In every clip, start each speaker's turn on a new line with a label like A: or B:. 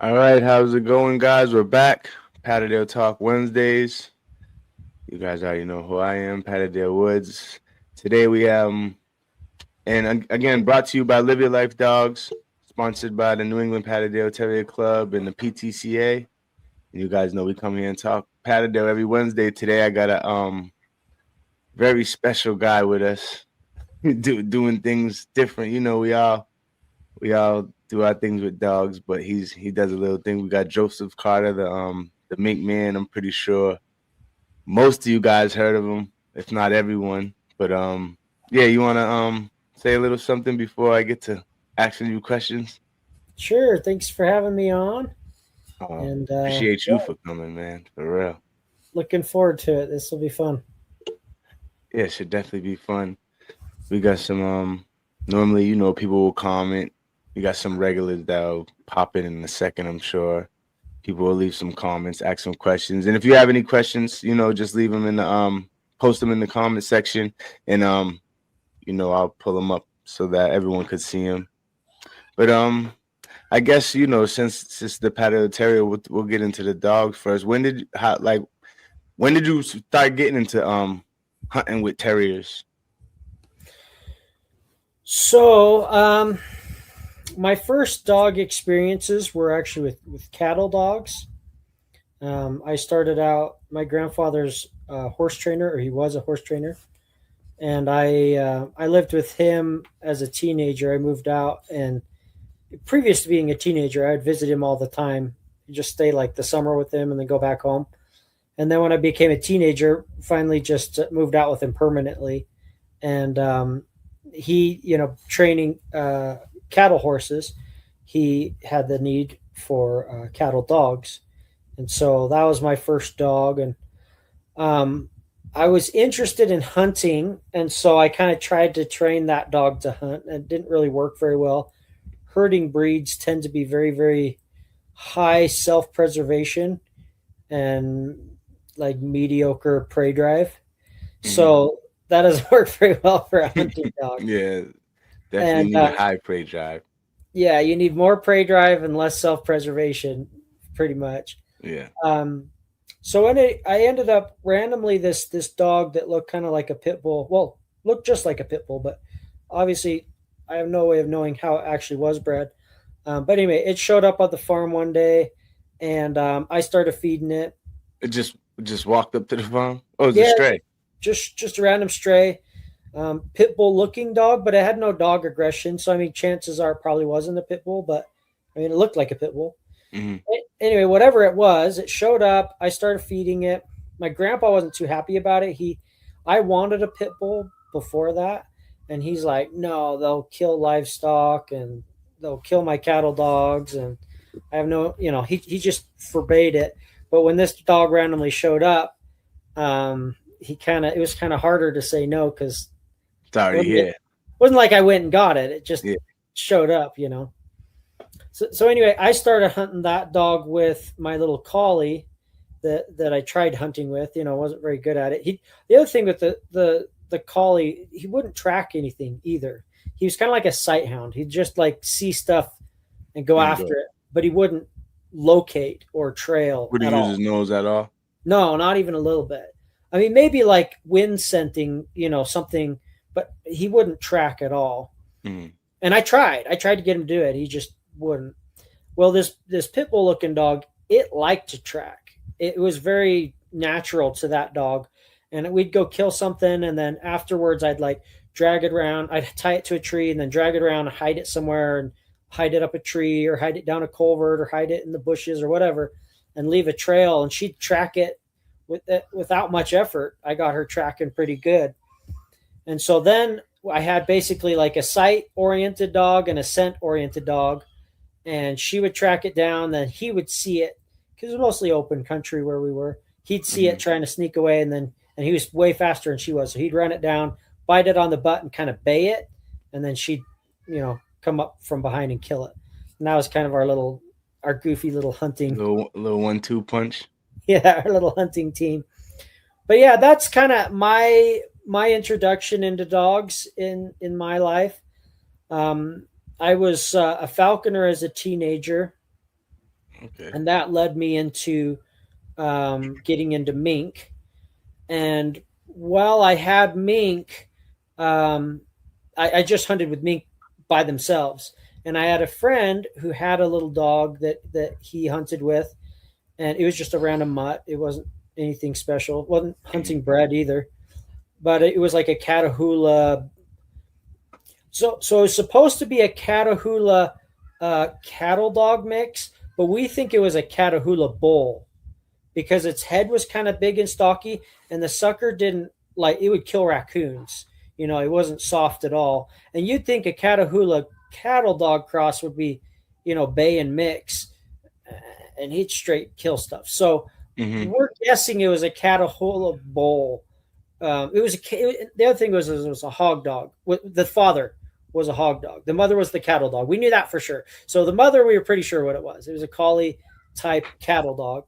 A: All right, how's it going, guys? We're back. Patterdale Talk Wednesdays. You guys already know who I am, Patterdale Woodz. Today we again brought to you by Live Your Life Dogs, sponsored by the New England Patterdale Terrier Club and the PTCA. And you guys know we come here and talk Patterdale every Wednesday. Today I got a very special guy with us, doing things different. You know, we all do our things with dogs, but he does a little thing. We got Joseph Carter, the Mink Man. I'm pretty sure most of you guys heard of him, if not everyone. But yeah, you wanna say a little something before I get to asking you questions?
B: Sure. Thanks for having me on. And
A: Appreciate you
B: yeah,
A: for coming, man. For real.
B: looking forward to it. This will be fun.
A: Yeah, it should definitely be fun. We got some normally, people will comment. We got some regulars that'll pop in a second, I'm sure. People will leave some comments, ask some questions. And if you have any questions, just leave them in the post them in the comment section, and I'll pull them up so that everyone could see them. But I guess since the Patio Terrier, we'll get into the dogs first. When did you start getting into hunting with terriers?
B: So, my first dog experiences were actually with cattle dogs. I started out, my grandfather's horse trainer, or he was a horse trainer. And I lived with him as a teenager. I moved out, and previous to being a teenager, I'd visit him all the time. Just stay like the summer with him and then go back home. And then when I became a teenager, finally just moved out with him permanently. And he, training cattle horses, he had the need for cattle dogs. And so that was my first dog. And um, I was interested in hunting. And so I kind of tried to train that dog to hunt. And it didn't really work very well. Herding breeds tend to be very, very high self preservation and like mediocre prey drive.
A: Hmm.
B: So that doesn't work very well for a hunting dog.
A: Yeah, definitely
B: And
A: need a high prey drive.
B: yeah, you need more prey drive and less self preservation, pretty much.
A: Yeah.
B: Um, so I ended up randomly this dog that looked kind of like a pit bull. Well, looked just like a pit bull, but obviously I have no way of knowing how it actually was bred. But anyway, it showed up at the farm one day, and I started feeding it.
A: It just walked up to the farm. Oh, it's a
B: Yeah,
A: stray.
B: just a random stray, pit bull looking dog, but it had no dog aggression. So I mean, chances are it probably wasn't a pit bull, but I mean, it looked like a pit bull.
A: Hmm.
B: Anyway, whatever it was, it showed up. I started feeding it. My grandpa wasn't too happy about it. I wanted a pit bull before that, and he's like, "No, they'll kill livestock and they'll kill my cattle dogs." And I have no, he just forbade it. But when this dog randomly showed up, it was kind of harder to say no because
A: Sorry,
B: it
A: yeah,
B: wasn't like I went and got it. It just
A: yeah.
B: showed up. So anyway, I started hunting that dog with my little collie that I tried hunting with. Wasn't very good at it. The other thing with the collie, he wouldn't track anything either. He was kind of like a sight hound. He'd just like see stuff and go
A: And go.
B: after it, but he wouldn't locate or trail
A: Would he
B: at
A: use his
B: all.
A: nose at all?
B: No, not even a little bit. I mean, maybe like wind scenting, something, but he wouldn't track at all.
A: Mm.
B: And I tried. I tried to get him to do it. He just wouldn't. Well, this pit bull looking dog, it liked to track. It was very natural to that dog. And we'd go kill something, and then afterwards I'd like drag it around. I'd tie it to a tree and then drag it around and hide it somewhere and hide it up a tree or hide it down a culvert or hide it in the bushes or whatever and leave a trail, and she'd track it without much effort. I got her tracking pretty good. And so then I had basically like a sight oriented dog and a scent oriented dog, and she would track it down. Then he would see it because it was mostly open country where we were. He'd see
A: Hmm.
B: it trying to sneak away, and he was way faster than she was. So he'd run it down, bite it on the butt, and kind of bay it, and then she'd come up from behind and kill it. And that was kind of our goofy little hunting,
A: Little 1-2 punch.
B: yeah, our little hunting team. But yeah, that's kind of my introduction into dogs in my life. Um, I was a falconer as a teenager,
A: Okay.
B: and that led me into getting into mink. And while I had mink, um, I just hunted with mink by themselves. And I had a friend who had a little dog that he hunted with, and it was just a random mutt. It wasn't anything special. It wasn't hunting bred either, but it was like a Catahoula. So it's supposed to be a Catahoula cattle dog mix, but we think it was a Catahoula bull because its head was kind of big and stocky, and the sucker didn't like it would kill raccoons. It wasn't soft at all. And you'd think a Catahoula cattle dog cross would be, bay and mix, and he'd straight kill stuff. So
A: Mm-hmm.
B: we're guessing it was a Catahoula bull. The other thing was it was a hog dog. The father was a hog dog. The mother was the cattle dog. We knew that for sure. So the mother, we were pretty sure what it was. It was a collie type cattle dog,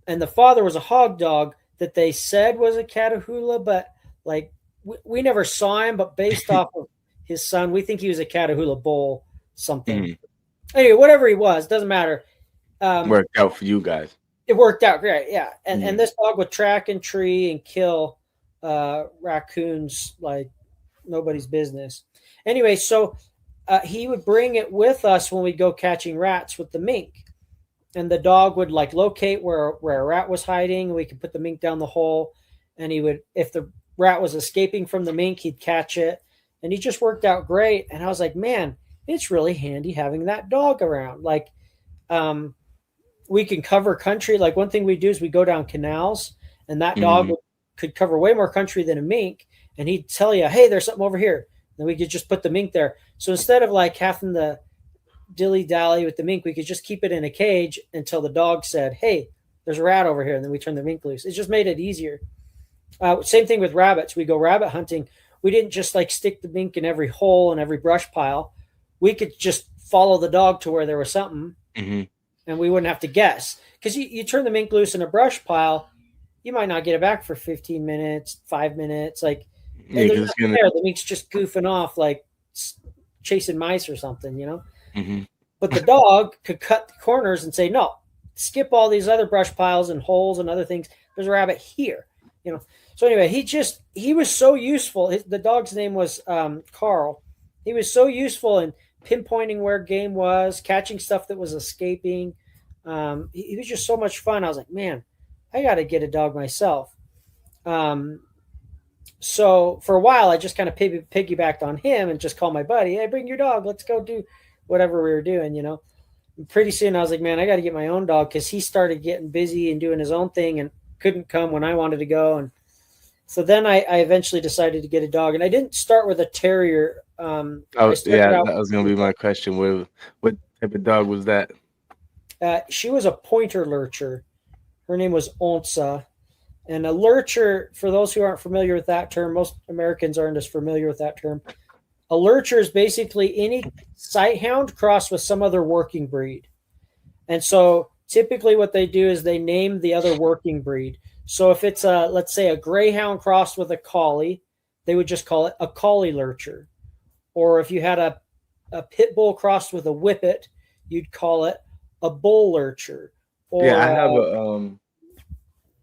B: and the father was a hog dog that they said was a Catahoula, but like we never saw him. But based off of his son, we think he was a Catahoula bull something.
A: Mm-hmm.
B: Anyway, whatever he was, doesn't matter.
A: Worked out for you guys.
B: It worked out great, yeah. And
A: Mm-hmm.
B: and this dog would track and tree and kill raccoons like nobody's business. Anyway, so he would bring it with us when we go catching rats with the mink, and the dog would like locate where a rat was hiding. We could put the mink down the hole, and he would, if the rat was escaping from the mink, he'd catch it, and he just worked out great. And I was like, man, it's really handy having that dog around. Like, um, we can cover country. Like one thing we do is we go down canals, and that dog
A: Mm-hmm.
B: could cover way more country than a mink, and he'd tell you, hey, there's something over here. Then we could just put the mink there. So instead of like having the dilly dally with the mink, we could just keep it in a cage until the dog said, hey, there's a rat over here, and then we turn the mink loose. It just made it easier. Same thing with rabbits. We go rabbit hunting. We didn't just like stick the mink in every hole and every brush pile. We could just follow the dog to where there was something,
A: Mm-hmm.
B: and we wouldn't have to guess. Because you turn the mink loose in a brush pile, you might not get it back for 15 minutes, 5 minutes. Like,
A: Yeah,
B: and there's
A: because it's
B: nothing
A: gonna.
B: there. The mink's just goofing off, like chasing mice or something.
A: Mm-hmm.
B: But the dog could cut the corners and say, no, skip all these other brush piles and holes and other things. There's a rabbit here. So anyway, he was so useful. The dog's name was Carl. He was so useful in pinpointing where game was, catching stuff that was escaping. He was just so much fun. I was like, man, I got to get a dog myself. Um, so for a while, I just kind of piggybacked on him and just called my buddy, hey, bring your dog. Let's go do whatever we were doing. And pretty soon I was like, man, I got to get my own dog because he started getting busy and doing his own thing and couldn't come when I wanted to go. And so then I eventually decided to get a dog. And I didn't start with a terrier. I started
A: Yeah,
B: out.
A: that was gonna be my question. What type of dog was that?
B: She was a pointer lurcher. Her name was Onsa. And a lurcher, for those who aren't familiar with that term, most Americans aren't as familiar with that term. A lurcher is basically any sight hound crossed with some other working breed. And so typically what they do is they name the other working breed. So if it's let's say a greyhound crossed with a collie, they would just call it a collie lurcher. Or if you had a pit bull crossed with a whippet, you'd call it a bull lurcher.
A: Yeah,
B: Or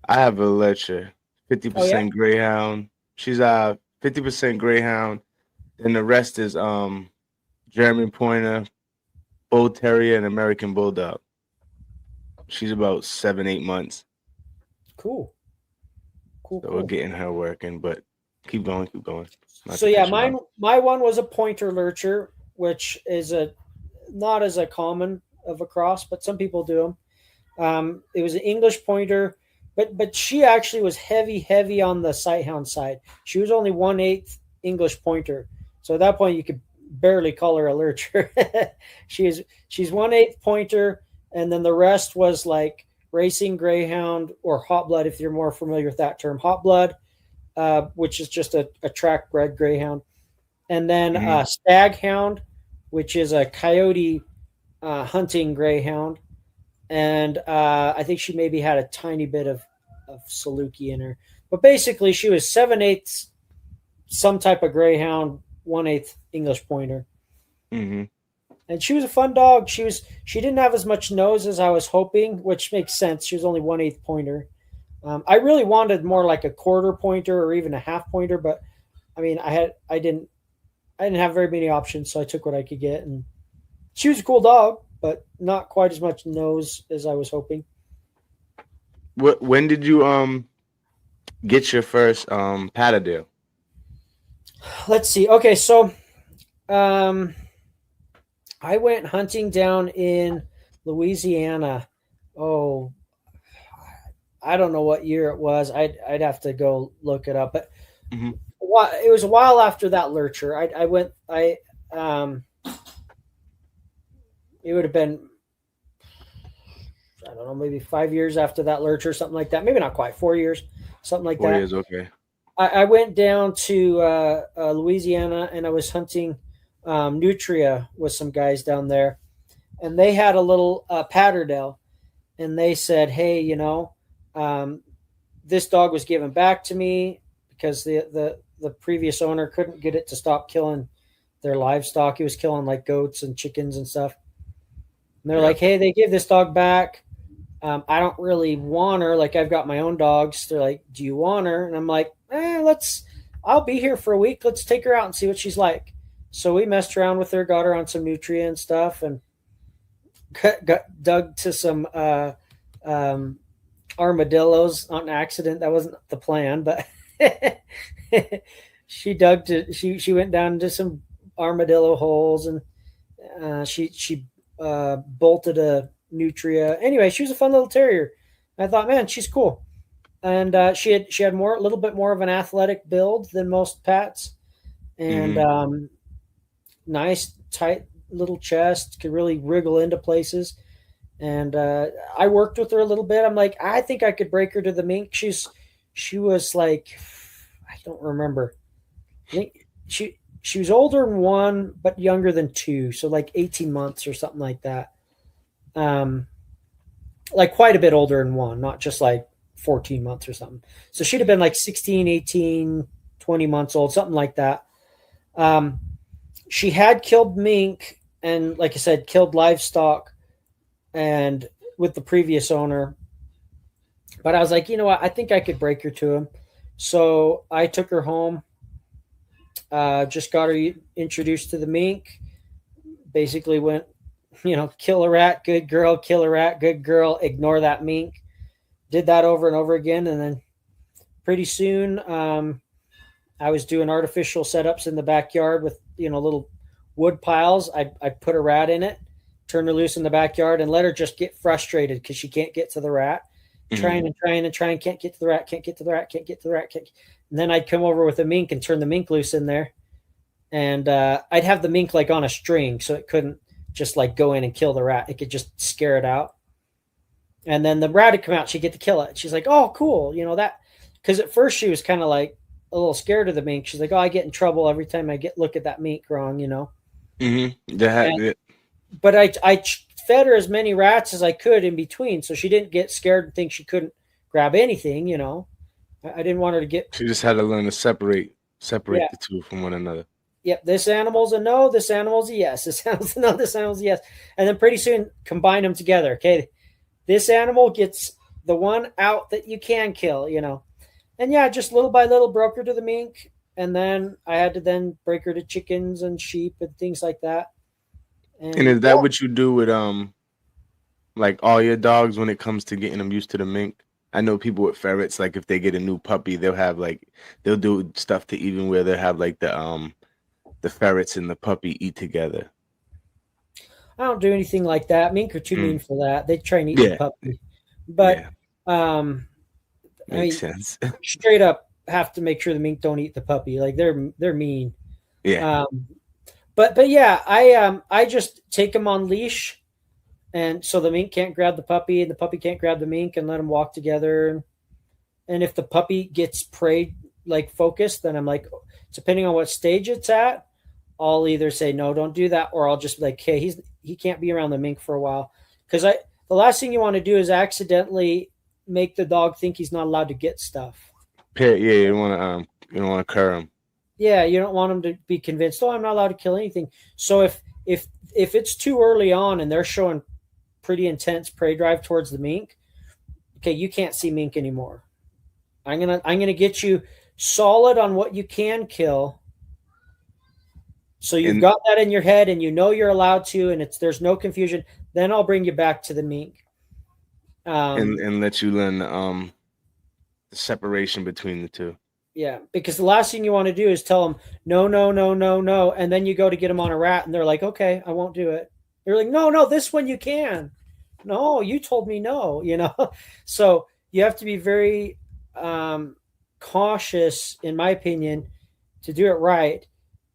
A: I have a lecture,
B: oh yeah,
A: 50% Greyhound. She's 50% Greyhound, and the rest is German Pointer, Bull Terrier, and American Bulldog. She's about 7, 8 months,
B: cool.
A: so we're getting her working. But keep going, keep going. Not
B: So
A: to
B: yeah,
A: cut you off.
B: my one was a pointer lurcher, which is a not as a common of a cross, but some people do them. It was an English pointer, but she actually was heavy on the sighthound side. She was only 1/8 English pointer, so at that point you could barely call her a lurcher. She's 1/8 pointer, and then the rest was like racing greyhound or hot blood, if you're more familiar with that term, hot blood, which is just a track bred greyhound, and then
A: Mhm.
B: stag hound, which is a coyote hunting greyhound, and I think she maybe had a tiny bit of Saluki in her, but basically she was 7/8 some type of greyhound, 1/8 English pointer.
A: Mm-hmm.
B: And she was a fun dog. She didn't have as much nose as I was hoping, which makes sense. She was only 1/8 pointer. I really wanted more like a quarter pointer or even a half pointer, but I mean, I didn't have very many options, so I took what I could get. And she was a cool dog, but not quite as much nose as I was hoping.
A: When did you get your first Patterdale?
B: Let's see. Okay, so um, I went hunting down in Louisiana. Oh, I don't know what year it was. I'd have to go look it up. But
A: Hmm.
B: it was a while after that lurcher. I went. Um, it would have been, I don't know, maybe 5 years after that lurcher, something like that. Maybe not quite 4 years, something like
A: 4
B: that.
A: years, okay.
B: I went down to Louisiana and I was hunting nutria with some guys down there, and they had a little Patterdale, and they said, "Hey, um, this dog was given back to me because the previous owner couldn't get it to stop killing their livestock. He was killing like goats and chickens and stuff. And they're
A: Yeah.
B: like, hey, they give this dog back. I don't really want her. Like I've got my own dogs. They're like, do you want her? And I'm like, I'll be here for a week. Let's take her out and see what she's like. So we messed around with her, got her on some nutrient and stuff, and got dug to some armadillos on accident. That wasn't the plan, but she went down into some armadillo holes, and she bolted a nutria. Anyway, she was a fun little terrier. I thought, man, she's cool, and she had a little bit more of an athletic build than most pats, and
A: Hmm.
B: nice tight little chest, could really wriggle into places. And I worked with her a little bit. I'm like, I think I could break her to the mink. She was like, I don't remember. I think she was older than one, but younger than two, so like 18 months or something like that. Um, like quite a bit older than one, not just like 14 months or something. So she'd have been like 16, 18, 20 months old, something like that. Um, she had killed mink and, like I said, killed livestock and with the previous owner. But I was like, you know what? I think I could break her to him. So I took her home, just got her introduced to the mink. Basically went, kill a rat, good girl, kill a rat, good girl, ignore that mink. Did that over and over again. And then pretty soon, I was doing artificial setups in the backyard with, little wood piles. I'd put a rat in it, turn her loose in the backyard, and let her just get frustrated because she can't get to the rat.
A: Hmm.
B: Trying and trying and trying, can't get to the rat, can't get to the rat, can't get to the rat. Can't. And then I'd come over with a mink and turn the mink loose in there. And I'd have the mink like on a string so it couldn't just like go in and kill the rat. It could just scare it out. And then the rat would come out. She'd get to kill it. She's like, oh, cool. That. Because at first she was kind of like a little scared of the mink. She's like, oh, I get in trouble every time I look at that mink wrong.
A: Hmm. That,
B: And,
A: that,
B: but I fed her as many rats as I could in between, so she didn't get scared and think she couldn't grab anything. I didn't want her to get.
A: she just had to learn to separate
B: Yeah.
A: the two from one another.
B: Yep, this animal's a no, this animal's a yes, this animal's a no, this animal's a yes. And then pretty soon combine them together. Okay, this animal gets the one out that you can kill. And yeah, just little by little broke her to the mink. And then I had to then break her to chickens and sheep and things like that.
A: And
B: And
A: is that
B: yeah,
A: what you do with like all your dogs when it comes to getting them used to the mink? I know people with ferrets, like if they get a new puppy, they'll do stuff to even where they'll have like the ferrets and the puppy eat together.
B: I don't do anything like that. Mink are too
A: Mm.
B: mean for that. They try and eat the
A: Yeah,
B: puppy. But
A: yeah,
B: um I
A: makes
B: mean
A: sense.
B: straight up have to make sure the mink don't eat the puppy. Like they're mean.
A: Yeah.
B: Um but yeah, I just take them on leash, and so the mink can't grab the puppy and the puppy can't grab the mink, and let them walk together. And if the puppy gets prey like focused, then I'm like, depending on what stage it's at, I'll either say no, don't do that, or I'll just be like, hey, he can't be around the mink for a while, because I the last thing you want to do is accidentally make the dog think he's not allowed to get stuff.
A: Yeah, you don't wanna cur them.
B: Yeah, you don't want him to be convinced, oh, I'm not allowed to kill anything. So if if it's too early on and they're showing pretty intense prey drive towards the mink, okay, you can't see mink anymore. I'm gonna get you solid on what you can kill. So you've
A: And
B: got that in your head and you know you're allowed to, and there's no confusion. Then I'll bring you back to the mink.
A: and let you learn the separation between the two.
B: Yeah, because the last thing you want to do is tell them no, no, no, no, no, and then you go to get them on a rat, and they're like, "Okay, I won't do it." They're like, "No, no, this one you can." No, you told me no. So you have to be very cautious, in my opinion, to do it right.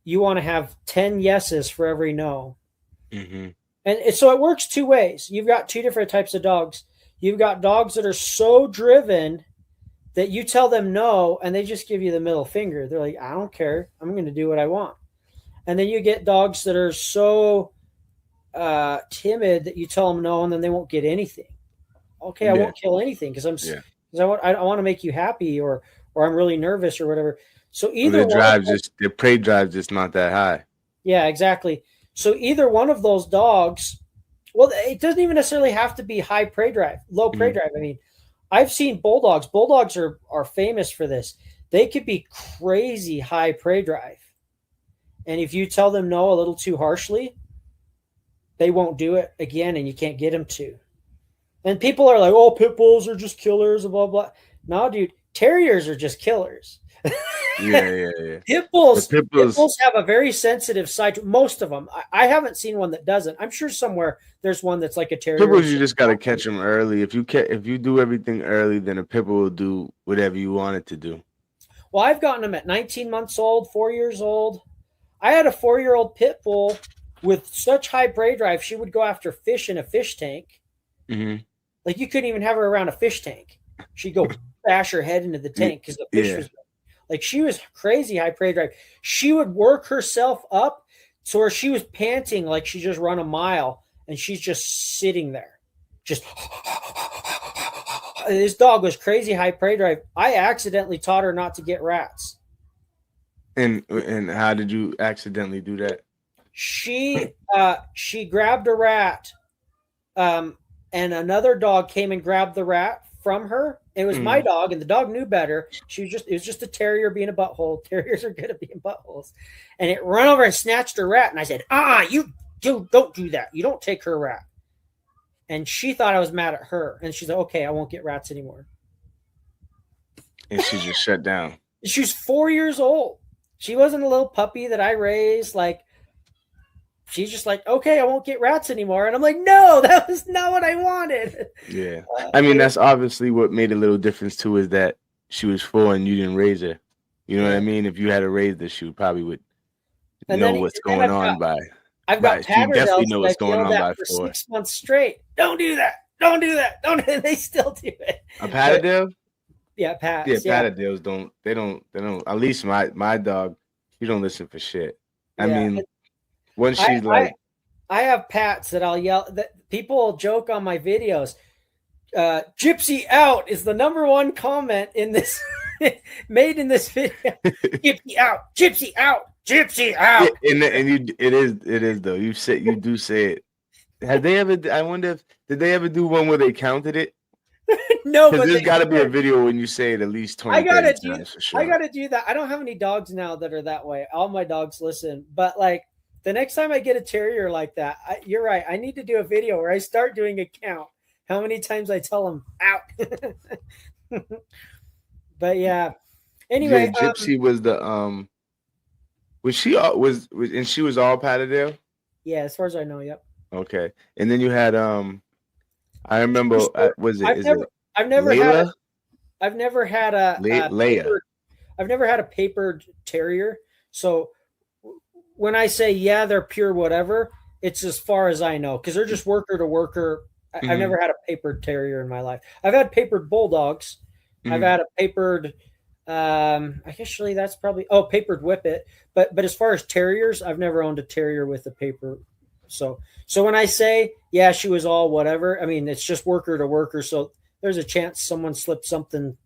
B: You want to have 10 yeses for every no.
A: Mm-hmm.
B: And so it works two ways. You've got two different types of dogs. You've got dogs that are so driven that you tell them no and they just give you the middle finger. They're like, I don't care. I'm going to do what I want. And then you get dogs that are so timid that you tell them no and then they won't get anything. Okay, I won't kill anything because I want to make you happy, or I'm really nervous or whatever. So either
A: their prey drive just not that high.
B: Yeah, exactly. So either one of those dogs, well, it doesn't even necessarily have to be high prey drive, low prey drive. I mean, I've seen bulldogs. Bulldogs are famous for this. They could be crazy high prey drive. And if you tell them no a little too harshly, they won't do it again and you can't get them to. And people are like, oh, pit bulls are just killers, blah, blah. No, dude, terriers are just killers.
A: Yeah.
B: Pit bulls have a very sensitive side to most of them. I haven't seen one that doesn't. I'm sure somewhere there's one that's like a terrier.
A: Pit bulls, you just got to catch them early. If you do everything early, then a pit bull will do whatever you want it to do.
B: Well, I've gotten them at 19 months old, 4 years old. I had a 4-year-old pit bull with such high prey drive, she would go after fish in a fish tank.
A: Mm-hmm.
B: Like you couldn't even have her around a fish tank. She'd go bash her head into the tank because the fish was like, she was crazy high prey drive. She would work herself up to where she was panting like she just run a mile and she's just sitting there. Just this dog was crazy high prey drive. I accidentally taught her not to get rats.
A: And how did you accidentally do that?
B: She grabbed a rat, and another dog came and grabbed the rat from her. It was my dog, and the dog knew better. It was just a terrier being a butthole. Terriers are good at being buttholes. And it ran over and snatched her rat. And I said, you don't do that. You don't take her rat. And she thought I was mad at her. And she's like, okay, I won't get rats anymore.
A: And she just shut down.
B: She was 4 years old. She wasn't a little puppy that I raised. Like, she's just like, okay, I won't get rats anymore. And I'm like, no, that was not what I wanted.
A: Yeah. I mean, that's obviously what made a little difference too, is that she was 4 and you didn't raise her. You know what I mean? If you had to raise her, she probably would know what's going on by.
B: I've got
A: Patterdales. Definitely know what's going on by 4.
B: 6 months straight. Don't do that. Don't do that. Don't. They still do it.
A: A Patterdale?
B: Yeah, Pat.
A: Yeah, Patterdales don't. They don't. At least my dog, he don't listen for shit. I mean, when she's I
B: have Pats that I'll yell. That people joke on my videos. Gypsy out is the #1 comment in this made in this video. Gypsy out. Gypsy out. Gypsy out.
A: Yeah, it is though. You do say it. Have they ever? I wonder if did they ever do one where they counted it?
B: No, but
A: there's got to be a video when you say it at least 20 times for sure.
B: I gotta do that. I don't have any dogs now that are that way. All my dogs listen, but like the next time I get a terrier like that, you're right. I need to do a video where I start doing a count. How many times I tell them out. But yeah. Anyway,
A: Gypsy was the was she and she was all Patterdale?
B: Yeah, as far as I know, yep.
A: Okay. And then you had I remember I've never
B: had a papered terrier. So when I say they're pure whatever, it's as far as I know because they're just worker to worker. I've never had a papered terrier in my life. I've had papered bulldogs. I've had a papered actually that's probably papered whippet. But as far as terriers, I've never owned a terrier with a paper. So when I say she was all whatever, I mean it's just worker to worker. So there's a chance someone slipped something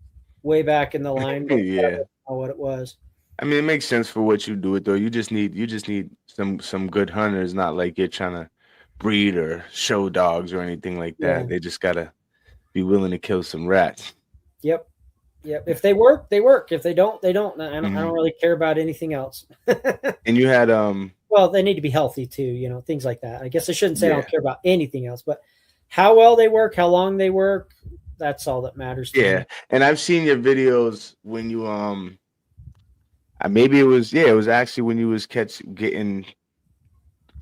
B: way back in the line.
A: Yeah,
B: I don't know what it was.
A: I mean, it makes sense for what you do it though. You just need some good hunters, not like you're trying to breed or show dogs or anything like
B: Yeah.
A: that. They just gotta be willing to kill some rats.
B: Yep. Yep. If they work, they work. If they don't, they don't. I
A: Hmm.
B: don't really care about anything else.
A: And you had
B: Well, they need to be healthy too, things like that. I guess I shouldn't say I
A: yeah,
B: don't care about anything else, but how well they work, how long they work, that's all that matters to
A: yeah.
B: me.
A: And I've seen your videos when you maybe it was, yeah, it was actually when you was getting,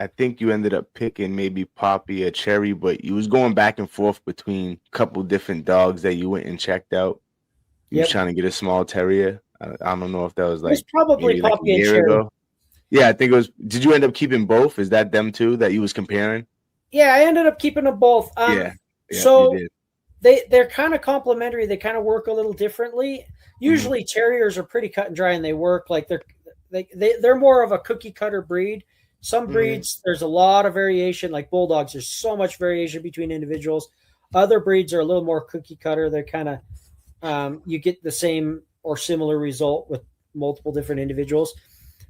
A: I think you ended up picking maybe Poppy or Cherry, but you was going back and forth between a couple different dogs that you went and checked out. You was
B: Yep.
A: trying to get a small terrier. I don't know if that was
B: It was
A: like
B: probably
A: maybe like a
B: Poppy and
A: year
B: Cherry.
A: ago. Yeah, I think it was. Did you end up keeping both? Is that them too that you was comparing?
B: Yeah, I ended up keeping them both.
A: Yeah, yeah, you
B: So
A: did.
B: they're kind of complementary. They kind of work a little differently.
A: Hmm.
B: Usually terriers are pretty cut and dry, and they work like they're more of a cookie cutter breed. Some
A: Hmm.
B: breeds there's a lot of variation, like bulldogs. There's so much variation between individuals. Other breeds are a little more cookie cutter. They're kind of you get the same or similar result with multiple different individuals.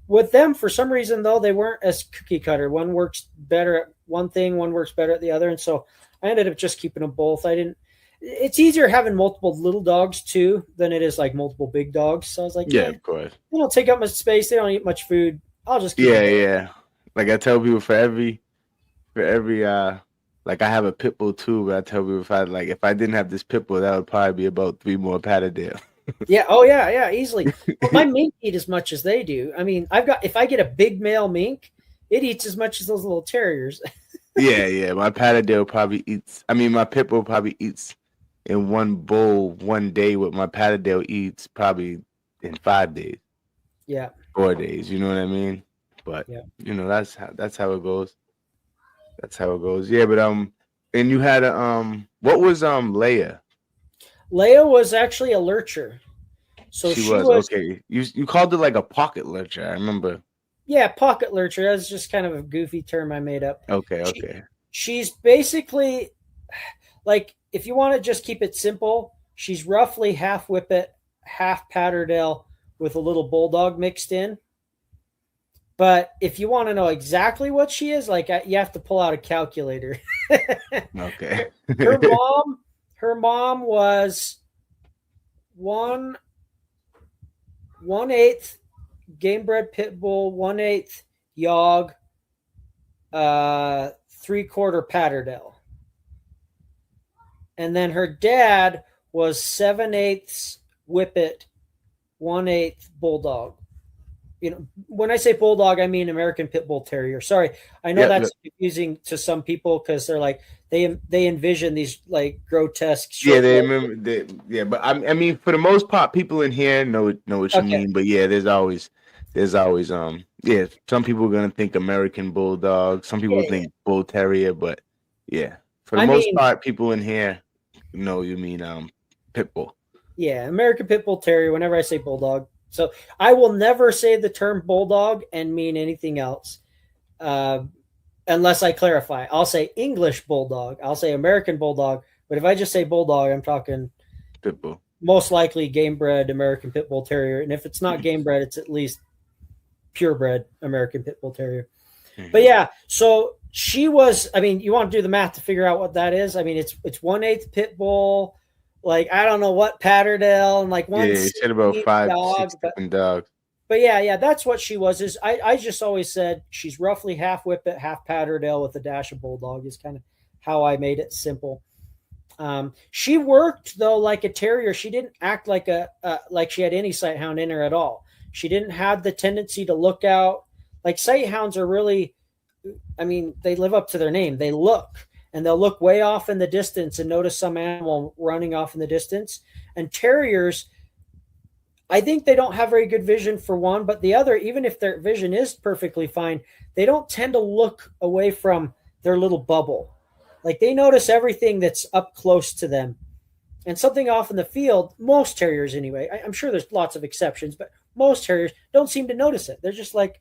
B: With them, for some reason though, they weren't as cookie cutter. One works better at one thing, one works better at the other, and so I ended up just keeping them both. I didn't. It's easier having multiple little dogs too than it is like multiple big dogs. So I was like,
A: Yeah,
B: yeah,
A: of course.
B: they don't take up much space. They don't eat much food. I'll just keep them
A: Yeah,
B: both.
A: yeah. Like I tell people for every like I have a pit bull too, but I tell people if I didn't have this pit bull, that would probably be about three more Patterdale.
B: Yeah. Oh yeah. Yeah. Easily. But my mink eat as much as they do. I mean, if I get a big male mink, it eats as much as those little terriers.
A: Yeah, yeah. My Patterdale probably eats. I mean, my pit bull probably eats in one bowl one day. What my Patterdale eats probably in 5 days,
B: Yeah.
A: 4 days. You know what I mean? But
B: Yeah.
A: that's how it goes. That's how it goes. Yeah, but and you had a what was Leia?
B: Leia was actually a lurcher. So
A: She
B: she
A: was
B: was,
A: okay. You called it like a pocket lurcher. I remember.
B: yeah, pocket lurcher. That's just kind of a goofy term I made up.
A: Okay,
B: She,
A: okay.
B: she's basically like, if you want to just keep it simple, she's roughly half Whippet, half Patterdale with a little bulldog mixed in. But if you want to know exactly what she is, like you have to pull out a calculator.
A: Okay.
B: her mom, her mom was one one eighth game bred pit bull, 1/8 yog, 3/4 Patterdale, and then her dad was 7/8 Whippet, 1/8 bulldog. When I say bulldog, I mean American Pit Bull Terrier. Sorry, I know
A: Yep, yep.
B: that's confusing to some people because they're like they envision these like grotesque
A: Yeah,
B: short
A: they
B: legs.
A: remember. Yeah, but I mean, for the most part, people in here know what you
B: Okay,
A: mean. But yeah, there's always yeah. Some people are gonna think American Bulldog. Some
B: yeah,
A: people
B: yeah.
A: think Bull Terrier. But yeah, for the
B: I
A: most
B: mean,
A: part, people in here know you mean Pit Bull.
B: yeah, American Pit Bull Terrier. Whenever I say bulldog, so I will never say the term bulldog and mean anything else, uh, unless I clarify. I'll say English bulldog. I'll say American bulldog. But if I just say bulldog, I'm talking
A: Pit Bull.
B: most likely game bred American Pit Bull Terrier. And if it's not game bred, it's at least purebred American Pit Bull Terrier. But
A: Mhm.
B: yeah, so she was. I mean, you want to do the math to figure out what that is. I mean, it's 1/8 pit bull, like I don't know what Patterdale, and like
A: Yeah,
B: one
A: you said about five,
B: dog.
A: six different dogs.
B: But yeah, yeah, that's what she was. Is I just always said she's roughly half Whippet, half Patterdale with a dash of bulldog. Is kind of how I made it simple. She worked though like a terrier. She didn't act like like she had any sight hound in her at all. She didn't have the tendency to look out. Like sight hounds are really, I mean, they live up to their name. They look and they'll look way off in the distance and notice some animal running off in the distance. And terriers, I think they don't have very good vision for one, but the other, even if their vision is perfectly fine, they don't tend to look away from their little bubble. Like they notice everything that's up close to them. And something off in the field, most terriers anyway, I'm sure there's lots of exceptions, but most terriers don't seem to notice it. They're just like,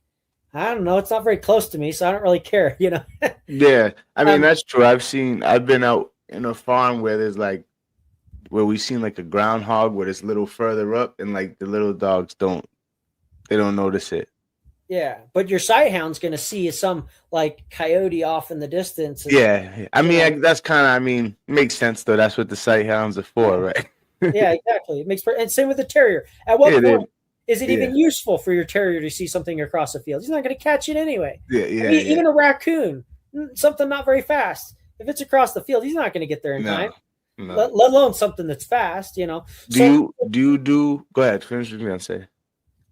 B: I don't know, it's not very close to me, so I don't really care.
A: Yeah, I mean
B: um,
A: that's true. I've been out in a farm where there's like where we've seen like a groundhog where it's a little further up and like the little dogs don't They don't notice it.
B: Yeah, but your sight hound's going to see some like coyote off in the distance, and
A: Yeah, I
B: you know,
A: mean that's kind of. I mean, makes sense though. That's what the sight hounds are for,
B: yeah,
A: right?
B: yeah, exactly. It makes and same with the terrier. At what
A: Yeah,
B: point is it
A: yeah,
B: even useful for your terrier to see something across the field? He's not going to catch it anyway.
A: yeah,
B: I
A: yeah,
B: mean,
A: yeah.
B: even a raccoon, something not very fast. If it's across the field, he's not going to get there in time.
A: No, no.
B: Let alone something that's fast.
A: Do
B: So
A: you do? Go ahead. Finish what you're gonna say.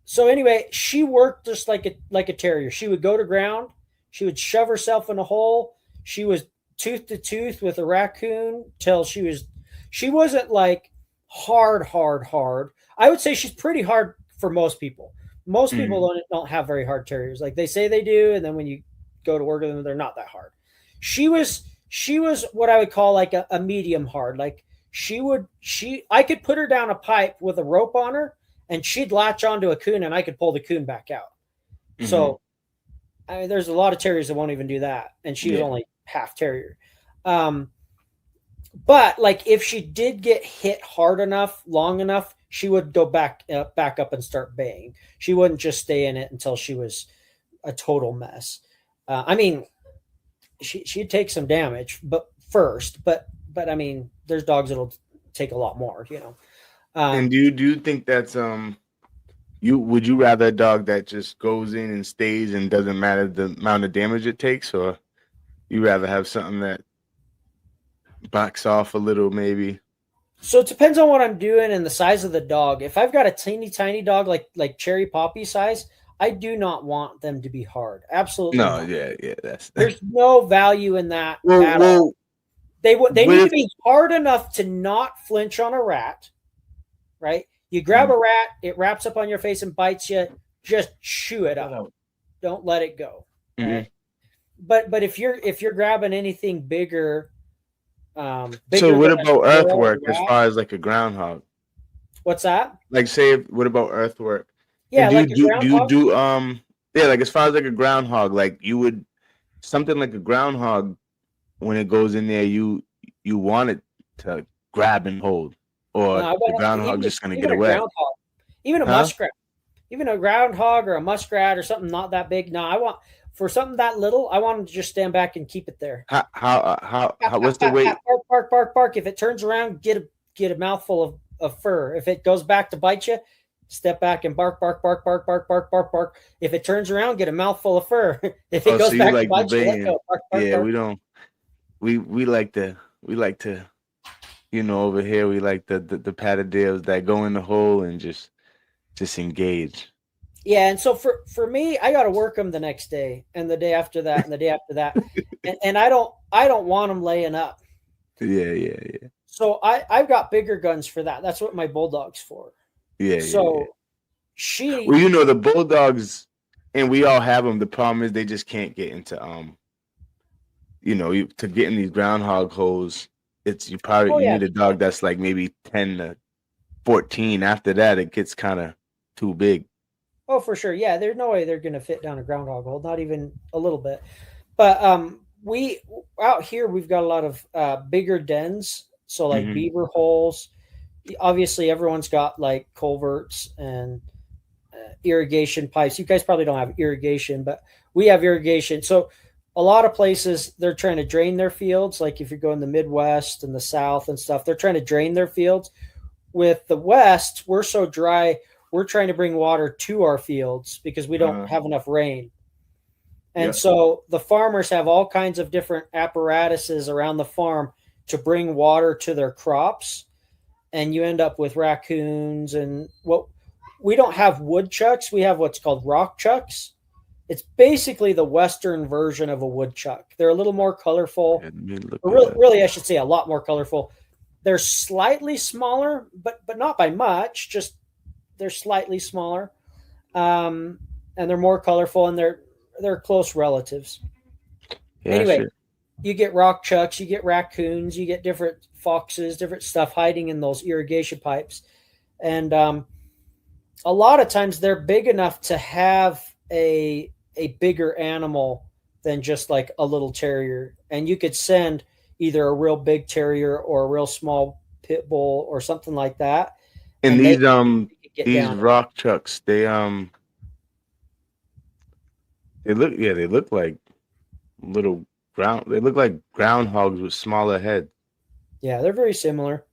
B: So anyway, she worked just like a terrier. She would go to ground. She would shove herself in a hole. She was tooth to tooth with a raccoon till she wasn't like hard. I would say she's pretty hard for most people. Most people
A: Mm,
B: don't have very hard terriers. Like they say they do, and then when you go to work with them, they're not that hard. She was what I would call like a medium hard. Like she I could put her down a pipe with a rope on her and she'd latch onto a coon and I could pull the coon back out.
A: mm-hmm.
B: So I mean, there's a lot of terriers that won't even do that, and she was
A: Yeah.
B: only half terrier. Um, but like if she did get hit hard enough, long enough, she would go back up and start baying. She wouldn't just stay in it until she was a total mess. I mean, she'd take some damage, but first, but I mean, there's dogs that'll take a lot more.
A: And
B: Um,
A: do you think that's you would you rather a dog that just goes in and stays and doesn't matter the amount of damage it takes, or you rather have something that backs off a little, maybe?
B: So it depends on what I'm doing and the size of the dog. If I've got a teeny tiny dog like cherry poppy size, I do not want them to be hard. Absolutely
A: No,
B: not.
A: yeah, yeah. That's
B: There's no value in that
A: well,
B: at all.
A: well.
B: They
A: What
B: need to
A: if?
B: be hard enough to not flinch on a rat, right? You grab a rat, it wraps up on your face and bites you, just chew it up. Don't let it go,
A: Mhm.
B: right? But if you're grabbing anything bigger,
A: So
B: bigger
A: what
B: than a
A: about
B: squirrel or
A: earthwork as
B: rat,
A: far as like a groundhog?
B: what's that?
A: Like, say, what about earthwork? And
B: Yeah, like a
A: do you
B: groundhog.
A: do yeah, like as far as like a groundhog, like you would something like a groundhog when it goes in there, you want it to grab and hold,
B: No,
A: or
B: I
A: the
B: want
A: groundhog
B: even
A: just gonna get
B: even a
A: away,
B: groundhog, even a
A: huh?
B: muskrat, even a groundhog or a muskrat or something not that big. No, I want for something that little. I want them to just stand back and keep it there.
A: How
B: Pat,
A: what's
B: pat,
A: the
B: pat,
A: weight?
B: pat, bark, bark, bark, bark. If it turns around, get a mouthful of fur. If it goes back to bite you, step back and bark, bark, bark, bark, bark, bark, bark, bark. If it turns around, get a mouthful of fur. If it
A: Oh,
B: goes
A: so you
B: back to
A: like the
B: bite you, let
A: baying?
B: go. Bark, bark,
A: Yeah,
B: bark.
A: we don't. We like to over here we like the patterdales that go in the hole and just engage.
B: Yeah, and so for me, I got to work them the next day, and the day after that, and the day after that, and I don't want them laying up.
A: Yeah, yeah, yeah,
B: So I've got bigger guns for that. That's what my bulldog's for.
A: yeah, yeah, yeah.
B: So
A: Well,
B: she,
A: the bulldogs, and we all have them. The problem is they just can't get into to get in these groundhog holes. It's
B: oh
A: you
B: yeah,
A: need a dog that's like maybe 10 to 14. After that, it gets kind of too big.
B: oh for sure, yeah. There's no way they're gonna fit down a groundhog hole, not even a little bit. But we out here we've got a lot of bigger dens, so like
A: Hmm.
B: beaver holes. Obviously, everyone's got like culverts and irrigation pipes. You guys probably don't have irrigation, but we have irrigation. So a lot of places they're trying to drain their fields. Like if you're going the Midwest and the South and stuff, they're trying to drain their fields. With the West, we're so dry. We're trying to bring water to our fields because we don't
A: Uh,
B: have enough rain. And
A: yeah.
B: so the farmers have all kinds of different apparatuses around the farm to bring water to their crops. And you end up with raccoons and what we don't have woodchucks. We have what's called rock chucks. It's basically the Western version of a woodchuck. They're a little more colorful.
A: Let me look
B: Or
A: it
B: really,
A: up.
B: really, I should say a lot more colorful. They're slightly smaller, but not by much. Just they're slightly smaller, and they're more colorful, and they're close relatives.
A: Yeah,
B: Anyway,
A: shit.
B: you get rock chucks, you get raccoons, you get different foxes, different stuff hiding in those irrigation pipes, and a lot of times they're big enough to have a bigger animal than just like a little terrier, and you could send either a real big terrier or a real small pit bull or something like that,
A: And
B: and they
A: these
B: could get
A: these
B: down.
A: rock chucks, they They look like little they look like groundhogs with smaller heads.
B: Yeah, they're very similar.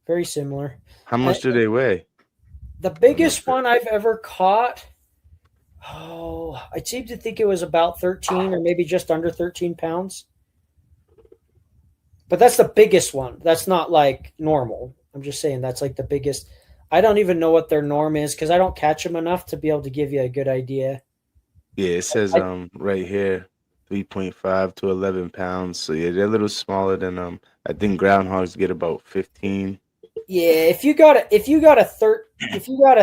B: Very similar.
A: How
B: Uh,
A: much do they weigh?
B: the
A: I'm not
B: biggest
A: sure.
B: one I've ever caught, oh, I seem to think it was about 13 or maybe just under 13 pounds. But that's the biggest one. That's not like normal. I'm just saying that's like the biggest. I don't even know what their norm is because I don't catch them enough to be able to give you a good idea.
A: Yeah, it says
B: I,
A: right here 3.5 to 11 pounds. So yeah, they're a little smaller than I think groundhogs get about 15.
B: yeah, if you got a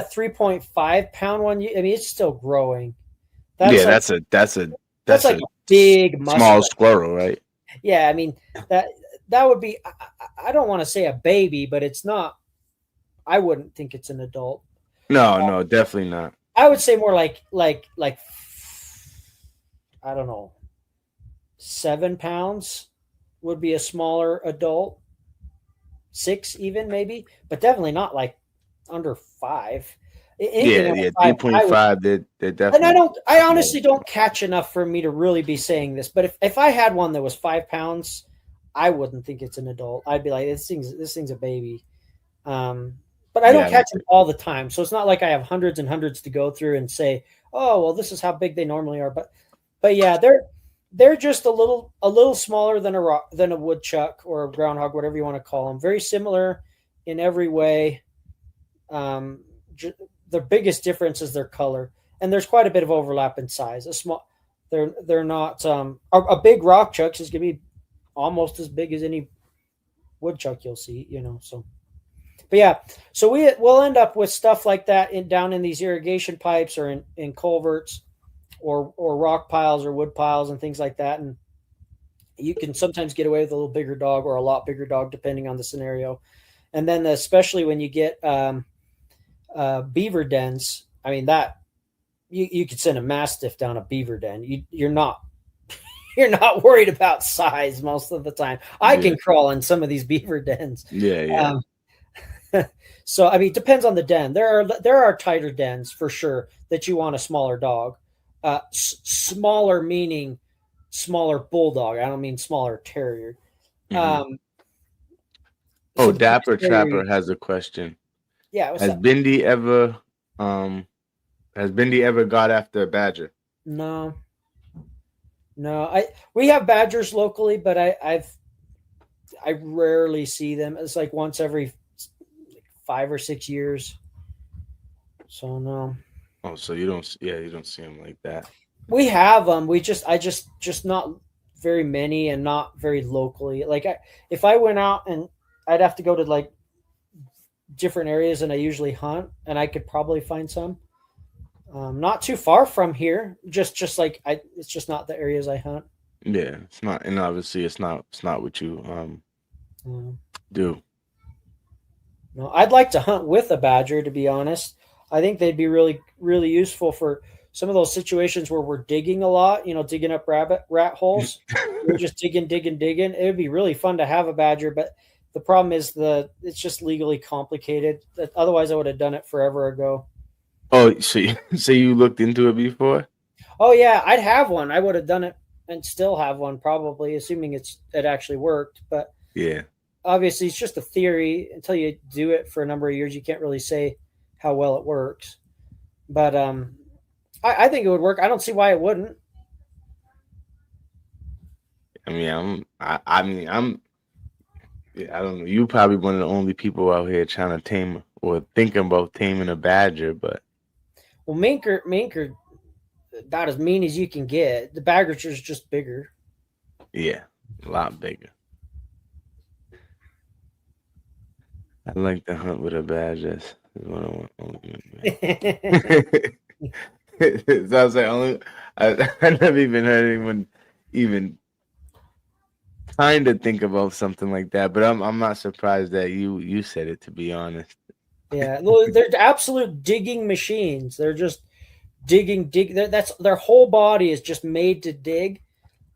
B: 3.5 pound one, I mean it's still growing. That's
A: Yeah,
B: like that's
A: that's
B: like
A: a
B: a big
A: small
B: muskrat.
A: squirrel, right?
B: Yeah, I mean that that would be. I don't want to say a baby, but it's not. I wouldn't think it's an adult.
A: No, no, definitely not.
B: I would say more like I don't know, 7 pounds would be a smaller adult, 6 even maybe, but definitely not like under 5. Anything
A: Yeah,
B: under
A: yeah,
B: 5, I would.
A: 3.5, they're
B: And I
A: definitely
B: don't. I
A: small.
B: honestly don't catch enough for me to really be saying this. But if I had one that was 5 pounds, I wouldn't think it's an adult. I'd be like, this thing's a baby. Um, but I don't
A: Yeah, I
B: catch
A: don't
B: them
A: think.
B: all the time, so it's not like I have hundreds and hundreds to go through and say, oh well, this is how big they normally are. But yeah, they're just a little smaller than than a woodchuck or a groundhog, whatever you want to call them. Very similar in every way. Um, j- the biggest difference is their color, and there's quite a bit of overlap in size. They're not a big rock chuck is gonna be almost as big as any woodchuck you'll see. So. But yeah, so we'll end up with stuff like that down in these irrigation pipes or in culverts or rock piles or wood piles and things like that. And you can sometimes get away with a little bigger dog or a lot bigger dog depending on the scenario. And then especially when you get beaver dens, I mean that you could send a mastiff down a beaver den. You're not you're not worried about size most of the time. I
A: Yeah,
B: can crawl in some of these beaver dens.
A: yeah, yeah.
B: Um, so I mean, it depends on the den. There are tighter dens for sure that you want a smaller dog. Smaller meaning smaller bulldog. I don't mean smaller terrier.
A: Hmm.
B: Um,
A: Oh,
B: some big
A: Dapper
B: terrier.
A: Trapper has a question.
B: Yeah, what's
A: Has
B: up?
A: Bindi ever um has Bindi ever got after a badger?
B: No, no. We have badgers locally, but I rarely see them. It's like once every 5 or 6 years. So no.
A: Oh, so you don't yeah, you don't see him like that.
B: We have them. I just not very many and not very locally. Like if I went out and I'd have to go to like different areas and I usually hunt and I could probably find some. Not too far from here. Just like it's just not the areas I hunt.
A: Yeah, it's not, and obviously it's not what you
B: Um,
A: do.
B: no, I'd like to hunt with a badger. To be honest, I think they'd be really really useful for some of those situations where we're digging a lot. Digging up rat holes. We're just digging, digging, digging. It would be really fun to have a badger, but the problem is it's just legally complicated. Otherwise, I would have done it forever ago.
A: Oh, so so you looked into it before?
B: Oh yeah, I'd have one. I would have done it and still have one probably, assuming it actually worked. But
A: Yeah.
B: obviously, it's just a theory. Until you do it for a number of years, you can't really say how well it works. But I think it would work. I don't see why it wouldn't.
A: I mean, I mean, yeah, I don't know. You probably one of the only people out here trying to tame or thinking about taming a badger, but
B: Well, mink are about as mean as you can get. The badger's just bigger.
A: yeah, a lot bigger. I like to hunt with a badger. That's what I want. So I was like, I never even heard anyone even kind of think about something like that. But I'm not surprised that you said it. To be honest.
B: Yeah, well, they're absolute digging machines. They're just digging. That's their whole body is just made to dig.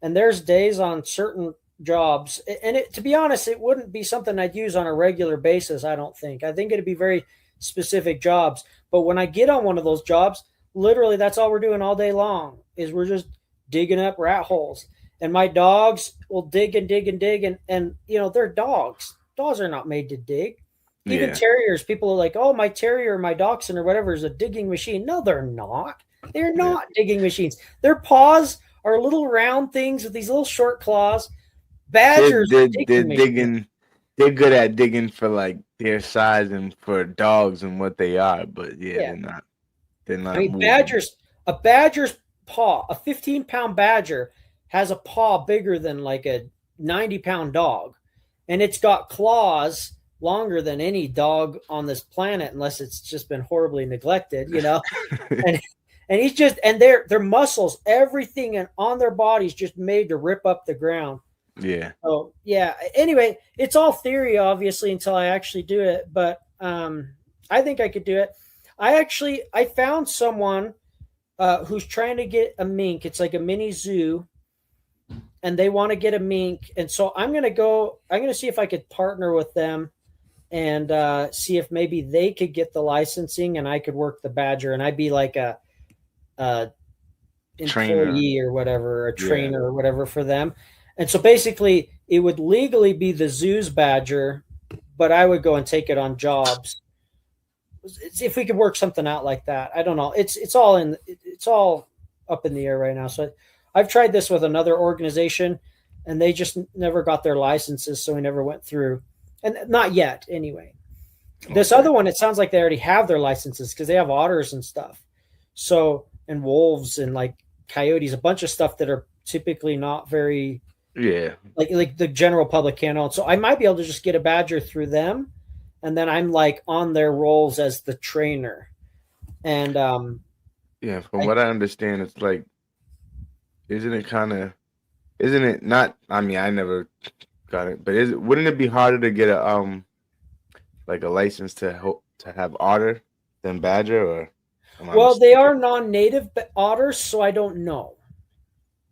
B: And there's days on certain jobs, and to be honest, it wouldn't be something I'd use on a regular basis. I don't think. I think it'd be very specific jobs. But when I get on one of those jobs, literally that's all we're doing all day long is we're just digging up rat holes. And my dogs will dig and dig and dig, and they're dogs. Dogs are not made to dig. Even
A: Yeah.
B: terriers, people are like, oh, my terrier, my dachshund or whatever is a digging machine. No, they're not. They're
A: Yeah.
B: not digging machines. Their paws are little round things with these little short claws. Badgers are
A: They're
B: digging machines.
A: digging. They're good at digging for like their size and for dogs and what they are. But yeah,
B: Yeah.
A: they're not. They're
B: I
A: not
B: mean,
A: moving.
B: a badger's paw, a 15-pound badger has a paw bigger than like a 90-pound dog. And it's got claws longer than any dog on this planet, unless it's just been horribly neglected, And and their muscles, everything on their bodies just made to rip up the ground.
A: Yeah.
B: Oh yeah. Anyway, it's all theory, obviously, until I actually do it. But I think I could do it. I found someone who's trying to get a mink. It's like a mini zoo, and they want to get a mink. And so I'm gonna go. I'm gonna see if I could partner with them and see if maybe they could get the licensing, and I could work the badger, and I'd be like a
A: Trainer.
B: employee or whatever, a
A: Yeah.
B: trainer or whatever for them. And so basically, it would legally be the zoo's badger, but I would go and take it on jobs. If we could work something out like that, I don't know. It's all up in the air right now. So I've tried this with another organization, and they just never got their licenses, so we never went through, and not yet anyway. This
A: Okay.
B: other one, it sounds like they already have their licenses because they have otters and stuff. So, and wolves and like coyotes, a bunch of stuff that are typically not very
A: Yeah.
B: like the general public can't own. So I might be able to just get a badger through them, and then I'm like on their roles as the trainer. And
A: Yeah. From
B: I
A: what I understand, it's like, isn't it kind of, isn't it not? I mean, I never got it, but wouldn't it be harder to get a like a license to have otter than badger, or am I
B: well, they
A: mistaken?
B: are non-native otters, so I don't know.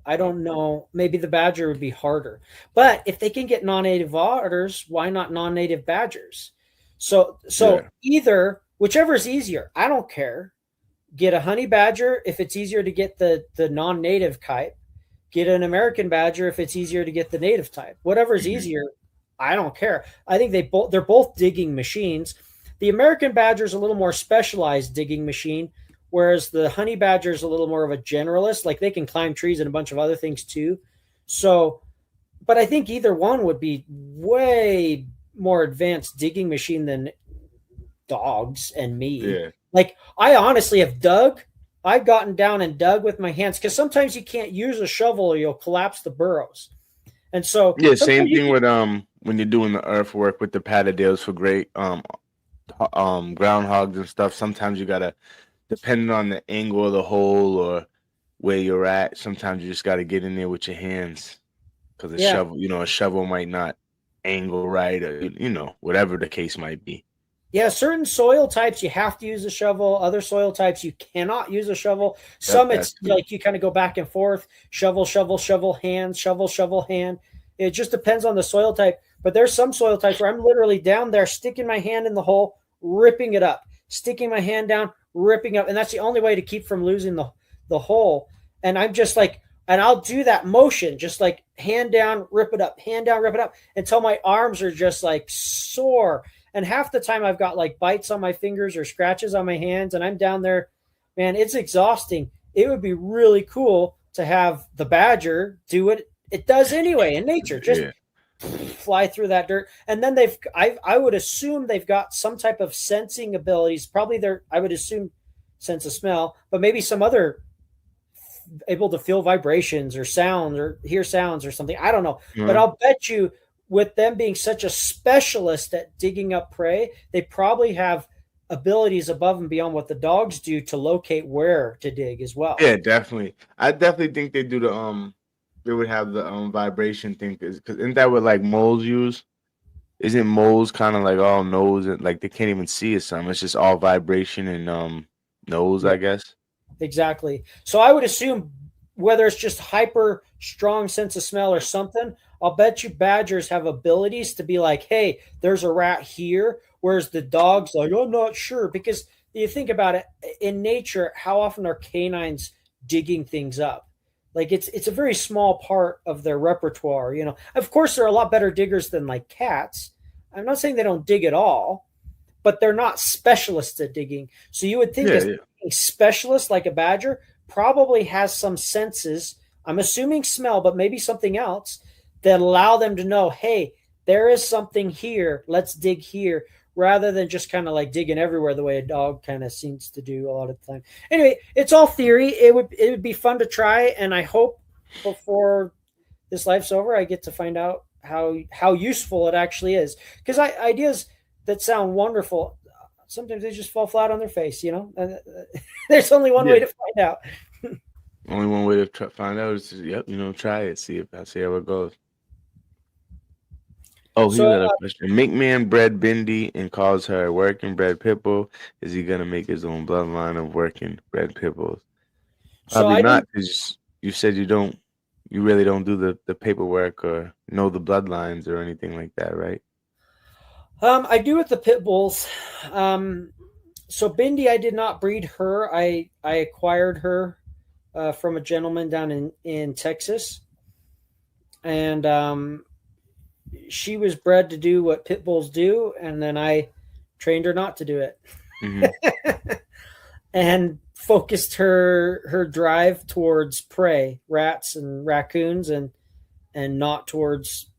B: I don't know. Maybe the badger would be harder. But if they can get non-native otters, why not non-native badgers? So
A: Yeah.
B: either whichever is easier. I don't care. Get a honey badger if it's easier to get the non-native type. Get an American badger if it's easier to get the native type. Whatever is
A: Mhm.
B: easier, I don't care. I think they're both digging machines. The American badger is a little more specialized digging machine, whereas the honey badger is a little more of a generalist. Like they can climb trees and a bunch of other things too. So, but I think either one would be way more advanced digging machine than dogs and me.
A: Yeah.
B: Like I honestly have dug. I've gotten down and dug with my hands because sometimes you can't use a shovel or you'll collapse the burrows. And so
A: Yeah. Same
B: sometimes you
A: thing with when you're doing the earthwork with the Patterdales for great groundhogs and stuff. Sometimes you gotta, depending on the angle of the hole or where you're at, sometimes you just gotta get in there with your hands because
B: yeah,
A: a shovel might not angle right, or whatever the case might be.
B: yeah, certain soil types you have to use a shovel. Other soil types you cannot use a shovel.
A: Yep,
B: Some
A: that's
B: it's
A: true.
B: like you kind of go back and forth, shovel, shovel, shovel, hand, shovel, shovel, hand. It just depends on the soil type. But there's some soil types where I'm literally down there sticking my hand in the hole, ripping it up, sticking my hand down, ripping up, and that's the only way to keep from losing the hole. And I'm just like, and I'll do that motion, just like hand down, rip it up, hand down, rip it up, until my arms are just like sore. And half the time I've got like bites on my fingers or scratches on my hands, and I'm down there, man, it's exhausting. It would be really cool to have the badger do what it does anyway in nature, just
A: Yeah.
B: fly through that dirt. And then I would assume they've got some type of sensing abilities. Probably I would assume sense of smell, but maybe some other able to feel vibrations or sounds or hear sounds or something. I don't know. But
A: Uh-huh.
B: I'll bet you with them being such a specialist at digging up prey, they probably have abilities above and beyond what the dogs do to locate where to dig as well.
A: Yeah, definitely. I definitely think they do they would have the vibration thing, because isn't that what like moles use? Isn't moles kind of like all nose and like they can't even see or something? It's just all vibration and nose,
B: Yeah,
A: I guess.
B: exactly. So I would assume whether it's just hyper strong sense of smell or something, I'll bet you badgers have abilities to be like, hey, there's a rat here. Whereas the dogs, like, I'm not sure because you think about it in nature, how often are canines digging things up? Like it's a very small part of their repertoire. Of course, they're a lot better diggers than like cats. I'm not saying they don't dig at all, but they're not specialists at digging. So you would think
A: Yeah,
B: a
A: yeah,
B: specialist like a badger probably has some senses. I'm assuming smell, but maybe something else that allow them to know, hey, there is something here. Let's dig here, rather than just kind of like digging everywhere the way a dog kind of seems to do a lot of the time. Anyway, it's all theory. It would be fun to try, and I hope before this life's over, I get to find out how useful it actually is. Because ideas that sound wonderful, sometimes they just fall flat on their face. And there's only one way
A: yeah.
B: to find out.
A: Only one way to find out is to, yep, try it, see how it goes. Oh, here's
B: So
A: another question. Mink Man bred Bindi and calls her a working bred pit bull. Is he gonna make his own bloodline of working bred pit bulls?
B: so
A: Probably
B: I
A: not,
B: didn't.
A: because you said you really don't do the paperwork or know the bloodlines or anything like that, right?
B: I do with the pit bulls. So Bindi, I did not breed her. I acquired her from a gentleman down in Texas, and she was bred to do what pit bulls do, and then I trained her not to do it,
A: Hmm.
B: and focused her drive towards prey, rats and raccoons, and not towards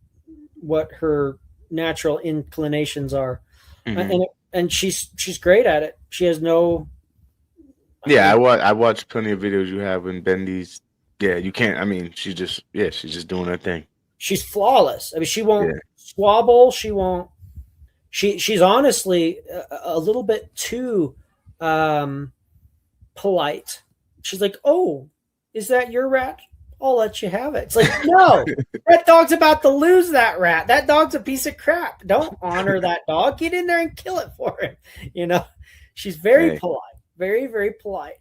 B: what her natural inclinations are.
A: Hmm.
B: And she's great at it. She has no. I
A: Yeah,
B: mean,
A: I watched plenty of videos you have in Bendy's. Yeah, you can't. I mean, she's just doing her thing.
B: she's flawless. I mean, she won't
A: Yeah.
B: squabble. She won't. She's honestly a little bit too um, polite. She's like, "Oh, is that your rat? I'll let you have it." It's like, no, that dog's about to lose that rat. That dog's a piece of crap. Don't honor that dog. Get in there and kill it for him. You know, she's very
A: Hey.
B: polite, very, very polite.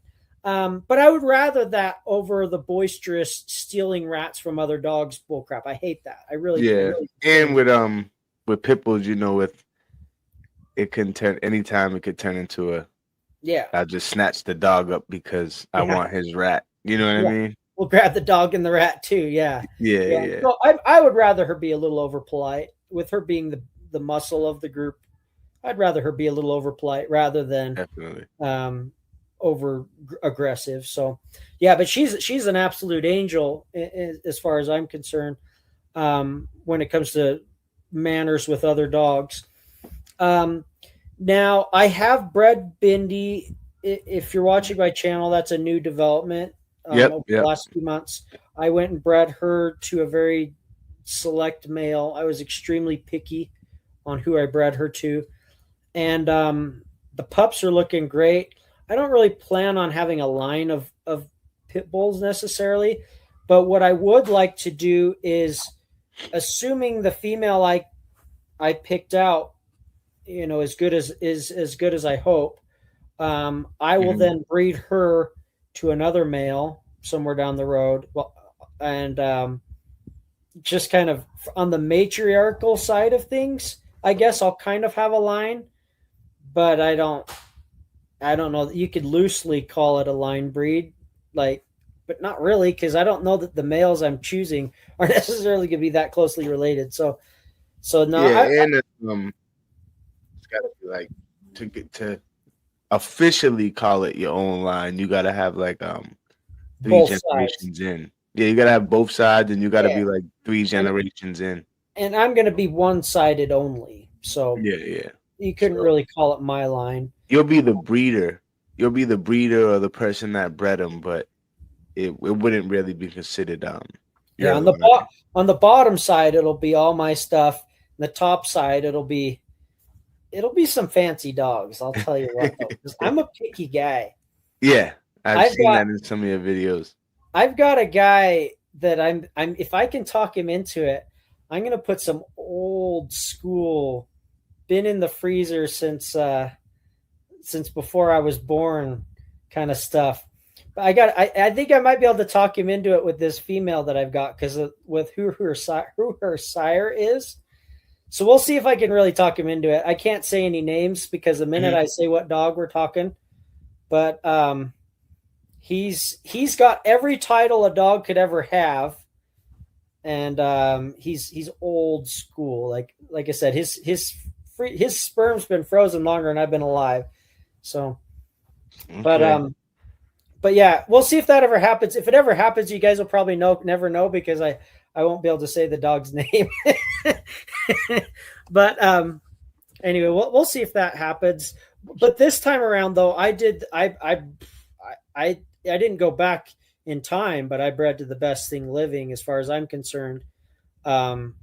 B: But I would rather that over the boisterous stealing rats from other dogs bullcrap. I hate that. I
A: Yeah,
B: really
A: and
B: hate it.
A: with pit bulls, with it can turn anytime it could turn into a
B: Yeah,
A: I just snatch the dog up because I
B: yeah,
A: want his rat. You know what I
B: yeah.
A: mean?
B: We'll grab the dog and the rat too. Yeah,
A: Yeah,
B: yeah.
A: yeah,
B: So I would rather her be a little over polite. With her being the muscle of the group, I'd rather her be a little over polite rather than
A: definitely.
B: um, over aggressive. So yeah, but she's an absolute angel as far as I'm concerned when it comes to manners with other dogs. Um, Now I have bred Bindi. If you're watching my channel, that's a new development
A: Yep,
B: over the
A: yep.
B: last few months. I went and bred her to a very select male. I was extremely picky on who I bred her to, and the pups are looking great. I don't really plan on having a line of pit bulls necessarily, but what I would like to do is, assuming the female I picked out, as good as good as I hope, I will
A: Mhm.
B: then breed her to another male somewhere down the road. Well, and just kind of on the matriarchal side of things, I guess I'll kind of have a line, but I don't know. You could loosely call it a line breed, like, but not really, because I don't know that the males I'm choosing are necessarily going to be that closely related. So no,
A: Yeah, and it's gotta be like to get to officially call it your own line, you gotta have like three
B: both sides.
A: generations in. Yeah, you gotta have both sides and you gotta
B: Yeah,
A: be like three
B: and
A: generations in.
B: and I'm going to be one sided only, so
A: Yeah, yeah.
B: you couldn't
A: So
B: really call it my line.
A: you'll be the breeder. You'll be the breeder or the person that bred them, but it wouldn't really be considered
B: Yeah,
A: your line.
B: on the bottom side it'll be all my stuff. The top side it'll be some fancy dogs. I'll tell you what though, 'cause I'm a picky guy.
A: Yeah, I've
B: I've
A: seen
B: got
A: that in some of your videos.
B: I've got a guy that I'm if I can talk him into it, I'm gonna put some old school, been in the freezer since before I was born kind of stuff. But I think I might be able to talk him into it with this female that I've got because with who her sire is. So we'll see if I can really talk him into it. I can't say any names because the minute
A: Mhm.
B: I say what dog we're talking, but he's got every title a dog could ever have, and he's old school. Like I said, his sperm's been frozen longer than I've been alive. So,
A: Okay.
B: but yeah, we'll see if that ever happens. If it ever happens, you guys will probably never know, because I won't be able to say the dog's name. But anyway, we'll see if that happens. But this time around, though, I didn't go back in time, but I bred to the best thing living, as far as I'm concerned. Um,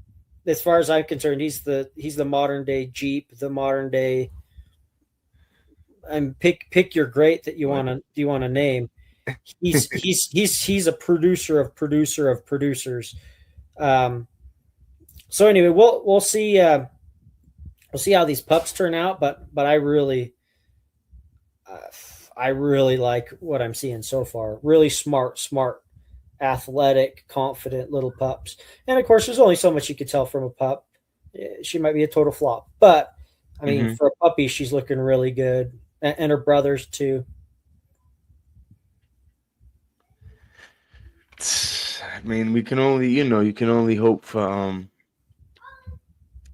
B: as far as I'm concerned, he's the modern day Jeep, the modern day. And pick your great that you want to name. He's a producer of producers. So anyway, we'll see how these pups turn out, but I really like what I'm seeing so far. Really smart, athletic, confident little pups. And of course, there's only so much you could tell from a pup. She might be a total flop, but I mean, for a puppy, she's looking really good, and her brothers too.
A: I mean, we can only, you can only hope for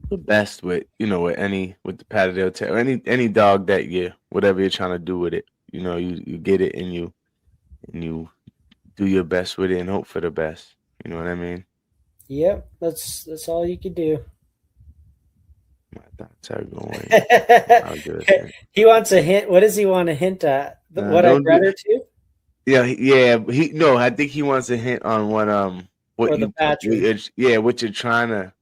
A: the best with the Patterdale Terrier, any dog that whatever you're trying to do with it, you get it, and you do your best with it and hope for the best. You know what I mean?
B: Yep, that's all you could do.
A: My thoughts are going.
B: He wants a hint. What does he want to hint at? What I bred her to?
A: Yeah. No, I think he wants a hint on what
B: the Patrick.
A: What you're trying to.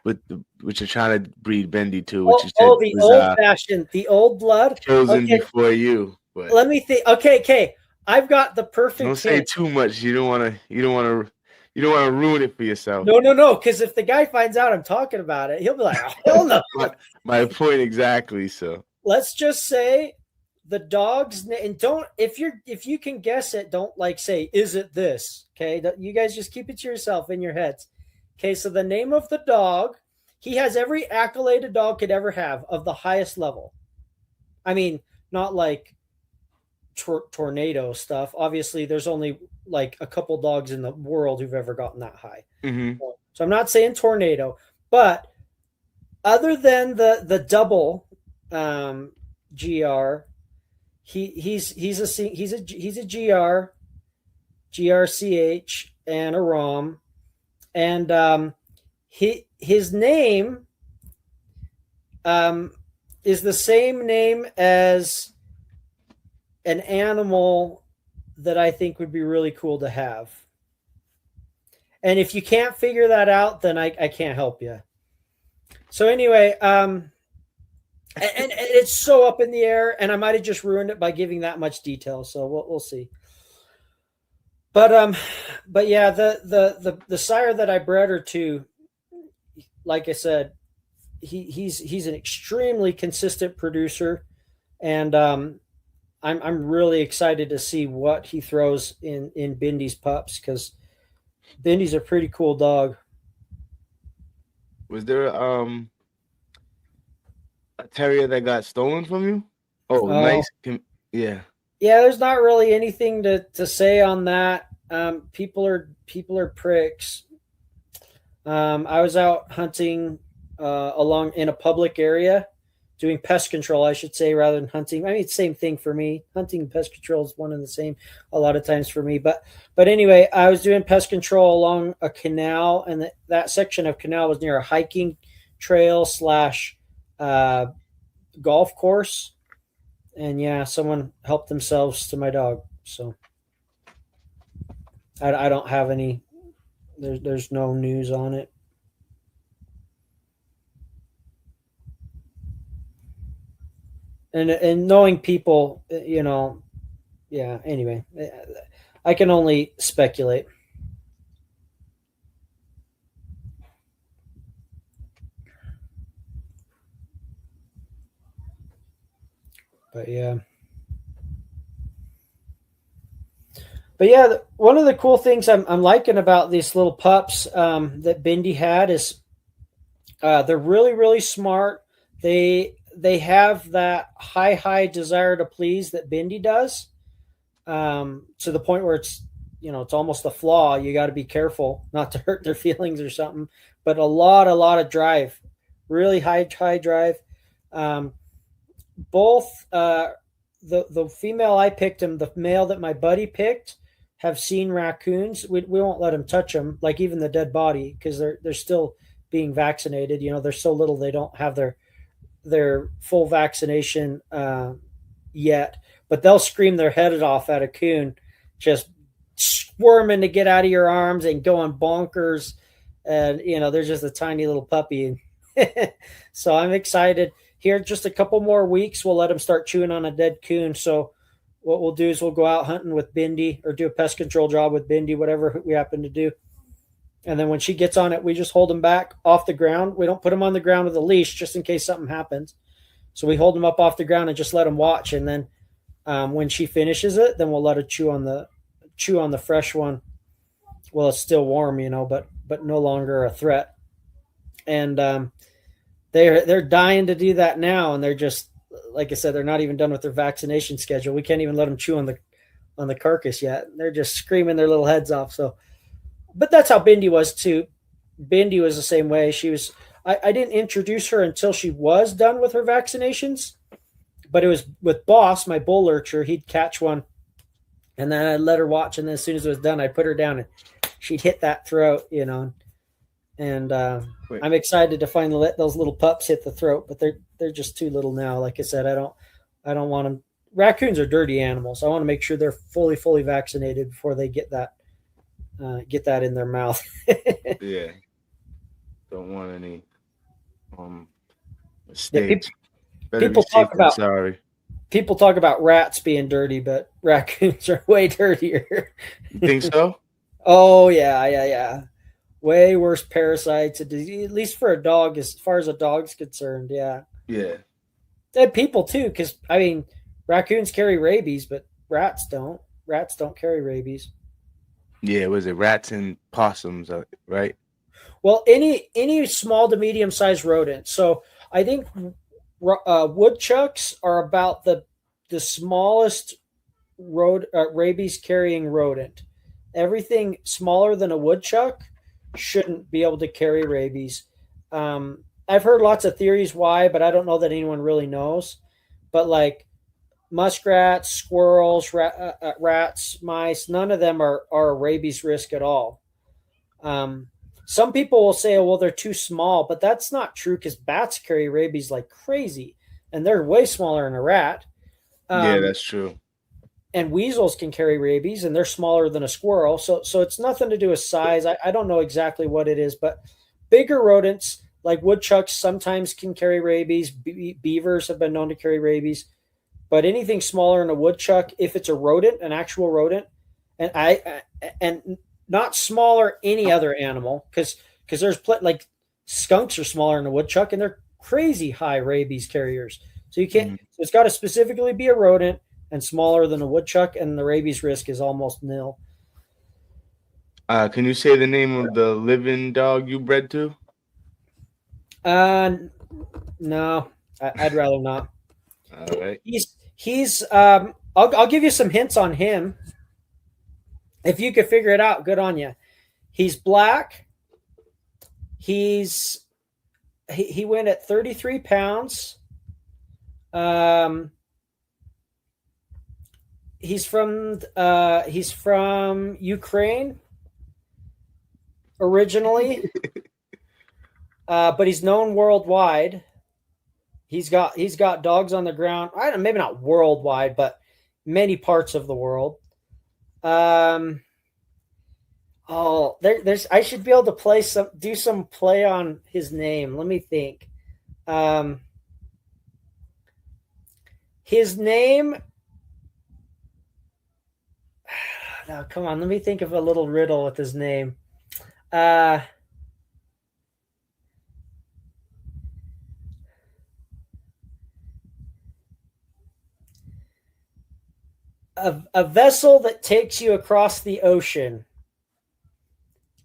A: What you're trying to breed Bendy to,
B: which the old fashioned, the old blood
A: chosen before you. But
B: let me think. Okay, I've got the perfect.
A: Don't say too much. You don't want to ruin it for yourself.
B: No. Because if the guy finds out I'm talking about it, he'll be like, "Oh, hell no."
A: My point exactly. So
B: let's just say the dog's name, and don't if you can guess it, don't say, "Is it this?" Okay, you guys just keep it to yourself in your heads. Okay, so the name of the dog, he has every accolade a dog could ever have of the highest level. I mean, not like tornado stuff. Obviously, there's only like a couple dogs in the world who've ever gotten that high.
A: Mm-hmm.
B: So I'm not saying tornado, but other than the double GR, he's a GR, GRCH, and a ROM. And his name is the same name as an animal that I think would be really cool to have. And if you can't figure that out, then I can't help you. So anyway, and it's so up in the air, and I might have just ruined it by giving that much detail. So we'll see. But yeah, the sire that I bred her to, like I said, he's an extremely consistent producer, and I'm really excited to see what he throws in Bindy's pups, because Bindy's a pretty cool dog.
A: Was there a terrier that got stolen from you? Oh, nice. Yeah.
B: Yeah, there's not really anything to say on that. People are pricks. I was out hunting along in a public area, doing pest control, I should say, rather than hunting. I mean, it's the same thing for me. Hunting and pest control is one and the same a lot of times for me. But anyway, I was doing pest control along a canal, and that section of canal was near a hiking trail / golf course. And yeah, someone helped themselves to my dog. So I don't have any. There's no news on it. And knowing people, yeah. Anyway, I can only speculate. But yeah. One of the cool things I'm liking about these little pups that Bindy had is they're really, really smart. They they have that high desire to please that Bindi does, to the point where it's, it's almost a flaw. You got to be careful not to hurt their feelings or something. But a lot of drive, really high drive. Both the female I picked and the male that my buddy picked have seen raccoons. We won't let them touch them, like even the dead body, because they're still being vaccinated. They're so little they don't have their full vaccination yet, but they'll scream their head off at a coon, just squirming to get out of your arms and going bonkers. And they're just a tiny little puppy. So I'm excited. Here, just a couple more weeks, we'll let them start chewing on a dead coon. So what we'll do is we'll go out hunting with Bindi, or do a pest control job with Bindi, whatever we happen to do. And then when she gets on it, we just hold them back off the ground. We don't put them on the ground with a leash just in case something happens. So we hold them up off the ground and just let them watch. And then when she finishes it, then we'll let her chew on the fresh one. Well, it's still warm, but no longer a threat. And they're dying to do that now, and they're just, like I said, they're not even done with their vaccination schedule. We can't even let them chew on the carcass yet. They're just screaming their little heads off. So, but that's how Bindi was too. Bindi was the same way. She was. I didn't introduce her until she was done with her vaccinations, but it was with Boss, my bull lurcher. He'd catch one, and then I'd let her watch, and then as soon as it was done, I'd put her down, and she'd hit that throat, And I'm excited to finally let those little pups hit the throat, but they're just too little now. Like I said, I don't want them. Raccoons are dirty animals. I want to make sure they're fully vaccinated before they get that in their mouth.
A: Yeah, don't want any mistakes.
B: People talk about rats being dirty, but raccoons are way dirtier.
A: You think so?
B: Oh yeah. Way worse parasites, at least for a dog, as far as a dog's concerned. Yeah. And people too, because raccoons carry rabies, but rats don't. Rats don't carry rabies.
A: Yeah, was it rats and possums, right?
B: Well, any small to medium sized rodent. So I think woodchucks are about the smallest rabies carrying rodent. Everything smaller than a woodchuck shouldn't be able to carry rabies. I've heard lots of theories why, but I don't know that anyone really knows. But like muskrats, squirrels, rats, mice, none of them are a rabies risk at all. Some people will say, oh, well, they're too small, but that's not true, because bats carry rabies like crazy, and they're way smaller than a rat.
A: Yeah, that's true.
B: And weasels can carry rabies, and they're smaller than a squirrel. So it's nothing to do with size. I don't know exactly what it is, but bigger rodents like woodchucks sometimes can carry rabies. Beavers have been known to carry rabies. But anything smaller than a woodchuck, if it's a rodent, an actual rodent, and not smaller any other animal, because there's like skunks are smaller than a woodchuck, and they're crazy high rabies carriers. So you can't. So it's got to specifically be a rodent and smaller than a woodchuck, and the rabies risk is almost nil.
A: Can you say the name of the living dog you bred to?
B: No, I'd rather not.
A: All right.
B: He's I'll give you some hints on him. If you could figure it out, good on you. He's black. He went at 33 pounds. He's from Ukraine originally, but he's known worldwide. He's got dogs on the ground. I don't, maybe not worldwide, but many parts of the world. There's I should be able to do some play on his name. Let me think. His name. Now, come on. Let me think of a little riddle with his name. A vessel that takes you across the ocean.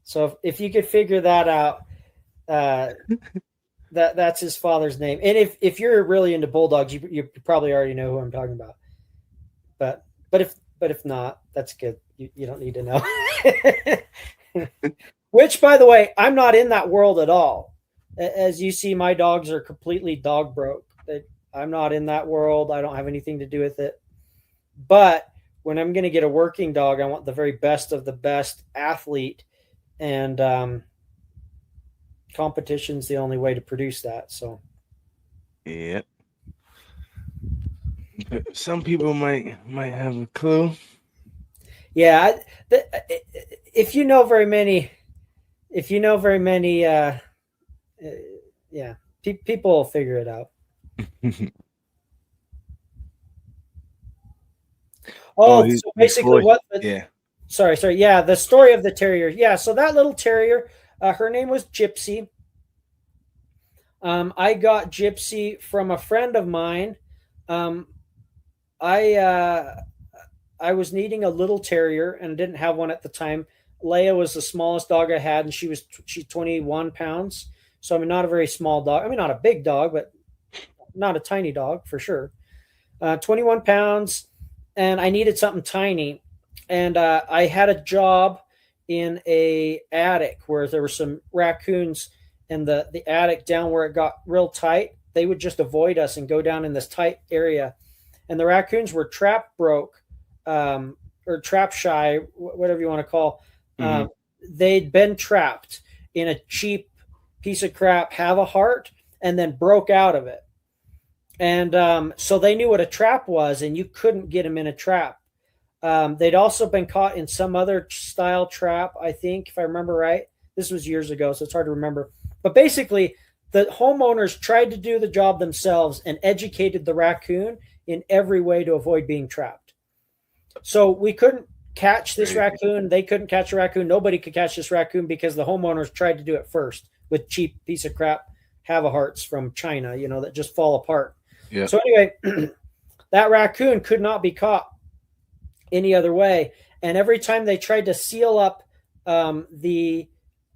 B: So if you could figure that out, That's his father's name. And if you're really into bulldogs, you probably already know who I'm talking about. But if not, that's good. You don't need to know. Which, by the way, I'm not in that world at all. As you see, my dogs are completely dog broke. I'm not in that world. I don't have anything to do with it. But when I'm going to get a working dog, I want the very best of the best athlete, and competition's the only way to produce that. So,
A: yeah. Some people might have a clue.
B: yeah, if you know very many, yeah, people will figure it out. Oh, so basically,
A: yeah.
B: Sorry. Yeah, the story of the terrier. Yeah, so that little terrier, her name was Gypsy. I got Gypsy from a friend of mine. Um, I was needing a little terrier and didn't have one at the time. Leia was the smallest dog I had, and she's 21 pounds. So I mean, not a very small dog. I mean, not a big dog, but not a tiny dog for sure. 21 pounds, and I needed something tiny. And I had a job in a attic where there were some raccoons, and the attic down where it got real tight, they would just avoid us and go down in this tight area. And the raccoons were trap broke, or trap shy, whatever you want to call. They'd been trapped in a cheap piece of crap, have a heart, and then broke out of it. And so they knew what a trap was, and you couldn't get them in a trap. They'd also been caught in some other style trap, I think, if I remember right. This was years ago, so it's hard to remember. But basically, the homeowners tried to do the job themselves and educated the raccoon in every way to avoid being trapped. So we couldn't catch this raccoon. They couldn't catch a raccoon. Nobody could catch this raccoon because the homeowners tried to do it first with cheap piece of crap have-a-hearts from China, that just fall apart.
A: Yeah.
B: So anyway, that raccoon could not be caught any other way. And every time they tried to seal up the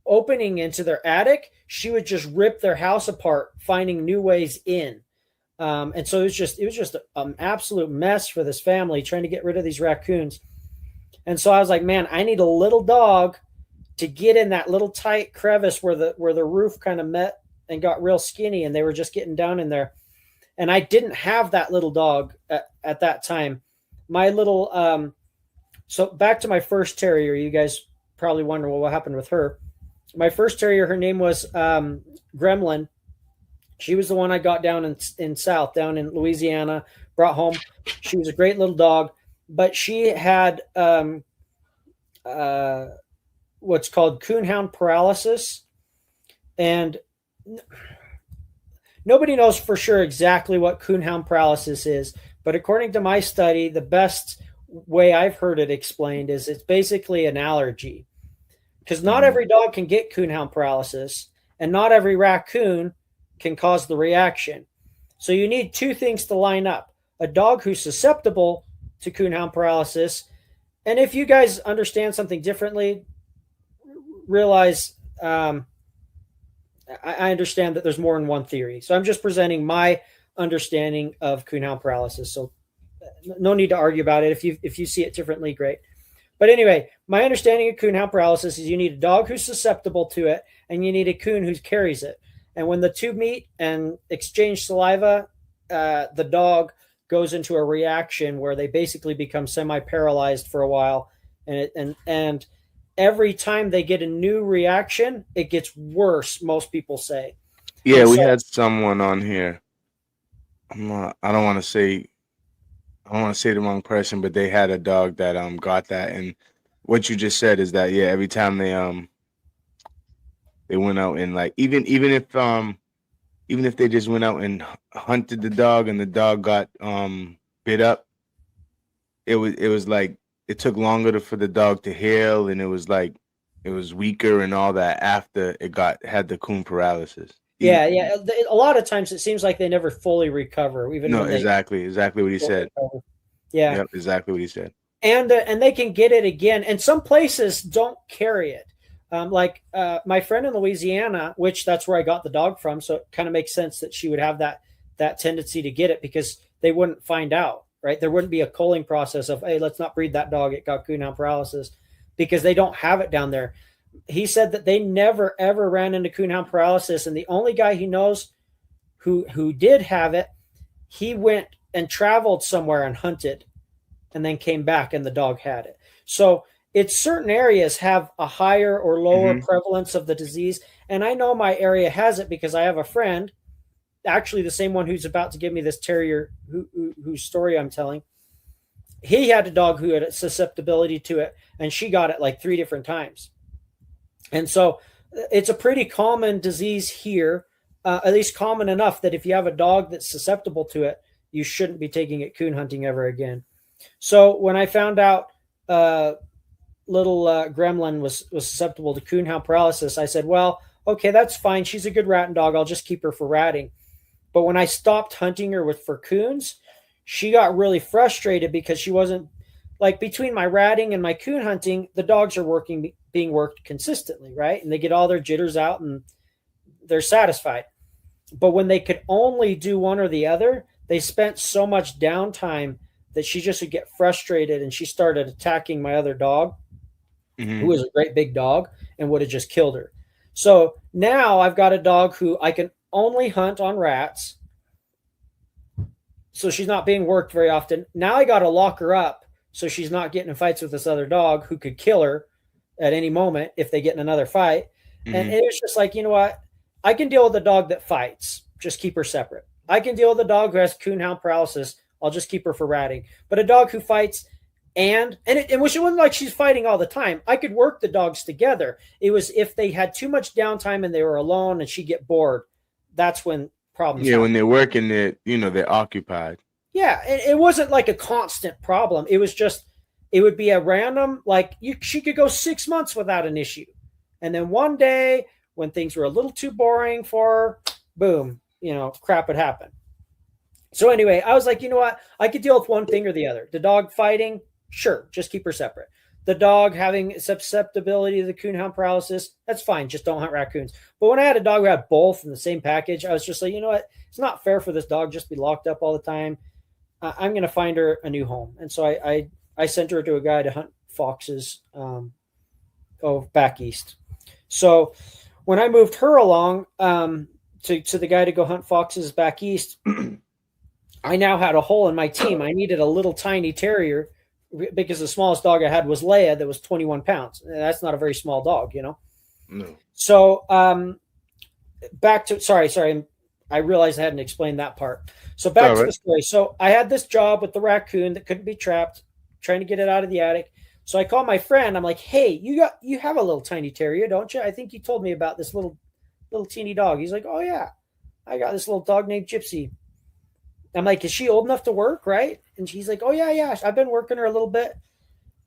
B: opening into their attic, she would just rip their house apart, finding new ways in. And so it was just an absolute mess for this family trying to get rid of these raccoons. And so I was like, man, I need a little dog to get in that little tight crevice where the roof kind of met and got real skinny, and they were just getting down in there. And I didn't have that little dog at that time. My little so back to my first terrier. You guys probably wonder, well, what happened with her? My first terrier, her name was Gremlin. She was the one I got down in Louisiana, brought home. She was a great little dog, but she had what's called coonhound paralysis. And nobody knows for sure exactly what coonhound paralysis is, but according to my study, the best way I've heard it explained is it's basically an allergy. Because not every dog can get coonhound paralysis, and not every raccoon can cause the reaction. So you need two things to line up: a dog who's susceptible to coonhound paralysis, and if you guys understand something differently, realize I understand that there's more than one theory. So I'm just presenting my understanding of coonhound paralysis. So no need to argue about it. If you see it differently, great. But anyway, my understanding of coonhound paralysis is you need a dog who's susceptible to it, and you need a coon who carries it. And when the two meet and exchange saliva, the dog goes into a reaction where they basically become semi-paralyzed for a while. And every time they get a new reaction, it gets worse, most people say.
A: Yeah, we had someone on here. I don't want to say the wrong person, but they had a dog that got that. And what you just said is that, yeah, every time they went out and, like, even if they just went out and hunted the dog and the dog got bit up, it was like it took longer for the dog to heal, and it was like it was weaker and all that after it had the coon paralysis.
B: Yeah. A lot of times it seems like they never fully recover.
A: Exactly what he said.
B: Recover. Yeah,
A: yep, exactly what he said.
B: And they can get it again, and some places don't carry it. My friend in Louisiana, which that's where I got the dog from, so it kind of makes sense that she would have that tendency to get it because they wouldn't find out, right? There wouldn't be a culling process of, hey, let's not breed that dog. It got coonhound paralysis because they don't have it down there. He said that they never ever ran into coonhound paralysis, and the only guy he knows who did have it, he went and traveled somewhere and hunted, and then came back, and the dog had it. So it's certain areas have a higher or lower prevalence of the disease, and I know my area has it because I have a friend, actually the same one who's about to give me this terrier whose story I'm telling. He had a dog who had a susceptibility to it, and she got it like 3 different times. And so it's a pretty common disease here, at least common enough that if you have a dog that's susceptible to it, you shouldn't be taking it coon hunting ever again. So when I found out little gremlin was susceptible to coonhound paralysis, I said, well, okay, that's fine. She's a good ratting dog. I'll just keep her for ratting. But when I stopped hunting her for coons, she got really frustrated because she wasn't, like, between my ratting and my coon hunting, the dogs are being worked consistently, right? And they get all their jitters out and they're satisfied. But when they could only do one or the other, they spent so much downtime that she just would get frustrated, and she started attacking my other dog, who was a great big dog, and would have just killed her. So now I've got a dog who I can only hunt on rats. So she's not being worked very often. Now I got to lock her up so she's not getting in fights with this other dog who could kill her at any moment if they get in another fight. And it was just like, you know what? I can deal with a dog that fights. Just keep her separate. I can deal with a dog who has coonhound paralysis. I'll just keep her for ratting. But a dog who fights and which it wasn't like she's fighting all the time. I could work the dogs together. It was if they had too much downtime and they were alone and she'd get bored. That's when problems happen.
A: When they're working, they're occupied.
B: Yeah, it wasn't like a constant problem. It was just, it would be a random, like she could go 6 months without an issue. And then one day when things were a little too boring for her, boom, crap would happen. So anyway, I was like, you know what? I could deal with one thing or the other. The dog fighting, sure, just keep her separate. The dog having susceptibility to the coonhound paralysis, that's fine. Just don't hunt raccoons. But when I had a dog who had both in the same package, I was just like, you know what? It's not fair for this dog just to be locked up all the time. I'm going to find her a new home. And so I sent her to a guy to hunt foxes back east. So when I moved her along to the guy to go hunt foxes back east, I now had a hole in my team. I needed a little tiny terrier because the smallest dog I had was Leia that was 21 pounds. That's not a very small dog, No. So back to, sorry. I realized I hadn't explained that part. So back to the story. So I had this job with the raccoon that couldn't be trapped, trying to get it out of the attic. So I called my friend. I'm like, hey, you have a little tiny terrier, don't you? I think you told me about this little teeny dog. He's like, oh yeah, I got this little dog named Gypsy. I'm like, is she old enough to work, right? And she's like, oh yeah, I've been working her a little bit.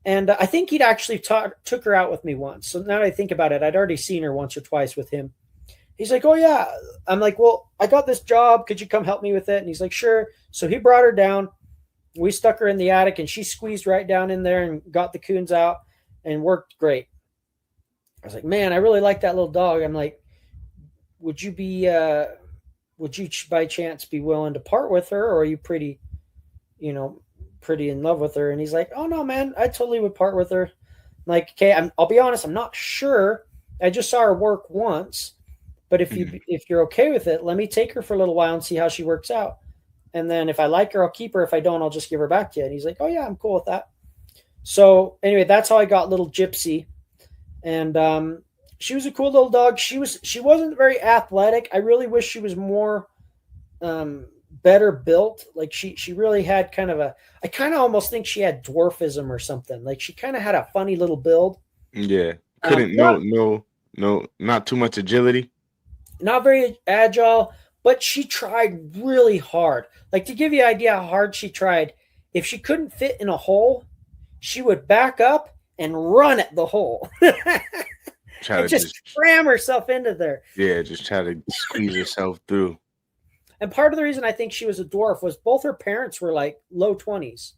B: And I think he'd actually took her out with me once. So now that I think about it, I'd already seen her once or twice with him. He's like, oh yeah. I'm like, well, I got this job. Could you come help me with it? And he's like, sure. So he brought her down. We stuck her in the attic, and she squeezed right down in there and got the coons out and worked great. I was like, man, I really like that little dog. I'm like, would you by chance be willing to part with her, or are you pretty in love with her? And he's like, oh no, man, I totally would part with her. I'm like, okay, I'll be honest, I'm not sure. I just saw her work once, but if you're okay with it, let me take her for a little while and see how she works out. And then if I like her, I'll keep her. If I don't, I'll just give her back to you. And he's like, oh yeah, I'm cool with that. So anyway, that's how I got little Gypsy. And she was a cool little dog. She wasn't very athletic. I really wish she was more better built. Like she really had I kind of almost think she had dwarfism or something. Like she kind of had a funny little build.
A: Yeah. Not too much agility.
B: Not very agile, but she tried really hard. Like, to give you an idea how hard she tried, if she couldn't fit in a hole, she would back up and run at the hole. Just cram herself into there.
A: Yeah, just try to squeeze herself through.
B: And part of the reason I think she was a dwarf was both her parents were like low 20s.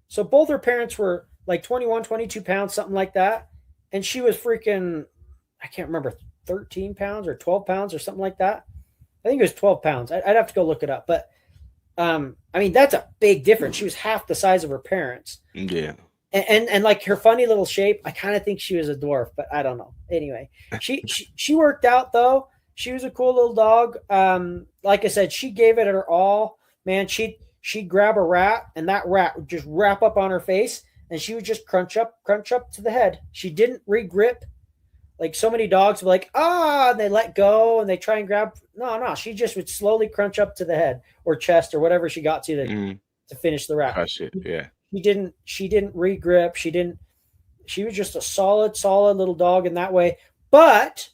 B: So both her parents were like 21, 22 pounds, something like that. And she was freaking I can't remember, 13 pounds or 12 pounds or something like that. I think it was 12 pounds. I'd have to go look it up. But I mean, that's a big difference. She was half the size of her parents.
A: Yeah.
B: And like her funny little shape, I kind of think she was a dwarf, but I don't know. Anyway, she worked out though. She was a cool little dog. Like I said, she gave it her all. Man, she'd grab a rat, and that rat would just wrap up on her face, and she would just crunch up to the head. She didn't regrip like so many dogs were like, and they let go and they try and grab. No, she just would slowly crunch up to the head or chest or whatever she got to finish the rat.
A: Crush it. Yeah.
B: She didn't regrip. She was just a solid little dog in that way. But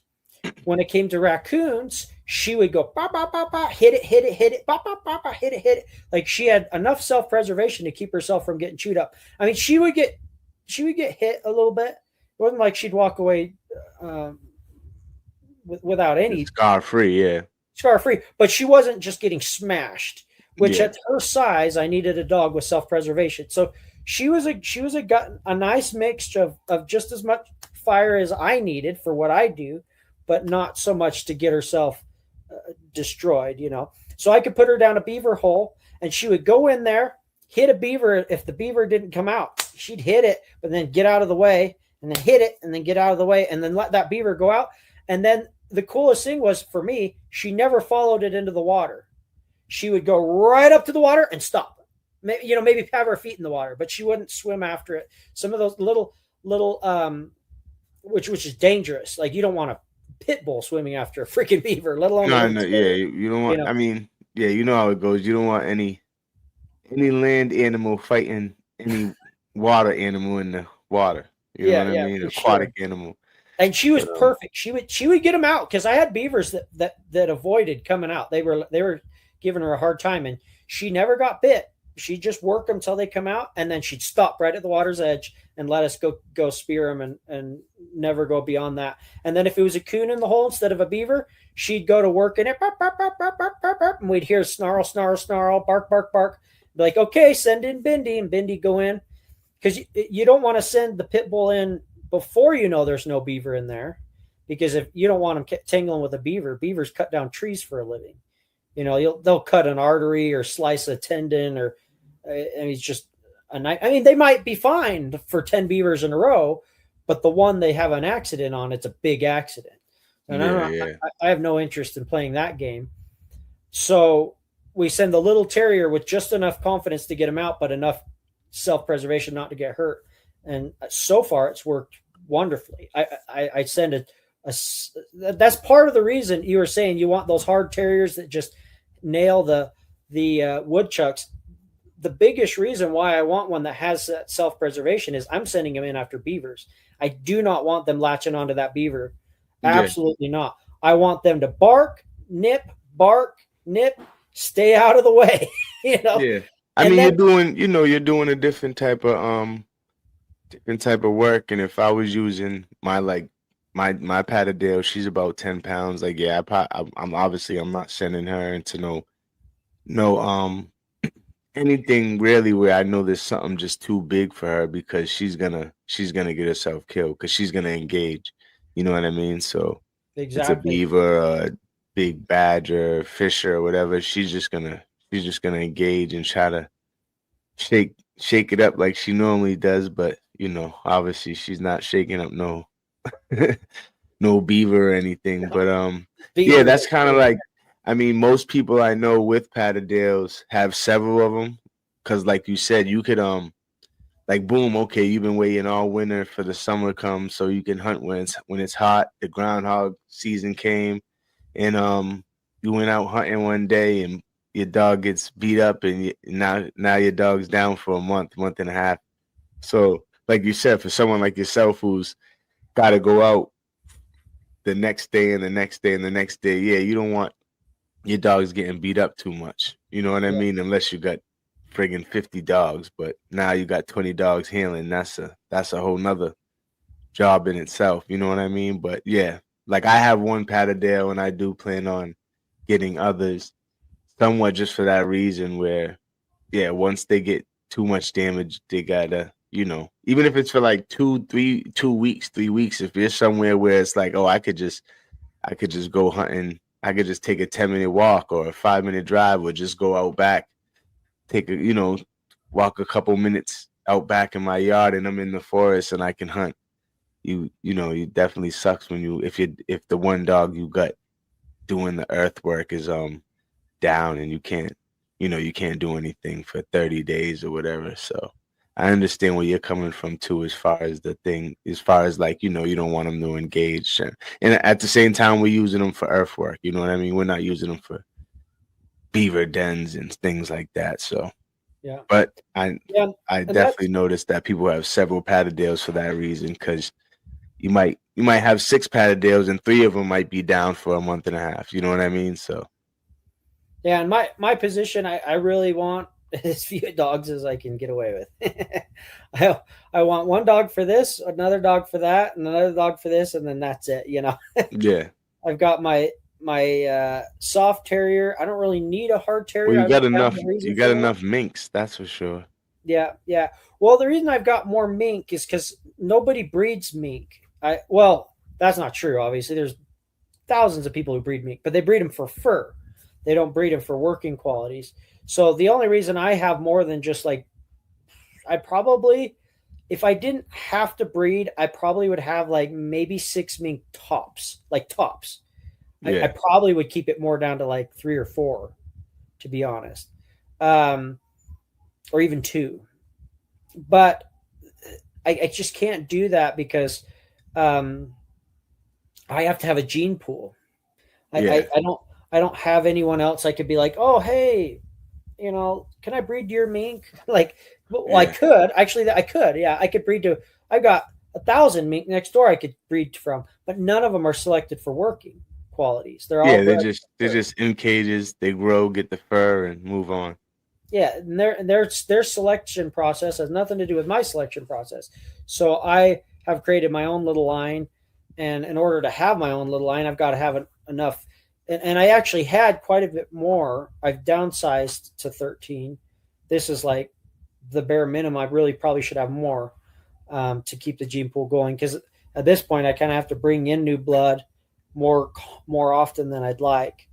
B: when it came to raccoons, she would go bah, bah, bah, bah, hit it, bah, bah, bah, bah, hit it. Like she had enough self-preservation to keep herself from getting chewed up. I mean, she would get hit a little bit. It wasn't like she'd walk away without any
A: scar free. Yeah.
B: Scar free, but she wasn't just getting smashed. Which
A: Yeah.
B: at her size, I needed a dog with self-preservation. So she was a nice mixture of just as much fire as I needed for what I do, but not so much to get herself destroyed. So I could put her down a beaver hole, and she would go in there, hit a beaver. If the beaver didn't come out, she'd hit it, but then get out of the way, and then hit it, and then get out of the way, and then let that beaver go out. And then the coolest thing was for me, she never followed it into the water. She would go right up to the water and stop. Maybe have her feet in the water, but she wouldn't swim after it. Some of those little, which is dangerous. Like you don't want a pit bull swimming after a freaking beaver, let alone.
A: No, yeah, you don't want. I mean, yeah, you know how it goes. You don't want any land animal fighting any water animal in the water. You know what I mean? Aquatic animal.
B: And she was perfect. She would get them out because I had beavers that avoided coming out. They were giving her a hard time, and she never got bit. She'd just work them till they come out, and then she'd stop right at the water's edge and let us go spear them and never go beyond that. And then if it was a coon in the hole instead of a beaver, she'd go to work in it, bark, bark, bark, bark, bark, bark, bark, and we'd hear snarl, snarl, snarl, bark, bark, bark. Be like, okay, send in Bindi, and Bindi go in because you don't want to send the pit bull in before there's no beaver in there, because if you don't want them tangling with a beaver, beavers cut down trees for a living. They'll cut an artery or slice a tendon, or it's just a night. I mean, they might be fine for 10 beavers in a row, but the one they have an accident on, it's a big accident. And I have no interest in playing that game. So we send the little terrier with just enough confidence to get him out, but enough self-preservation not to get hurt. And so far, it's worked wonderfully. I send that's part of the reason you were saying you want those hard terriers that just nail the woodchucks. The biggest reason why I want one that has that self-preservation is I'm sending them in after beavers. I do not want them latching onto that beaver. Absolutely not. I want them to bark, nip, stay out of the way.
A: Yeah. I mean, you're doing a different type of work. And if I was using my Patterdale, she's about 10 pounds. Like, yeah, I'm not sending her into no anything really where I know there's something just too big for her, because she's gonna get herself killed, because she's gonna engage. You know what I mean? So It's a beaver, a big badger, fisher, or whatever. She's just gonna engage and try to shake it up like she normally does. But obviously she's not shaking up no no beaver or anything. But yeah, that's kind of like, I mean, most people I know with Patterdales have several of them, because like you said, you could like, boom, okay, you've been waiting all winter for the summer comes so you can hunt when it's hot. The groundhog season came, and you went out hunting one day and your dog gets beat up, and now your dog's down for a month and a half. So like you said, for someone like yourself who's got to go out the next day and the next day and the next day, yeah, you don't want your dog's getting beat up too much. You know what I mean? Unless you got friggin' 50 dogs, but now you got 20 dogs handling. That's a whole nother job in itself. You know what I mean? But yeah, like I have one Patterdale, and I do plan on getting others, somewhat just for that reason, where yeah, once they get too much damage, they gotta even if it's for like 2 weeks, 3 weeks, if you're somewhere where it's like, oh, I could just go hunting. I could just take a 10-minute walk or a 5-minute drive, or just go out back, take walk a couple minutes out back in my yard, and I'm in the forest and I can hunt. It definitely sucks when if the one dog you got doing the earthwork is down, and you can't do anything for 30 days or whatever. So I understand where you're coming from too, as far as like, you don't want them to engage. And at the same time, we're using them for earthwork. You know what I mean? We're not using them for beaver dens and things like that. So,
B: Yeah.
A: but I
B: Yeah.
A: definitely noticed that people have several Patterdales for that reason, because you might have 6 Patterdales and 3 of them might be down for a month and a half. You know what I mean? So.
B: Yeah, and my position, I really want as few dogs as I can get away with. I want one dog for this, another dog for that, and another dog for this, and then that's it.
A: Yeah.
B: I've got my soft terrier. I don't really need a hard terrier.
A: Well,
B: I don't have a reason
A: you got
B: for it.
A: enough minks, that's for sure.
B: Yeah, yeah. Well, the reason I've got more mink is because nobody breeds mink. That's not true. Obviously, there's thousands of people who breed mink, but they breed them for fur. They don't breed them for working qualities. So the only reason I have more than just like, if I didn't have to breed, I probably would have like maybe 6 mink tops, like tops.
A: Yeah.
B: I probably would keep it more down to like 3 or 4, to be honest, or even 2. But I just can't do that because I have to have a gene pool. I don't have anyone else I could be like, oh, hey, can I breed your mink? Like, well,
A: Yeah.
B: I could actually. I could, yeah, I could breed to. I've got 1,000 mink next door I could breed from, but none of them are selected for working qualities. They're all
A: they're just in cages. They grow, get the fur, and move on.
B: Yeah, and their selection process has nothing to do with my selection process. So I have created my own little line, and in order to have my own little line, I've got to have enough. And I actually had quite a bit more. I've downsized to 13. This is like the bare minimum. I really probably should have more to keep the gene pool going, because at this point I kind of have to bring in new blood more often than I'd like.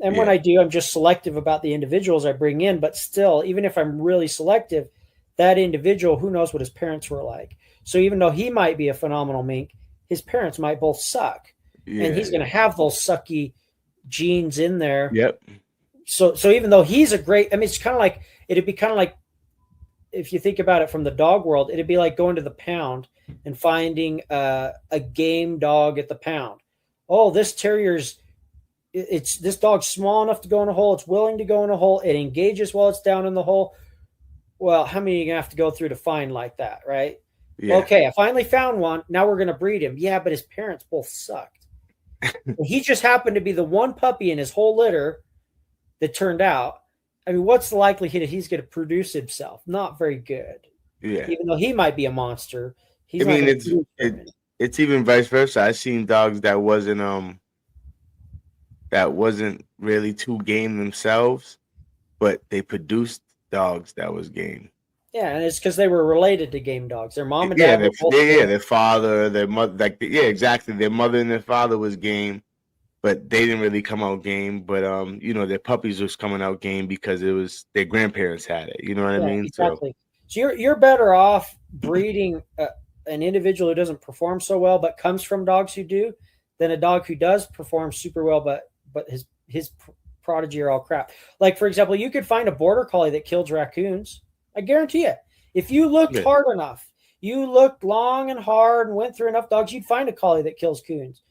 B: And when I do, I'm just selective about the individuals I bring in. But still, even if I'm really selective, that individual, who knows what his parents were like. So even though he might be a phenomenal mink, his parents might both suck. And he's going to have those sucky genes in there.
A: Yep.
B: So even though he's a great, it's kind of like, it'd be kind of like, if you think about it from the dog world, it'd be like going to the pound and finding a game dog at the pound. Oh, this terrier's, this dog's small enough to go in a hole. It's willing to go in a hole. It engages while it's down in the hole. Well, how many are you gonna have to go through to find like that, right? Yeah. Okay, I finally found one. Now we're gonna breed him. Yeah, but his parents both sucked. He just happened to be the one puppy in his whole litter that turned out. What's the likelihood that he's gonna produce himself? Not very good.
A: Yeah.
B: Even though he might be a monster.
A: It's even vice versa. I've seen dogs that wasn't really too game themselves, but they produced dogs that was game.
B: Yeah, and it's because they were related to game dogs. Their mom and dad.
A: Their father, their mother, exactly. Their mother and their father was game, but they didn't really come out game. But their puppies was coming out game because it was their grandparents had it. You know what I mean?
B: Exactly. So you're better off breeding an individual who doesn't perform so well, but comes from dogs who do, than a dog who does perform super well, but his prodigy are all crap. Like, for example, you could find a border collie that kills raccoons. I guarantee you. If you looked hard enough, you looked long and hard and went through enough dogs, you'd find a collie that kills coons.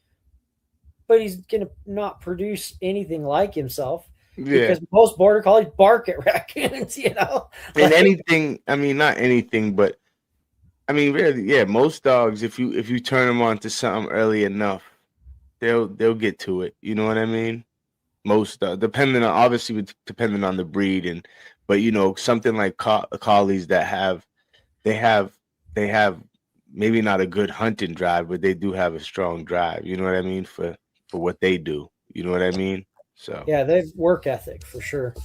B: But he's going to not produce anything like himself. Yeah. Because most border collies bark at raccoons,
A: And anything, not anything, but really, yeah, most dogs, if you turn them on to something early enough, they'll get to it. You know what I mean? Most depending on the breed, but something like collies that they have maybe not a good hunting drive, but they do have a strong drive. You know what I mean, for what they do. You know what I mean? So
B: yeah, they have work ethic for sure.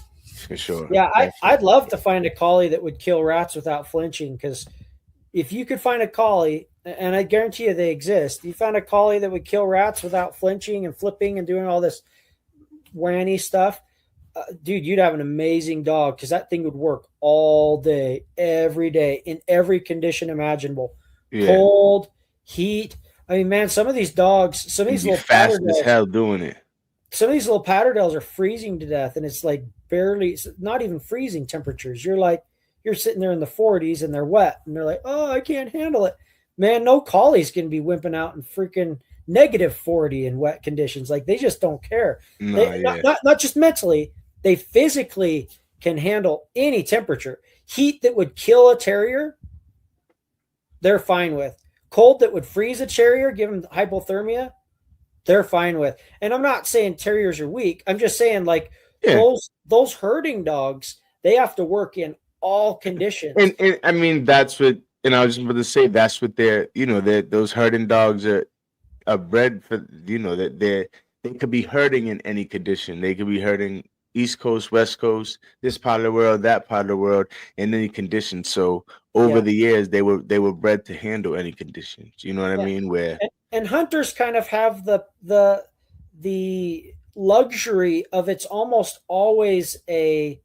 A: For sure.
B: Yeah, I'd love to find a collie that would kill rats without flinching, because if you could find a collie, and I guarantee you they exist, you found a collie that would kill rats without flinching and flipping and doing all this wanny stuff, dude, you'd have an amazing dog because that thing would work all day, every day, in every condition imaginable.
A: Yeah.
B: Cold, heat. I mean, man, some of these dogs, some of
A: You'd
B: these
A: be
B: little
A: fast as
B: Patterdales,
A: hell doing it.
B: some of these little Patterdales are freezing to death, and it's like barely, not even freezing temperatures. You're like, you're sitting there in the 40s and they're wet, and they're like, oh, I can't handle it. Man, no collie's going to be wimping out in freaking -40 in wet conditions. Like they just don't care.
A: No,
B: They
A: yeah.
B: not just mentally, they physically can handle any temperature. Heat that would kill a terrier, they're fine with. Cold that would freeze a terrier, give them hypothermia, they're fine with. And I'm not saying terriers are weak. I'm just saying like
A: Yeah.
B: those herding dogs, they have to work in all conditions.
A: And I mean that's what, and I was just about to say that's what they're, you know, that those herding dogs are bred for, you know, that they could be herding in any condition. They could be herding East Coast, West Coast, this part of the world, that part of the world, in any condition. So over
B: Yeah.
A: the years they were bred to handle any conditions. You know what I
B: Yeah.
A: mean? Where
B: And hunters kind of have the luxury of it's almost always a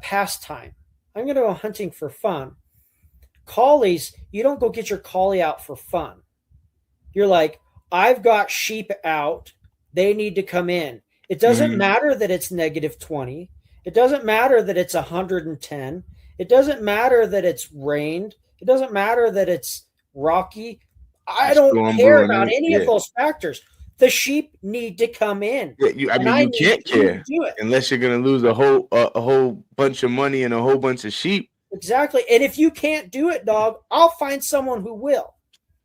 B: pastime. I'm going to go hunting for fun. Collies, you don't go get your collie out for fun. You're like, I've got sheep out. They need to come in. It doesn't
A: Mhm.
B: matter that it's -20. It doesn't matter that it's 110. It doesn't matter that it's rained. It doesn't matter that it's rocky. I don't
A: Storm
B: care
A: brewing
B: about
A: it,
B: any of
A: yeah.
B: those factors. The sheep need to come in,
A: Yeah, I
B: and
A: mean,
B: I
A: you
B: need
A: can't
B: you to
A: care
B: do it.
A: unless you're gonna lose a whole bunch of money and a whole bunch of sheep.
B: Exactly. And if you can't do it, dog, I'll find someone who will.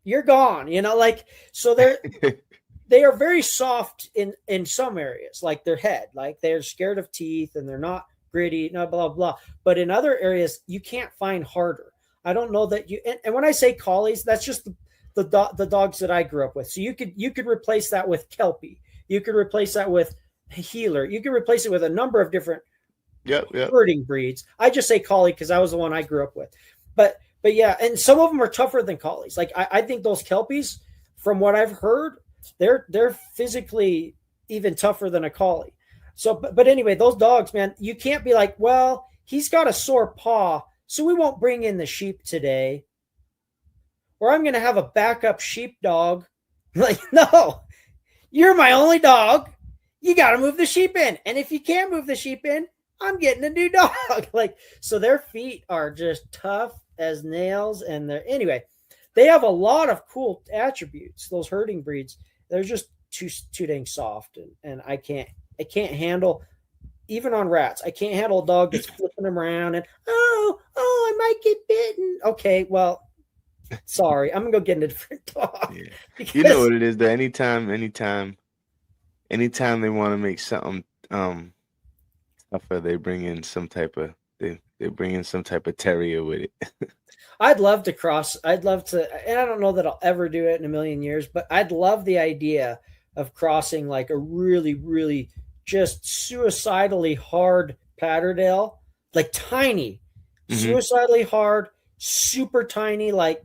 B: You're gone. Like so they are very soft in some areas, like their head, like they're scared of teeth and they're not gritty, no blah blah. But in other areas, you can't find harder. I don't know that you. And when I say collies, that's just the dogs that I grew up with. So you could replace that with Kelpie. You could replace that with Healer. You could replace it with a number of different
A: Yep, yep.
B: herding breeds. I just say collie because that was the one I grew up with. But yeah, and some of them are tougher than collies. Like I think those Kelpies, from what I've heard, they're physically even tougher than a collie. So, but anyway, those dogs, man, you can't be like, well, he's got a sore paw, so we won't bring in the sheep today, or I'm going to have a backup sheep dog. Like, no, you're my only dog. You got to move the sheep in, and if you can't move the sheep in, I'm getting a new dog. Like, so their feet are just tough as nails, and anyway, they have a lot of cool attributes. Those herding breeds, they're just too dang soft, and I can't handle, even on rats. I can't handle a dog that's flipping them around and I might get bitten. Okay, well, sorry, I'm gonna go get a different dog.
A: Yeah. You know
B: Because
A: what it is, though. Anytime they want to make something tougher, they bring in some type of they bring in some type of terrier with it.
B: I'd love to cross. I'd love to, and I don't know that I'll ever do it in a million years, but I'd love the idea of crossing like a really, really just suicidally hard Patterdale, like tiny,
A: Hmm.
B: suicidally hard, super tiny, like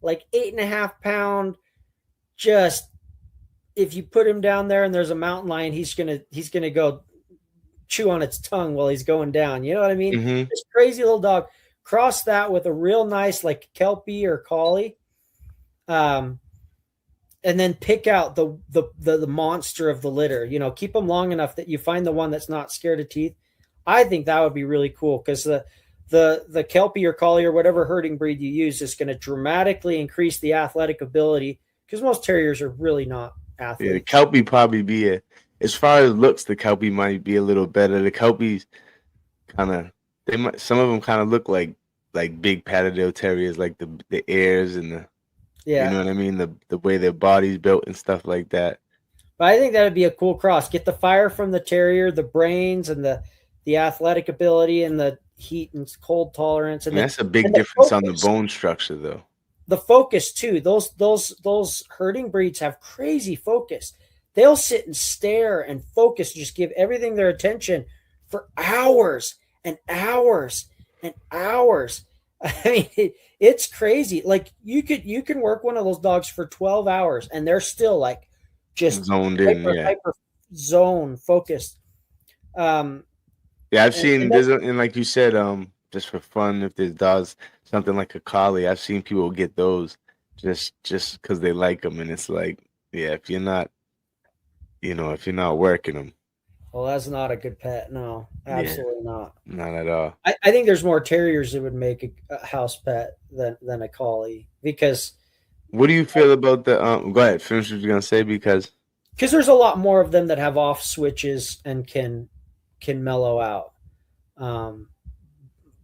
B: 8.5 pound. Just if you put him down there and there's a mountain lion, he's gonna go chew on its tongue while he's going down. You know what I mean?
A: Hmm.
B: This crazy little dog. Cross that with a real nice like Kelpie or Collie, um, and then pick out the monster of the litter. Keep them long enough that you find the one that's not scared of teeth. I think that would be really cool because the Kelpie or Collie or whatever herding breed you use is going to dramatically increase the athletic ability because most terriers are really not
A: Yeah, the
B: athletes.
A: Kelpie probably as far as looks, the Kelpie might be a little better. The Kelpies kind of some of them kind of look like big Patterdale Terriers, like the ears and you
B: Yeah,
A: know what I mean, the way their body's built and stuff like that.
B: but I think that would be a cool cross. Get the fire from the terrier, the brains, and the athletic ability, and the heat and cold tolerance, and
A: And
B: then
A: that's a big
B: and the
A: difference on the
B: focus.
A: bone structure, though.
B: The focus too. Those herding breeds have crazy focus. They'll sit and stare and focus, just give everything their attention for hours and hours and hours. I mean, It's crazy. Like you can work one of those dogs for 12 hours and they're still like just
A: Zoned in, yeah.
B: hyper zone focused. Um,
A: Yeah, I've seen
B: and then,
A: and like you said, just for fun, if there's dogs, something like a collie, I've seen people get those just because they like them, and it's like, yeah, if you're not, if you're not working them,
B: well, that's not a good pet. No,
A: yeah,
B: absolutely not.
A: not at all.
B: I think there's more terriers that would make a house pet than a collie
A: What do you feel about the Go ahead, finish what you're gonna say because
B: because there's a lot more of them that have off switches and can mellow out. Um,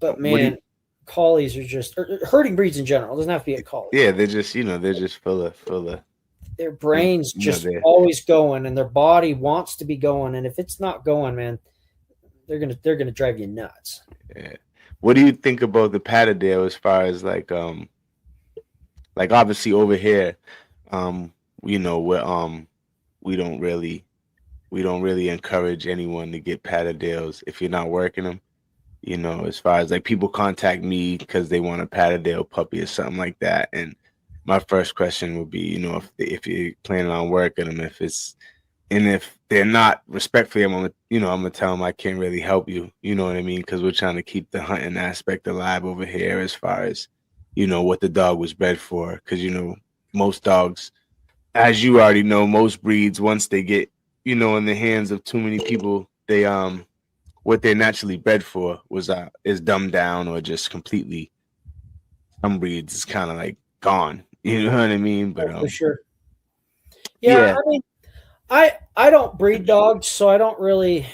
B: but
A: what do you?
B: man, collies are just herding breeds in general. It doesn't have to be a collie.
A: Yeah, they're just full of,
B: Their brains just
A: they
B: always going, and their body wants to be going. And if it's not going, man, they're gonna drive you nuts.
A: yeah. What do you think about the Patterdale as far as like obviously over here, we're we don't really we don't really encourage anyone to get Patterdales if you're not working them. As far as like people contact me because they want a Patterdale puppy or something like that, and my first question would be, if you're planning on working them, if they're not, respectfully, I'm gonna tell them I can't really help you. You know what I mean? Because we're trying to keep the hunting aspect alive over here, as far as what the dog was bred for. Because most dogs, as you already know, most breeds, once they get in the hands of too many people, they what they're naturally bred for is dumbed down or just completely. Some breeds is kind of like gone. You know what I mean? But
B: For sure. Yeah,
A: yeah,
B: I mean, I don't breed dogs, so I don't really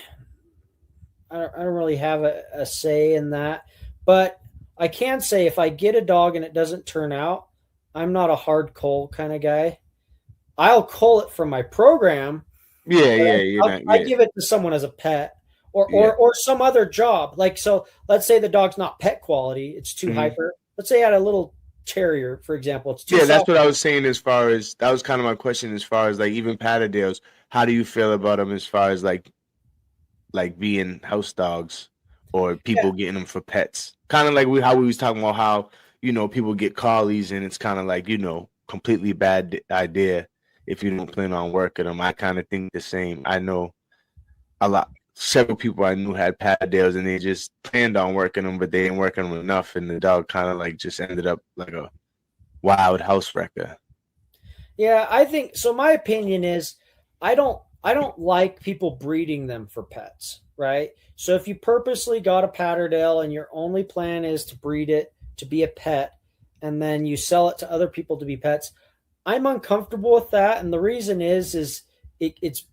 B: have a say in that. But I can say if I get a dog and it doesn't turn out, I'm not a hard cull kind of guy. I'll cull it from my program, but
A: yeah, you're not,
B: I
A: yeah,
B: give it to someone as a pet or,
A: yeah.
B: or some other job. Like, so let's say the dog's not pet quality, it's too
A: Mhm.
B: hyper. Let's say I had a little terrier, for example, it's too
A: Yeah, that's
B: soft.
A: what I was saying. As far as that was kind of my question. As far as like even Patterdales, how do you feel about them? As far as like being house dogs or
B: Yeah,
A: people getting them for pets, kind of like how we was talking about how people get collies and it's kind of like completely bad idea if you don't plan on working them. I kind of think the same. I know several people I knew had Patterdales and they just planned on working them, but they didn't work them enough, and the dog kind of like just ended up like a wild house wrecker.
B: yeah, I think so. My opinion is I don't like people breeding them for pets, right? So if you purposely got a Patterdale and your only plan is to breed it to be a pet and then you sell it to other people to be pets, I'm uncomfortable with that. And the reason is it's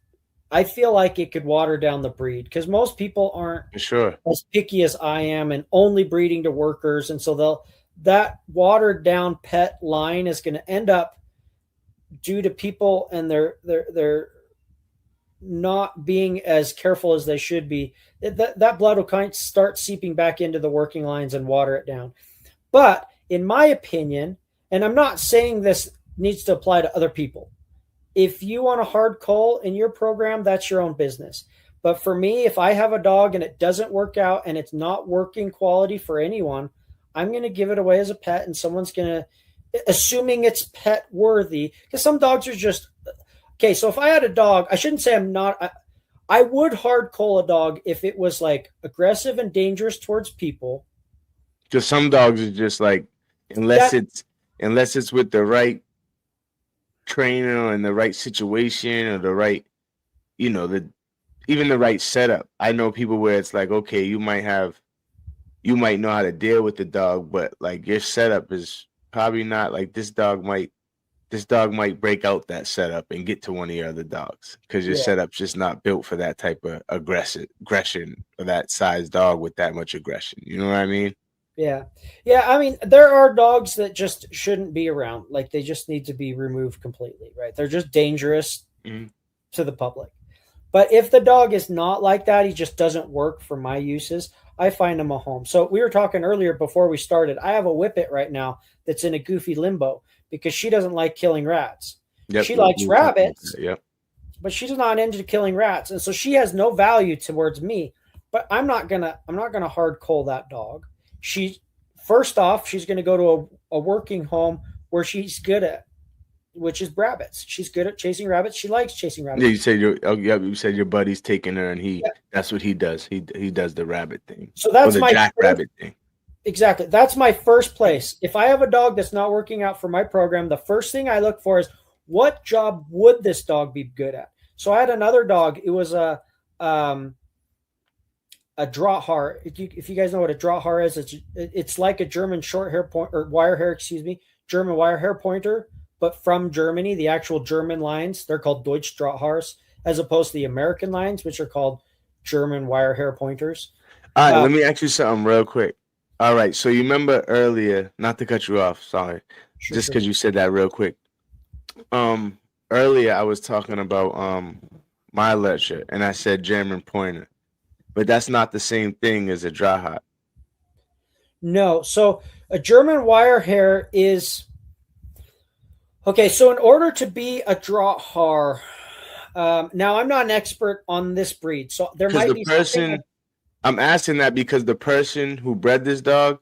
B: I feel like it could water down the breed because most people aren't
A: For sure.
B: as picky as I am and only breeding to workers. And so that watered down pet line is going to end up due to people and their not being as careful as they should be. That blood will kind of start seeping back into the working lines and water it down. But in my opinion, and I'm not saying this needs to apply to other people, if you want a hard cull in your program, that's your own business. But for me, if I have a dog and it doesn't work out and it's not working quality for anyone, I'm going to give it away as a pet and someone's going to, assuming it's pet worthy, because some dogs are just, okay. So if I had a dog, I shouldn't say I'm not, I would hard cull a dog if it was like aggressive and dangerous towards people.
A: Because some dogs are just like, unless
B: That,
A: it's with the right trainer and the right situation or the right, the even the right setup. I know people where it's like, okay, you might know how to deal with the dog, but like your setup is probably not like this dog might break out that setup and get to one of your other dogs because your
B: yeah.
A: setup's just not built for that type of aggression for that size dog with that much aggression. You know what I mean?
B: Yeah. Yeah. I mean, there are dogs that just shouldn't be around. Like they just need to be removed completely, right? They're just dangerous
A: Mhm.
B: to the public. But if the dog is not like that, he just doesn't work for my uses, I find him a home. So we were talking earlier before we started. I have a whippet right now that's in a goofy limbo because she doesn't like killing rats.
A: Yep.
B: She likes rabbits,
A: Yep.
B: but she's not into killing rats. And so she has no value towards me. But I'm not gonna hard cull that dog. She first off, she's going to go to a working home where she's good at, which is rabbits. She's good at chasing rabbits. She likes chasing
A: Yeah,
B: rabbits.
A: you said you said your buddy's taking her, and
B: Yeah.
A: that's what he does. He does the rabbit thing
B: So
A: or
B: that's
A: the
B: my first,
A: jackrabbit thing.
B: exactly. That's my first place. If I have a dog that's not working out for my program, the first thing I look for is what job would this dog be good at? So I had another dog. It was a Drahthaar. If you guys know what a Drahthaar is, it's like a German short hair point or wire hair, excuse me, German wire hair pointer, but from Germany. The actual German lines, they're called Deutsch Drahthaars, as opposed to the American lines, which are called German wire hair pointers.
A: All right, let me ask you something real quick. All right, so you remember earlier, not to cut you off, sorry, just because you said that real quick. Earlier I was talking about my lecture, and I said German pointer, but that's not the same thing as a Drahthaar.
B: No, so a German wire hair is okay. So in order to be a Drahthaar, now I'm not an expert on this breed, so there might be something.
A: I'm asking that because the person who bred this dog,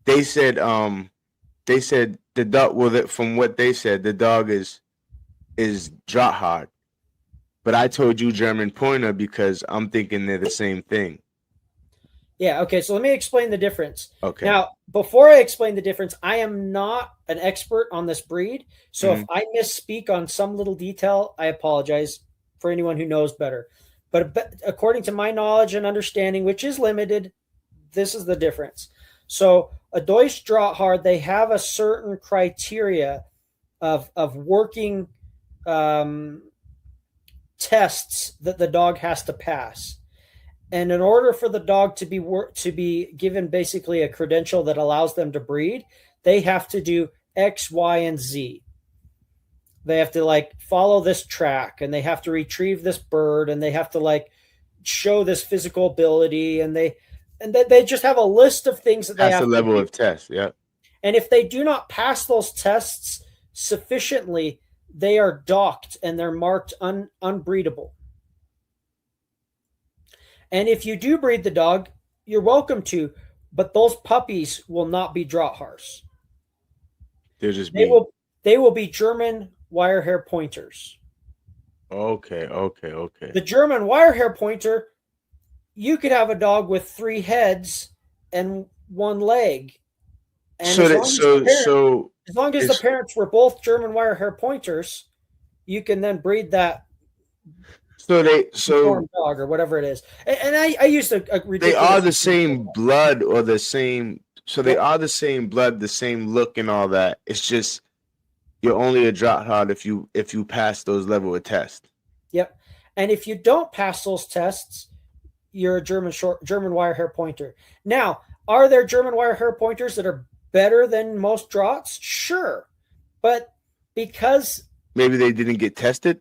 A: they said the dog. Well, from what they said, the dog is Drahthaar, but I told you German pointer because I'm thinking they're the same thing.
B: Yeah. Okay. So let me explain the difference.
A: Okay.
B: Now, before I explain the difference, I am not an expert on this breed, so if I misspeak on some little detail, I apologize for anyone who knows better. But according to my knowledge and understanding, which is limited, this is the difference. So a Deutsch Drahthaar, they have a certain criteria of working tests that the dog has to pass. And in order for the dog to be given basically a credential that allows them to breed, they have to do X, Y, and Z. They have to like follow this track, and they have to retrieve this bird, and they have to like show this physical ability, and they just have a list of things that they have.
A: That's the level of test, yeah.
B: And if they do not pass those tests sufficiently, they are docked and they're marked unbreedable. And if you do breed the dog, you're welcome to, but those puppies will not be Drahthaars. They will be German wire hair pointers.
A: Okay.
B: The German wire hair pointer, you could have a dog with 3 heads and 1 leg. And as long as the parents were both German wire hair pointers, you can then breed that dog or whatever it is. And I used a ridiculous.
A: They are the same blood or the same. So they are the same blood, the same look, and all that. It's just you're only a Drahthaar if you pass those level of tests.
B: Yep. And if you don't pass those tests, you're a German wire hair pointer. Now, are there German wire hair pointers that are better than most Drahts? Sure. But because
A: maybe they didn't get tested,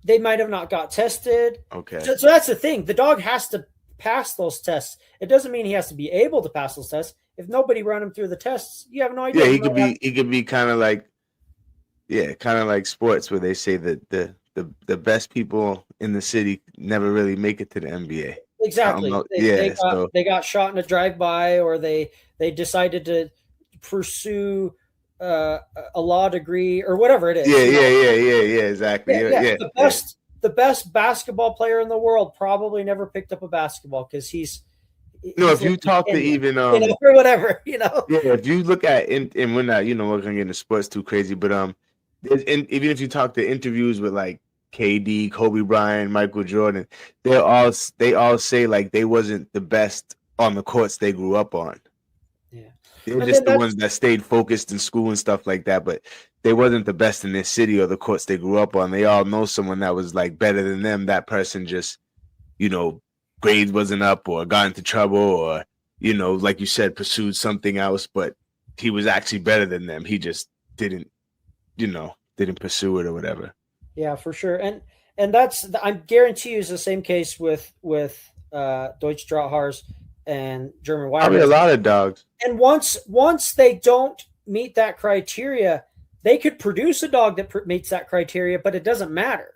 B: they might have not got tested.
A: Okay.
B: So that's the thing. The dog has to pass those tests. It doesn't mean he has to be able to pass those tests. If nobody run him through the tests, you have no idea.
A: Yeah, he could be kind of like sports where they say that the best people in the city never really make it to the NBA.
B: Exactly. They got shot in a drive-by, or they decided to pursue a law degree or whatever it is.
A: Yeah, exactly. Yeah.
B: The best basketball player in the world probably never picked up a basketball because he's
A: if you talk to even
B: or whatever,
A: Yeah, if you look at and we're not, we're gonna get into sports too crazy, but even if you talk to interviews with like KD, Kobe Bryant, Michael Jordan, they all say like they wasn't the best on the courts they grew up on.
B: Yeah.
A: They're just the ones that stayed focused in school and stuff like that, but they wasn't the best in their city or the courts they grew up on. They all know someone that was like better than them. That person just, grades wasn't up or got into trouble or, like you said, pursued something else, but he was actually better than them. He just didn't pursue it or whatever.
B: Yeah, for sure. And that's, I guarantee you, is the same case with Deutsch Drahthaars and German Wire.
A: I mean, a lot of dogs.
B: And once they don't meet that criteria, they could produce a dog that meets that criteria, but it doesn't matter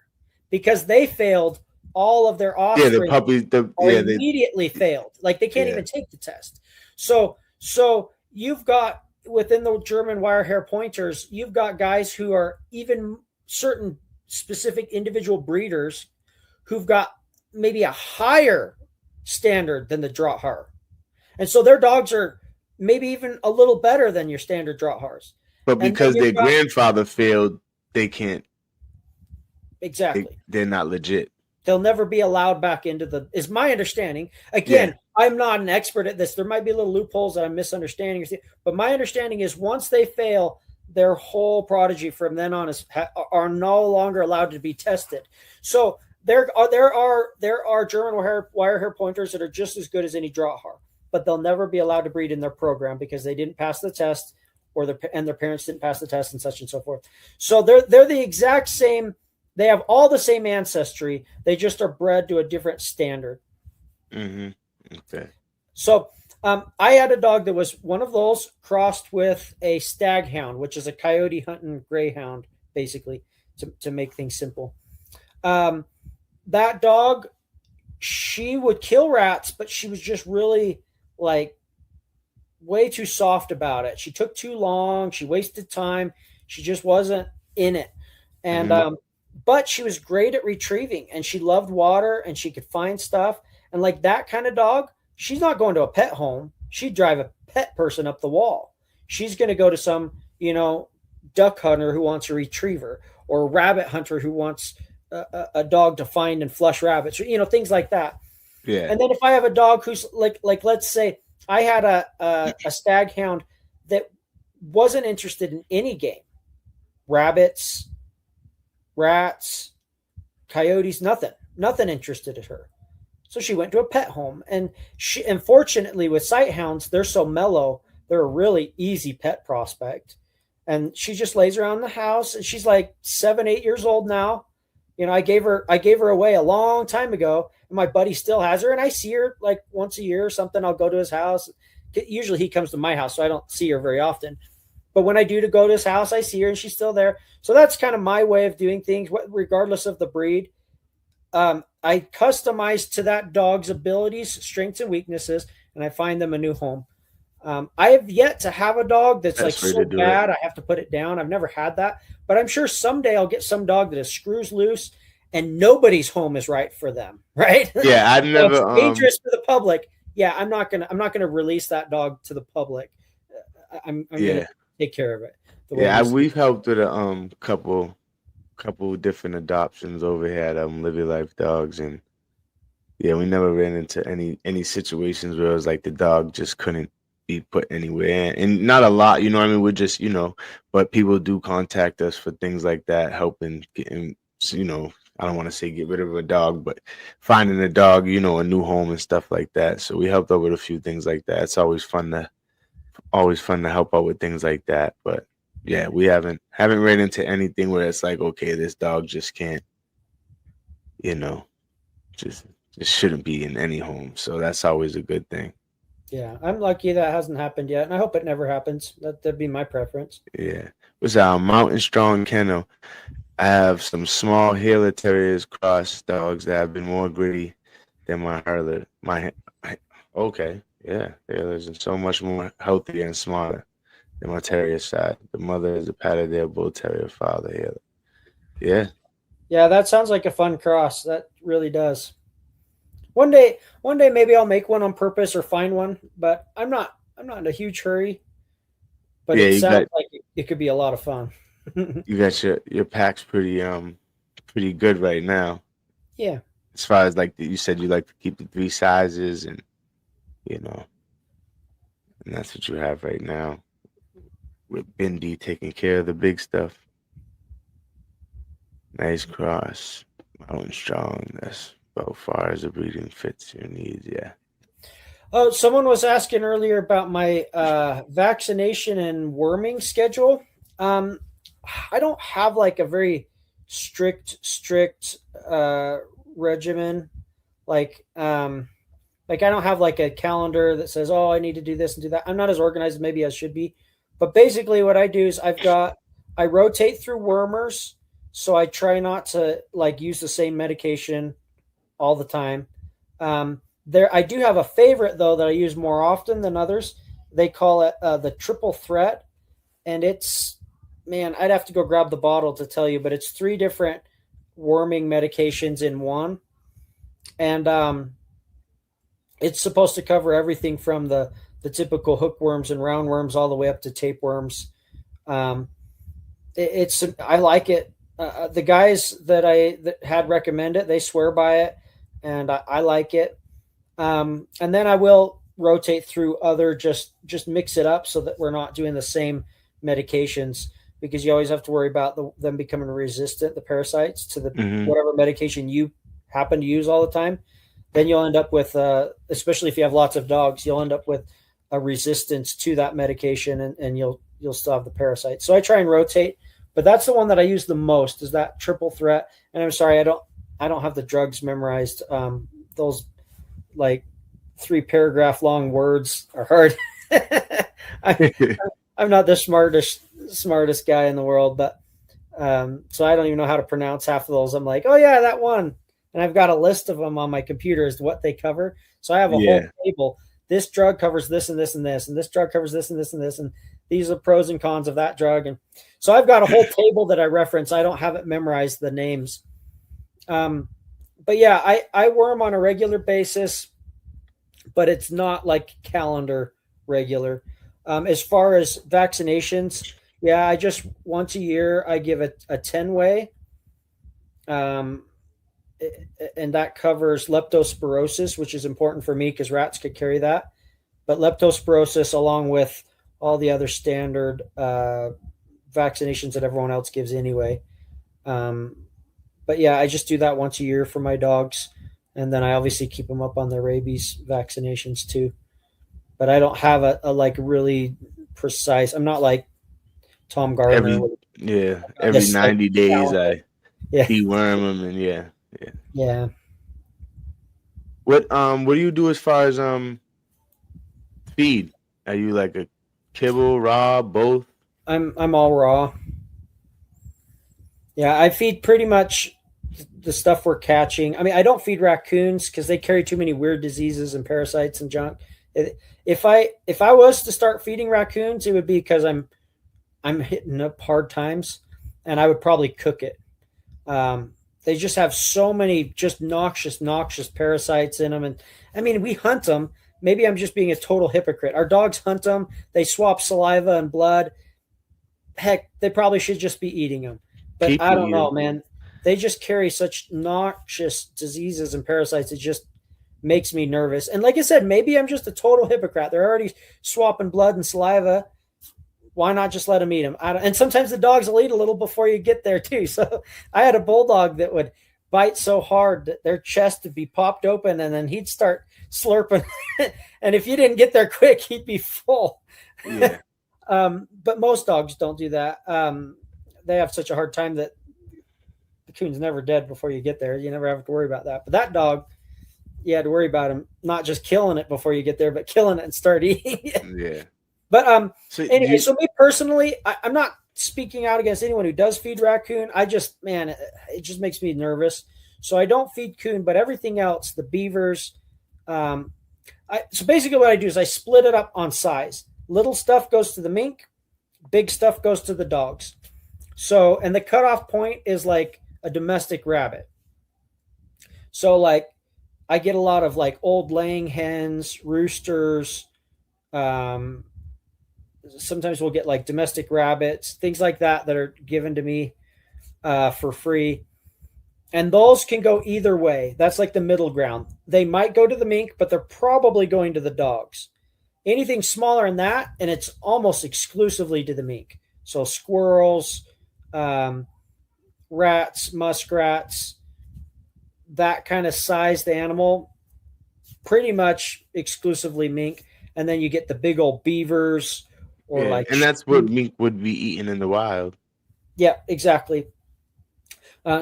B: because they failed all of their offspring.
A: Yeah, the puppies.
B: Immediately failed. Like they can't even take the test. So you've got within the German wire hair pointers, you've got guys who are even certain specific individual breeders who've got maybe a higher standard than the Drahar. And so their dogs are maybe even a little better than your standard Drahars.
A: But
B: And then
A: because their
B: you've got
A: grandfather failed, they can't.
B: exactly.
A: They're not legit.
B: They'll never be allowed back into the is my understanding. Again,
A: Yeah.
B: I'm not an expert at this. There might be little loopholes that I'm misunderstanding, but my understanding is once they fail, their whole prodigy from then on are no longer allowed to be tested. So there are German wire hair pointers that are just as good as any Drahar, but they'll never be allowed to breed in their program because they didn't pass the test, or their parents didn't pass the test, and such and so forth. So they're the exact same. They have all the same ancestry. They just are bred to a different standard.
A: Mm-hmm. Okay.
B: So I had a dog that was one of those crossed with a stag hound, which is a coyote hunting greyhound, basically, to make things simple. That dog, she would kill rats, but she was just really like way too soft about it. She took too long. She wasted time. She just wasn't in it. And
A: Mm-hmm.
B: but she was great at retrieving, and she loved water, and she could find stuff. And like that kind of dog, she's not going to a pet home. She'd drive a pet person up the wall. She's going to go to some, duck hunter who wants a retriever, or a rabbit hunter who wants a dog to find and flush rabbits, or things like that.
A: Yeah.
B: And then if I have a dog who's like let's say I had a stag hound that wasn't interested in any game, rabbits, rats, coyotes, nothing interested in her. So she went to a pet home, and unfortunately with sight hounds, they're so mellow, they're a really easy pet prospect. And she just lays around the house, and she's like 7, 8 years old now. I gave her away a long time ago, and my buddy still has her, and I see her like once a year or something. I'll go to his house. Usually he comes to my house, so I don't see her very often. But when I do to go to his house, I see her, and she's still there. So that's kind of my way of doing things, regardless of the breed. I customize to that dog's abilities, strengths, and weaknesses, and I find them a new home. I have yet to have a dog that's like so bad I have to put it down. I've never had that, but I'm sure someday I'll get some dog that is screws loose and nobody's home is right for them. Right?
A: Yeah, I've never
B: it's dangerous for the public. Yeah, I'm not gonna release that dog to the public. I'm gonna take care of it.
A: Yeah, we've helped with a couple different adoptions over here at Livy Life Dogs, and yeah, we never ran into any situations where it was like the dog just couldn't be put anywhere, and not a lot, what I mean? We're just, but people do contact us for things like that, helping getting, I don't want to say get rid of a dog, but finding a dog, a new home and stuff like that. So we helped out with a few things like that. It's always fun to help out with things like that. But yeah, we haven't ran into anything where it's like, okay, this dog just can't, just shouldn't be in any home. So that's always a good thing.
B: Yeah, I'm lucky that hasn't happened yet, and I hope it never happens. That'd be my preference.
A: Yeah. What's our Mountain Strong Kennel? I have some small Haler Terriers cross dogs that have been more gritty than my Hurler. Okay, yeah, Halers are so much more healthier and smarter than my Terrier side. The mother is a Patterdale Bull Terrier, father Haler. Yeah.
B: Yeah, that sounds like a fun cross. That really does. One day maybe I'll make one on purpose or find one, but I'm not in a huge hurry. But yeah, it sounds like it could be a lot of fun.
A: You got your pack's pretty good right now.
B: Yeah.
A: As far as like you said, you like to keep the 3 sizes, and and that's what you have right now. With Bindi taking care of the big stuff. Nice cross, Mountain Strong. That's about far as the breeding fits your needs. Yeah.
B: Oh, someone was asking earlier about my vaccination and worming schedule. I don't have like a very strict regimen. Like I don't have like a calendar that says, oh, I need to do this and do that. I'm not as organized as maybe I should be. But basically what I do is I rotate through wormers. So I try not to like use the same medication all the time. I do have a favorite though that I use more often than others. They call it the triple threat, and it's, man, I'd have to go grab the bottle to tell you, but it's 3 different worming medications in one, and it's supposed to cover everything from the typical hookworms and roundworms all the way up to tapeworms. Um, it's I like it. The guys that had recommend it, they swear by it, and I like it. And then I will rotate through other, just mix it up so that we're not doing the same medications, because you always have to worry about them becoming resistant, the parasites, to the
A: Hmm.
B: whatever medication you happen to use all the time. Then you'll end up with, especially if you have lots of dogs, you'll end up with a resistance to that medication, and you'll still have the parasites. So I try and rotate, but that's the one that I use the most, is that triple threat. And I'm sorry, I don't have the drugs memorized. Those like 3 paragraph long words are hard. I, I'm not the smartest guy in the world, but so I don't even know how to pronounce half of those. I'm like, oh yeah, that one, and I've got a list of them on my computer as to what they cover. So I have a whole
A: Yeah.
B: table. This drug covers this and this and this, and this drug covers this and this and this, and these are pros and cons of that drug. And so I've got a whole table that I reference. I don't have it memorized, the names. But yeah, I worm on a regular basis, but it's not like calendar regular. As far as vaccinations, yeah, I just once a year I give a 10-way, um, and that covers leptospirosis, which is important for me because rats could carry that. But leptospirosis, along with all the other standard vaccinations that everyone else gives anyway. Um, but yeah, I just do that once a year for my dogs, and then I obviously keep them up on their rabies vaccinations too. But I don't have a like really precise. I'm not like Tom Gardner.
A: Every yeah, every
B: This like
A: 90 days
B: calendar.
A: I
B: Yeah,
A: deworm them, and yeah, yeah.
B: yeah.
A: What do you do as far as feed? Are you like a kibble, raw, both?
B: I'm all raw. Yeah, I feed pretty much the stuff we're catching. I mean, I don't feed raccoons because they carry too many weird diseases and parasites and junk. If I was to start feeding raccoons, it would be because I'm hitting up hard times, and I would probably cook it. They just have so many just noxious parasites in them, and I mean, we hunt them. Maybe I'm just being a total hypocrite. Our dogs hunt them. They swap saliva and blood. Heck, they probably should just be eating them. But I
A: People
B: don't
A: eat
B: know,
A: them.
B: man. They just carry such noxious diseases and parasites. It just makes me nervous. And like I said, maybe I'm just a total hypocrite. They're already swapping blood and saliva. Why not just let them eat them? And sometimes the dogs will eat a little before you get there too. So I had a bulldog that would bite so hard that their chest would be popped open, and then he'd start slurping. And if you didn't get there quick, he'd be full.
A: Yeah.
B: But most dogs don't do that. They have such a hard time that the coon's never dead before you get there. You never have to worry about that. But that dog, you had to worry about him not just killing it before you get there, but killing it and start eating it.
A: Yeah.
B: But
A: So do
B: anyway,
A: you,
B: so me personally, I'm not speaking out against anyone who does feed raccoon. I just, man, it just makes me nervous. So I don't feed coon, but everything else, the beavers. So basically, what I do is I split it up on size. Little stuff goes to the mink, big stuff goes to the dogs. So, and the cutoff point is like a domestic rabbit. So, like, I get a lot of like old laying hens, roosters. Um, Sometimes we'll get like domestic rabbits, things like that are given to me for free. And those can go either way. That's like the middle ground. They might go to the mink, but they're probably going to the dogs. Anything smaller than that, and it's almost exclusively to the mink. So squirrels, rats, muskrats, that kind of sized animal, pretty much exclusively mink. And then you get the big old beavers or
A: yeah,
B: like,
A: and that's what mink would be eating in the wild.
B: yeah, exactly.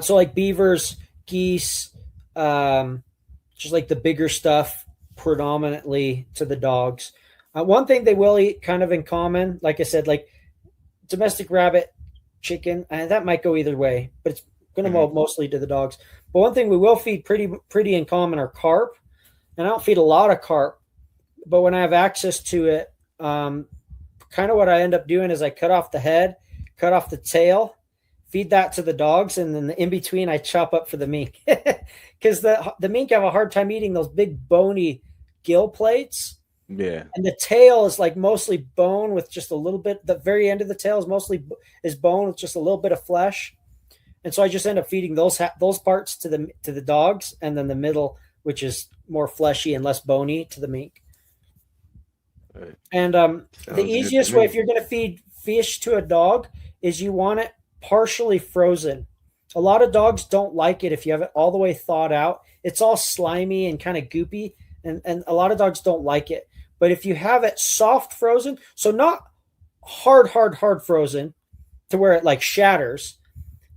B: So like beavers, geese, just like the bigger stuff, predominantly to the dogs. One thing they will eat kind of in common, like I said, like domestic rabbit, chicken, and that might go either way, but it's going to go mostly to the dogs. But one thing we will feed pretty in common are carp, and I don't feed a lot of carp, but when I have access to it, Kind of what I end up doing is I cut off the head, cut off the tail, feed that to the dogs, and then the in between I chop up for the mink because the mink have a hard time eating those big bony gill plates.
A: Yeah.
B: And the tail is like mostly bone with just a little bit. The very end of the tail is mostly is bone with just a little bit of flesh. And so I just end up feeding those parts to the dogs, and then the middle, which is more fleshy and less bony, to the mink.
A: Right.
B: And the easiest way if you're going to feed fish to a dog is you want it partially frozen. A lot of dogs don't like it if you have it all the way thawed out. It's all slimy and kind of goopy, and a lot of dogs don't like it. But if you have it soft frozen, so not hard frozen to where it like shatters,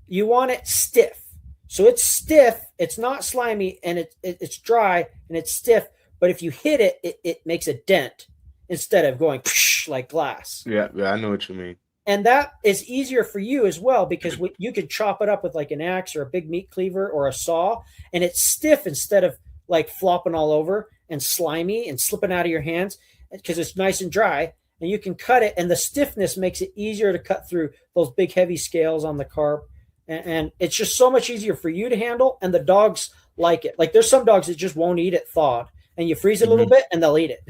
B: you want it stiff. So it's stiff, it's not slimy, and it's dry and it's stiff. But if you hit it, it makes a dent instead of going like glass.
A: Yeah, I know what you mean.
B: And that is easier for you as well because you could chop it up with like an axe or a big meat cleaver or a saw, and it's stiff instead of like flopping all over and slimy and slipping out of your hands because it's nice and dry, and you can cut it, and the stiffness makes it easier to cut through those big heavy scales on the carp, and it's just so much easier for you to handle, and the dogs like it. Like there's some dogs that just won't eat it thawed, and you freeze it a little bit and they'll eat it.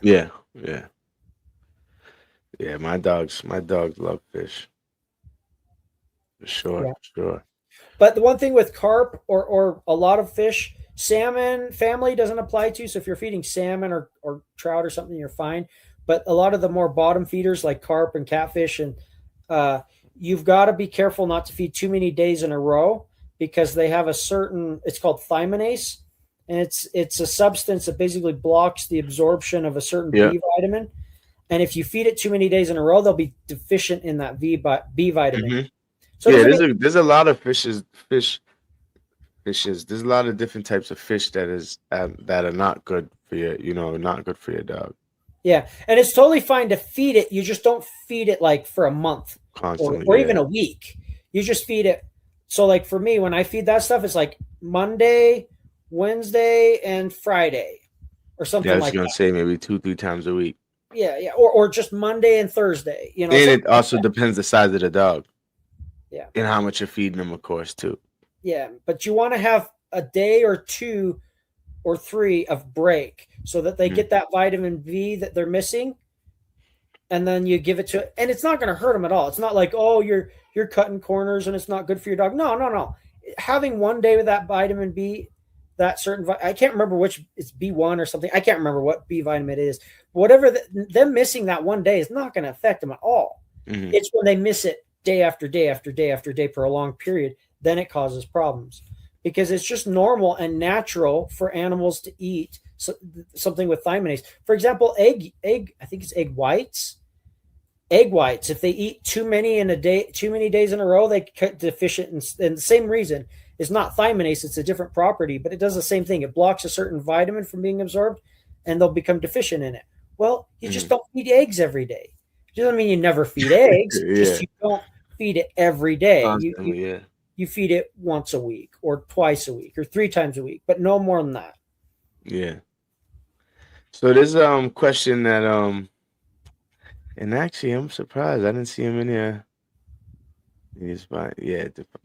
A: Yeah. My dogs love fish. For sure.
B: But the one thing with carp or a lot of fish, salmon family doesn't apply to. So if you're feeding salmon or trout or something, you're fine. But a lot of the more bottom feeders like carp and catfish, and you've got to be careful not to feed too many days in a row because they have it's called thiaminase, and it's a substance that basically blocks the absorption of a certain B vitamin. And if you feed it too many days in a row, they'll be deficient in that B vitamin.
A: Mm-hmm.
B: So
A: there's a lot of fishes. There's a lot of different types of fish that are not good for not good for your dog.
B: Yeah, and it's totally fine to feed it. You just don't feed it like for a month or even a week. You just feed it. So like for me, when I feed that stuff, it's like Monday, Wednesday, and Friday or something like that. I was
A: going to say maybe 2-3 times a week.
B: Yeah. Or just Monday and Thursday.
A: And it also depends the size of the dog.
B: Yeah.
A: And how much you're feeding them, of course, too.
B: Yeah, but you want to have a day or 2 or 3 of break so that they get that vitamin B that they're missing, and then you give it to it, and it's not going to hurt them at all. It's not like, oh, you're cutting corners and it's not good for your dog. No. Having one day with that vitamin B, that certain I can't remember which, it's B1 or something. I can't remember what B vitamin it is. Whatever them missing that one day is not going to affect them at all. Mm-hmm. It's when they miss it day after day after day after day for a long period, then it causes problems, because it's just normal and natural for animals to eat something with thiaminase. For example, egg, I think it's egg whites. Egg whites, if they eat too many days in a row, they get deficient. And the same reason is not thiaminase, it's a different property, but it does the same thing. It blocks a certain vitamin from being absorbed, and they'll become deficient in it. Well, you just don't feed eggs every day. It doesn't mean you never feed eggs. Just you don't feed it every day. You feed it once a week or twice a week or 3 times a week, but no more than that.
A: Yeah. So there's a question that and actually I'm surprised I didn't see him in here.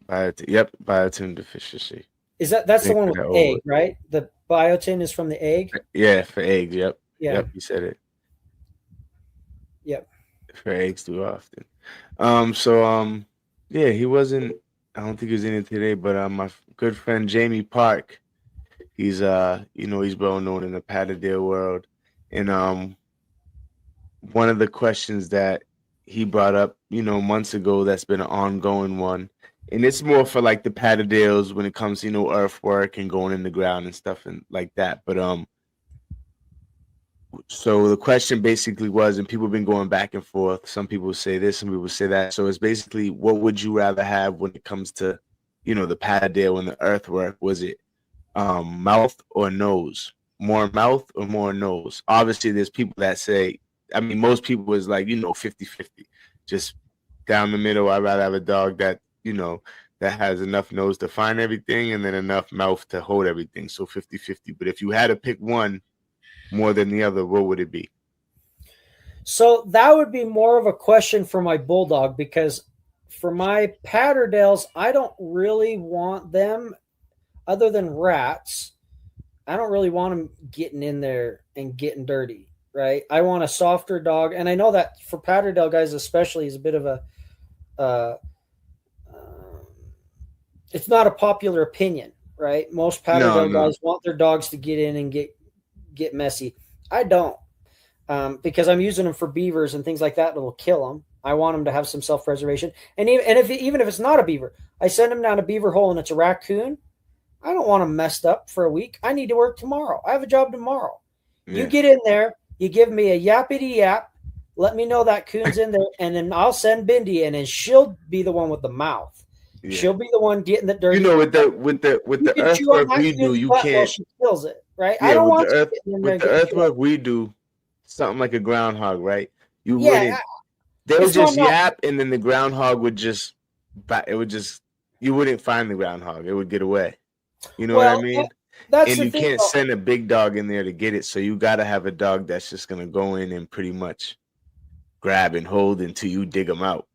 A: Biotin deficiency.
B: That's the one with the egg, right? The biotin is from the egg?
A: Yeah, for eggs, yep.
B: Yeah.
A: Yep, you said it.
B: Yep.
A: For eggs too often. He wasn't, I don't think he was in it today, but my good friend Jamie Park, he's he's well known in the Patterdale world. And one of the questions that he brought up, months ago, that's been an ongoing one. And it's more for like the Patterdales when it comes to, earthwork and going in the ground and stuff and like that. But so the question basically was, and people have been going back and forth. Some people say this, some people say that. So it's basically, what would you rather have when it comes to, the Patterdale and the earthwork? Was it mouth or nose? More mouth or more nose? Obviously, there's people that say, most people is like, 50-50. Just down the middle, I'd rather have a dog that, that has enough nose to find everything and then enough mouth to hold everything. So 50-50. But if you had to pick one more than the other, what would it be?
B: So that would be more of a question for my bulldog, because for my Patterdales, I don't really want them, other than rats. I don't really want them getting in there and getting dirty, right? I want a softer dog, and I know that for Patterdale guys especially is a bit of a uh, um, it's not a popular opinion, right? Most
A: No,
B: Patterdale
A: no.
B: guys want their dogs to get in and get messy. I don't, because I'm using them for beavers and things like that that'll kill them. I want them to have some self preservation, and even if it's not a beaver, I send them down a beaver hole and it's a raccoon. I don't want them messed up for a week. I need to work tomorrow. I have a job tomorrow. You
A: Yeah.
B: get in there, you give me a yappity yap, let me know that coon's in there, and then I'll send Bindi in, and she'll be the one with the mouth.
A: Yeah.
B: She'll be the one getting the
A: You
B: dirty.
A: know, with
B: You
A: the
B: can chew up
A: earthwork
B: my
A: we do,
B: coon's
A: you
B: butt while
A: can't.
B: she kills it, right? I
A: Yeah,
B: don't want you getting in there
A: with
B: and
A: the
B: getting chewed up.
A: earthwork we do, something like a groundhog, right? You
B: Yeah,
A: wouldn't. They'll
B: it's not
A: just
B: not.
A: yap, and then the groundhog would just. It would just. You wouldn't find the groundhog. It would get away. You know what I
B: Well,
A: mean?
B: that's
A: And
B: the
A: you
B: thing,
A: can't
B: though.
A: send a big dog in there to get it. So you got to have a dog that's just gonna go in and pretty much grab and hold until you dig them out.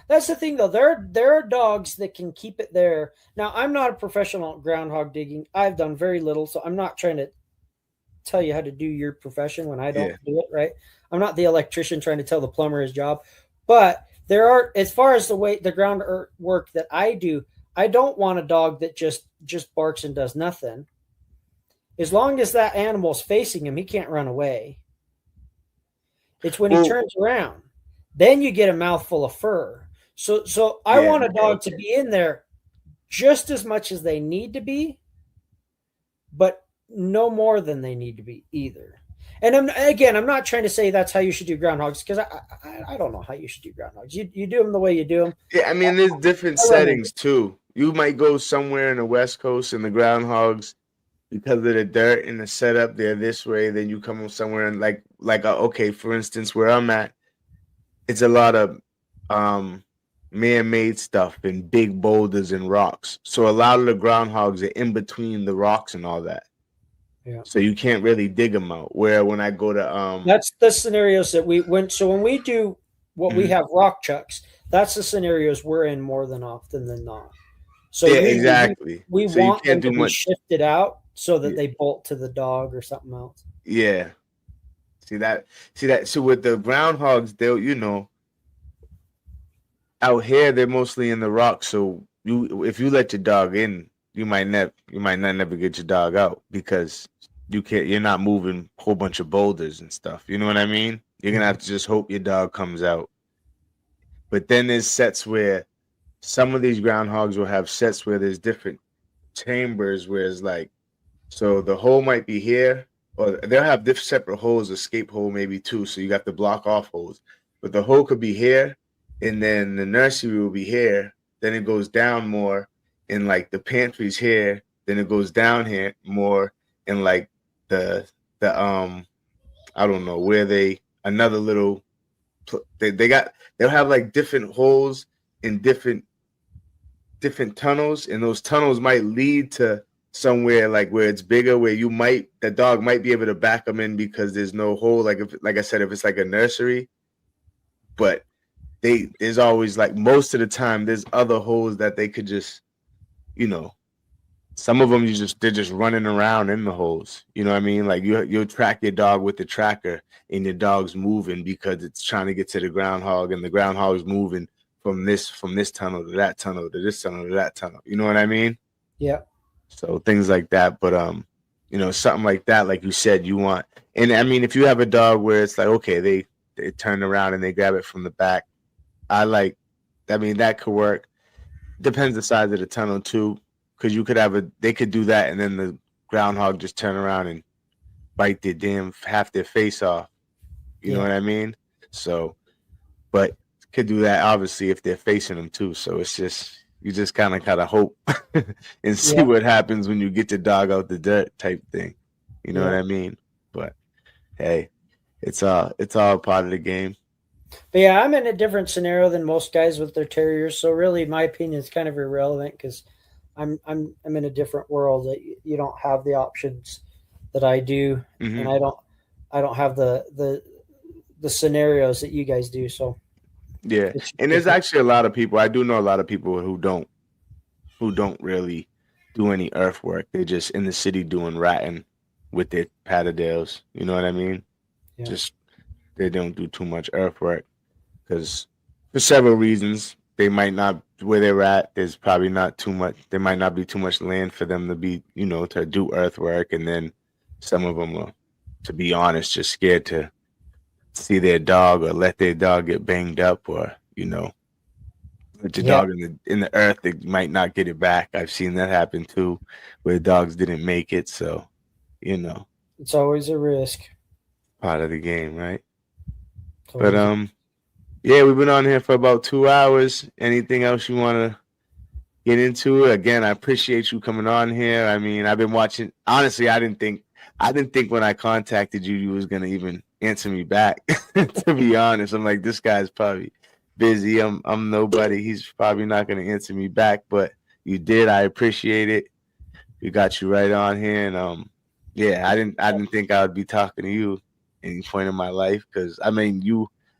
B: That's the thing, though. There are dogs that can keep it there. Now, I'm not a professional at groundhog digging. I've done very little, so I'm not trying to tell you how to do your profession when I don't
A: Yeah.
B: do it, right? I'm not the electrician trying to tell the plumber his job. But there are, as far as the ground work that I do, I don't want a dog that just barks and does nothing. As long as that animal's facing him, he can't run away. It's when he
A: Well.
B: turns around, then you get a mouthful of fur. So I
A: Yeah.
B: want a dog to
A: Okay.
B: be in there just as much as they need to be, but no more than they need to be either. And I'm not trying to say that's how you should do groundhogs, because I don't know how you should do groundhogs. You do them the way you do them.
A: Yeah. I mean, there's different
B: I run into
A: settings too. You might go somewhere in the West Coast and the groundhogs because of the dirt and the setup, they're this way. Then you come somewhere and okay, for instance, where I'm at, it's a lot of um man-made stuff and big boulders and rocks. So a lot of the groundhogs are in between the rocks and all that.
B: yeah.
A: So you can't really dig them out. Where when I go to
B: That's the scenarios that we went. So when we do what we
A: mhm.
B: have rock chucks, that's the scenarios we're in more than often than not. So
A: Yeah,
B: usually
A: exactly.
B: we
A: So you
B: want
A: can't
B: them
A: do
B: to be
A: much.
B: shifted out so that
A: Yeah,
B: they bolt to the dog or something else.
A: yeah. See that. So with the groundhogs, they'll out here they're mostly in the rocks. So if you let your dog in, you might not never get your dog out because you're not moving a whole bunch of boulders and stuff. You know what I mean? You're gonna have to just hope your dog comes out. But then there's sets where some of these groundhogs will have sets where there's different chambers where it's like so the hole might be here, or they'll have different separate holes, escape hole maybe too. So you got the block off holes, but the hole could be here, and then the nursery will be here. Then it goes down more, and like the pantry's here. Then it goes down here more, and like the the I don't know where they another little they'll have like different holes in different tunnels, and those tunnels might lead to somewhere like where it's bigger, where the dog might be able to back them in because there's no hole. Like I said, if it's like a nursery, but there's always like most of the time there's other holes that they could just, you know, some of them they're just running around in the holes. You know what I mean? Like you'll track your dog with the tracker, and your dog's moving because it's trying to get to the groundhog, and the groundhog's moving from this tunnel to that tunnel to this tunnel to that tunnel. You know what I mean?
B: Yeah.
A: So things like that. But something like that, like you said, you want. And I mean, if you have a dog where it's like, okay, they turn around and they grab it from the back, I mean, that could work. Depends the size of the tunnel too, because they could do that, and then the groundhog just turn around and bite half their face off. You know
B: Yeah.
A: what I mean? So, but could do that obviously if they're facing them too. So it's just you just kind of hope and see
B: Yeah.
A: what happens when you get the dog out the dirt type thing. You know what
B: Yeah.
A: I mean? But hey, it's all part of the game.
B: But yeah, I'm in a different scenario than most guys with their terriers. So really, my opinion is kind of irrelevant because I'm in a different world that you don't have the options that I do, and
A: Hmm.
B: I don't have the the scenarios that you guys do. So
A: Yeah,
B: it's
A: and there's
B: different.
A: actually a lot of people. I do know a lot of people who don't really do any earthwork. They're just in the city doing ratting with their Patterdales. You know what I mean?
B: Yeah.
A: Just they don't do too much earthwork because for several reasons they might not where they're at. There's probably not too much. There might not be too much land for them to be to do earthwork, and then some of them are, to be honest, just scared to see their dog or let their dog get banged up or let your
B: Yeah.
A: dog in the earth, they might not get it back. I've seen that happen too, where dogs didn't make it. So, you know,
B: It's always a risk.
A: part of the game, right?
B: It's
A: But
B: always
A: yeah, we've been on here for about 2 hours. Anything else you want to get into? Again, I appreciate you coming on here. I mean, I've been watching. Honestly, I didn't think when I contacted you, you was gonna even answer me back. To be honest, I'm like, this guy's probably busy. I'm nobody. He's probably not gonna answer me back, but you did. I appreciate it. We got you right on here, and yeah, I didn't think I would be talking to you any point in my life because I mean,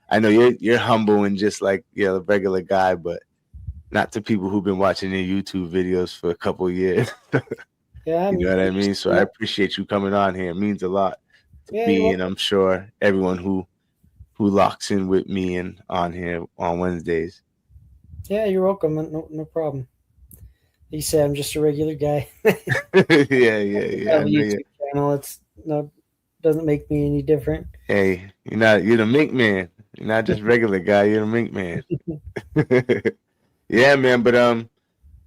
A: I know you're humble and just like a regular guy, but not to people who've been watching your YouTube videos for a couple of years.
B: yeah.
A: You
B: Me
A: know what I
B: too.
A: mean? So I appreciate you coming on here. It means a lot to
B: Yeah, you're
A: me, and
B: welcome.
A: I'm sure everyone who locks in with me and on here on Wednesdays.
B: Yeah, you're welcome. No problem. He said I'm just a regular guy.
A: Yeah, yeah,
B: I
A: yeah.
B: have
A: I
B: a
A: know you.
B: YouTube channel. It's no doesn't make me any different.
A: Hey, you're the Mink Man. You're not just regular guy. You're the Mink Man. Yeah, man. But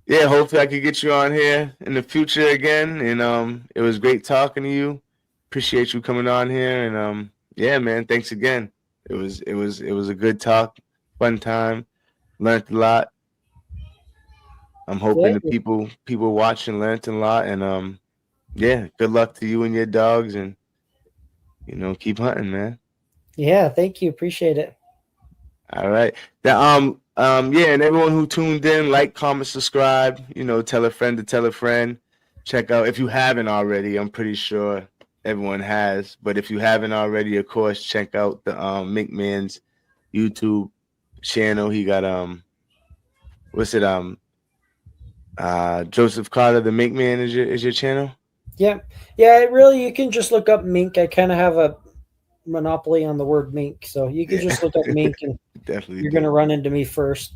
A: yeah. Hopefully, I could get you on here in the future again. And it was great talking to you. Appreciate you coming on here. And yeah, man. Thanks again. It was a good talk, fun time. Learned a lot. I'm
B: Yeah,
A: hoping the people watching learned a lot. And yeah, good luck to you and your dogs. And keep hunting, man.
B: yeah. Thank you. Appreciate it.
A: All right. Yeah, and everyone who tuned in, like, comment, subscribe, tell a friend to tell a friend. Check out if you haven't already, I'm pretty sure everyone has. But if you haven't already, of course, check out the Mink Man's YouTube channel. He got what's it, Joseph Carter, the Mink Man is your channel?
B: Yeah, yeah. It really, you can just look up mink. I kind of have a monopoly on the word mink, so you can
A: Yeah.
B: just look up mink, and
A: Definitely
B: you're gonna
A: do.
B: run into me first.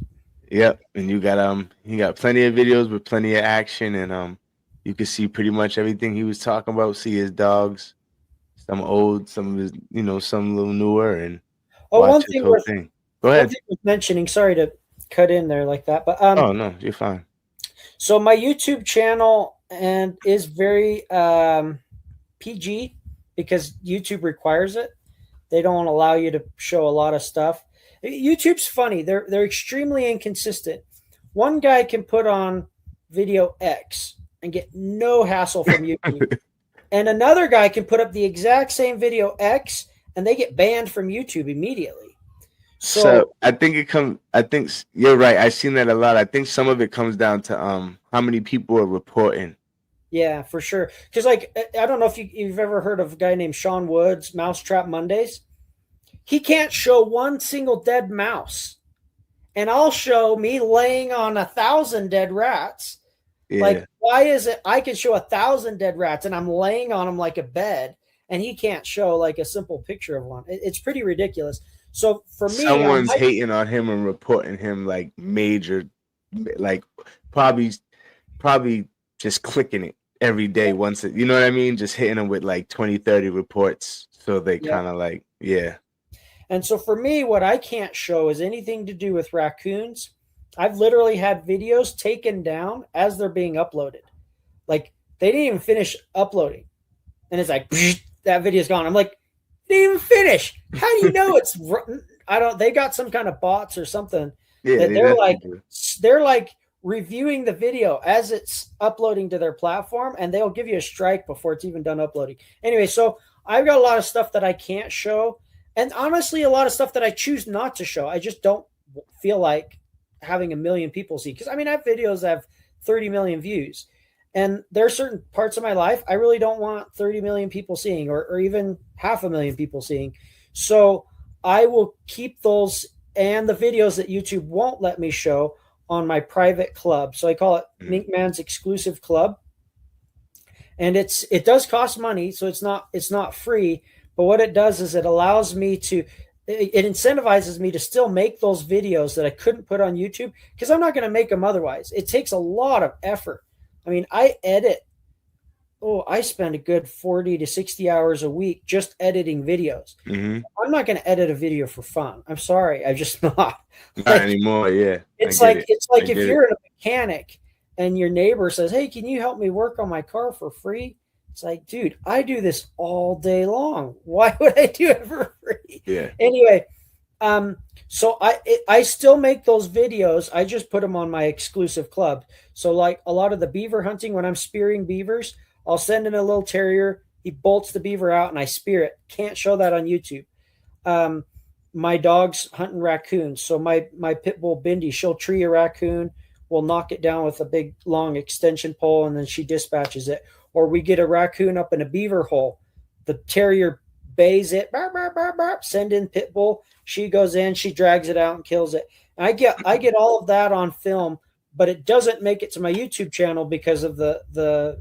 A: Yep, and you got plenty of videos with plenty of action, and you can see pretty much everything he was talking about. See his dogs, some old, some of his, some a little newer, and
B: Oh,
A: watch his whole thing. Go
B: one
A: ahead.
B: thing worth mentioning. Sorry to cut in there like that, but
A: Oh no, you're fine.
B: so my YouTube channel and is very PG because YouTube requires it. They don't allow you to show a lot of stuff. YouTube's funny. They're extremely inconsistent. One guy can put on video X and get no hassle from YouTube, and another guy can put up the exact same video X and they get banned from YouTube immediately.
A: So
B: So
A: I think you're right. I've seen that a lot. I think some of it comes down to how many people are reporting.
B: yeah, for sure. Because like I don't know if you've ever heard of a guy named Sean Woods, Mousetrap Mondays. He can't show one single dead mouse, and I'll show me laying on 1,000 dead rats. Like,
A: Yeah.
B: why is it I can show 1,000 dead rats and I'm laying on them like a bed, and he can't show like a simple picture of one? It's pretty ridiculous. So for me,
A: Someone's hating on him and reporting him like major, like probably probably just clicking it every day once you know what I mean, just hitting them with like 20, 30 reports so they
B: yeah.
A: kind of like yeah.
B: And so for me, what I can't show is anything to do with raccoons. I've literally had videos taken down as they're being uploaded. Like they didn't even finish uploading. And it's like, that video's gone. I'm like, they didn't even finish. How do you know it's, I don't, they got some kind of bots or something
A: Yeah,
B: that
A: they definitely do.
B: they're like reviewing the video as it's uploading to their platform, and they'll give you a strike before it's even done uploading. Anyway, so I've got a lot of stuff that I can't show, and honestly, a lot of stuff that I choose not to show. I just don't feel like having a million people see, because I mean, I have videos that have 30 million views, and there are certain parts of my life I really don't want 30 million people seeing, or even 500,000 people seeing. So I will keep those and the videos that YouTube won't let me show on my private club. So I call it Mink Man's exclusive club. And it does cost money, so it's not free. But what it does is it allows me to it incentivizes me to still make those videos that I couldn't put on YouTube because I'm not going to make them otherwise. It takes a lot of effort. I mean, I spend a good 40 to 60 hours a week just editing videos.
A: Mm-hmm.
B: I'm not going to edit a video for fun. I'm sorry. I'm just not.
A: Not anymore. Yeah.
B: It's like if you're a mechanic and your neighbor says, "Hey, can you help me work on my car for free?" It's like, dude, I do this all day long. Why would I do it for free?
A: Yeah.
B: Anyway, so I still make those videos. I just put them on my exclusive club. So like a lot of the beaver hunting, when I'm spearing beavers, I'll send in a little terrier. He bolts the beaver out and I spear it. Can't show that on YouTube. My dog's hunting raccoons. So my pit bull Bindi, she'll tree a raccoon. We'll knock it down with a big long extension pole and then she dispatches it. Or we get a raccoon up in a beaver hole. The terrier bays it, bark, bark, bark, bark, send in pit bull. She goes in, she drags it out and kills it. And I get all of that on film, but it doesn't make it to my YouTube channel because of the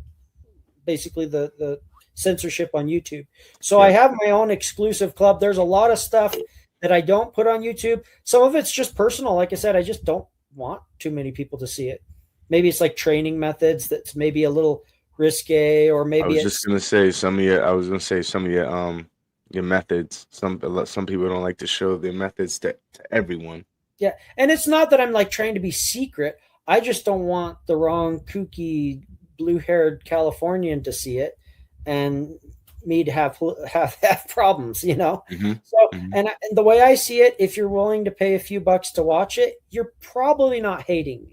B: censorship on YouTube. So I have my own exclusive club. There's a lot of stuff that I don't put on YouTube. Some of it's just personal. Like I said, I just don't want too many people to see it. Maybe it's like training methods that's maybe a little risque, or maybe
A: I was just gonna say some of your methods. Some people don't like to show their methods to everyone.
B: Yeah, and it's not that I'm like trying to be secret. I just don't want the wrong kooky blue-haired Californian to see it and me to have problems, you know.
A: Mm-hmm.
B: So and the way I see it, if you're willing to pay a few bucks to watch it, you're probably not hating me.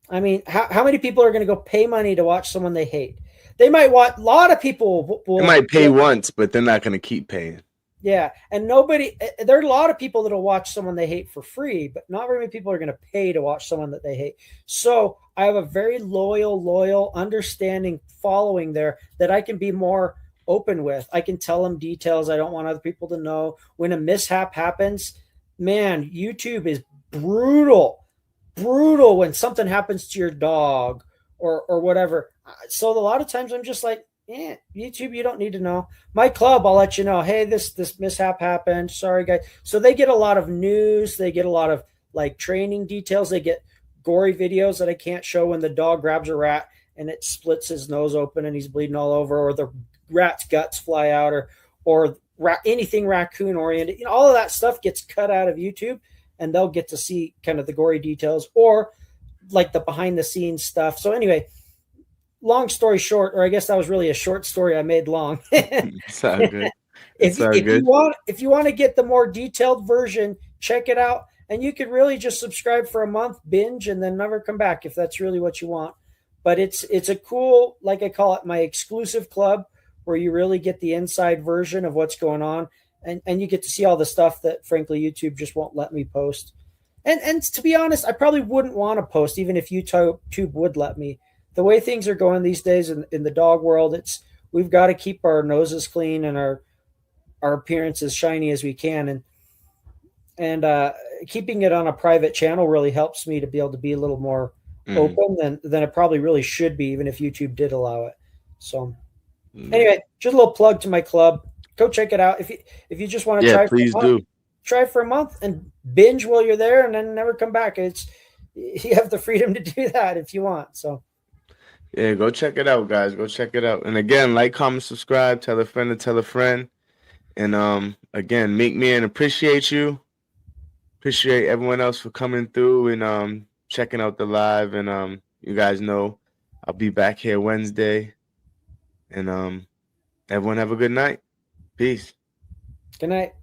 B: I mean, how many people are going to go pay money to watch someone they hate? They might watch. A lot of people will.
A: They might pay once, but they're not going to keep paying.
B: Yeah, and there are a lot of people that'll watch someone they hate for free, but not very many people are going to pay to watch someone that they hate. So I have a very loyal, understanding following there that I can be more open with. I can tell them details I don't want other people to know. When a mishap happens, man, YouTube is brutal when something happens to your dog or whatever. So a lot of times I'm just like, YouTube, you don't need to know. My club, I'll let you know, hey, this mishap happened. Sorry, guys. So they get a lot of news. They get a lot of like training details. They get gory videos that I can't show when the dog grabs a rat and it splits his nose open and he's bleeding all over, or the rat's guts fly out, or anything raccoon oriented. You know, all of that stuff gets cut out of YouTube, and they'll get to see kind of the gory details or like the behind the scenes stuff. So anyway, long story short, or I guess that was really a short story I made long.
A: It's all good.
B: If you want to get the more detailed version, check it out. And you could really just subscribe for a month, binge, and then never come back if that's really what you want. But it's a cool, like I call it, my exclusive club, where you really get the inside version of what's going on. And you get to see all the stuff that, frankly, YouTube just won't let me post. And to be honest, I probably wouldn't want to post, even if YouTube would let me. The way things are going these days in the dog world, we've got to keep our noses clean and our appearance as shiny as we can. And keeping it on a private channel really helps me to be able to be a little more open than it probably really should be, even if YouTube did allow it. So anyway, just a little plug to my club. Go check it out. If you just want to try,
A: please do.
B: Try for a month and binge while you're there, and then never come back. You have the freedom to do that if you want. So
A: yeah, go check it out, guys. Go check it out. And again, like, comment, subscribe, tell a friend to tell a friend. And again, Mink Man, appreciate you. Appreciate everyone else for coming through and checking out the live. And you guys know I'll be back here Wednesday. And everyone have a good night. Peace.
B: Good night.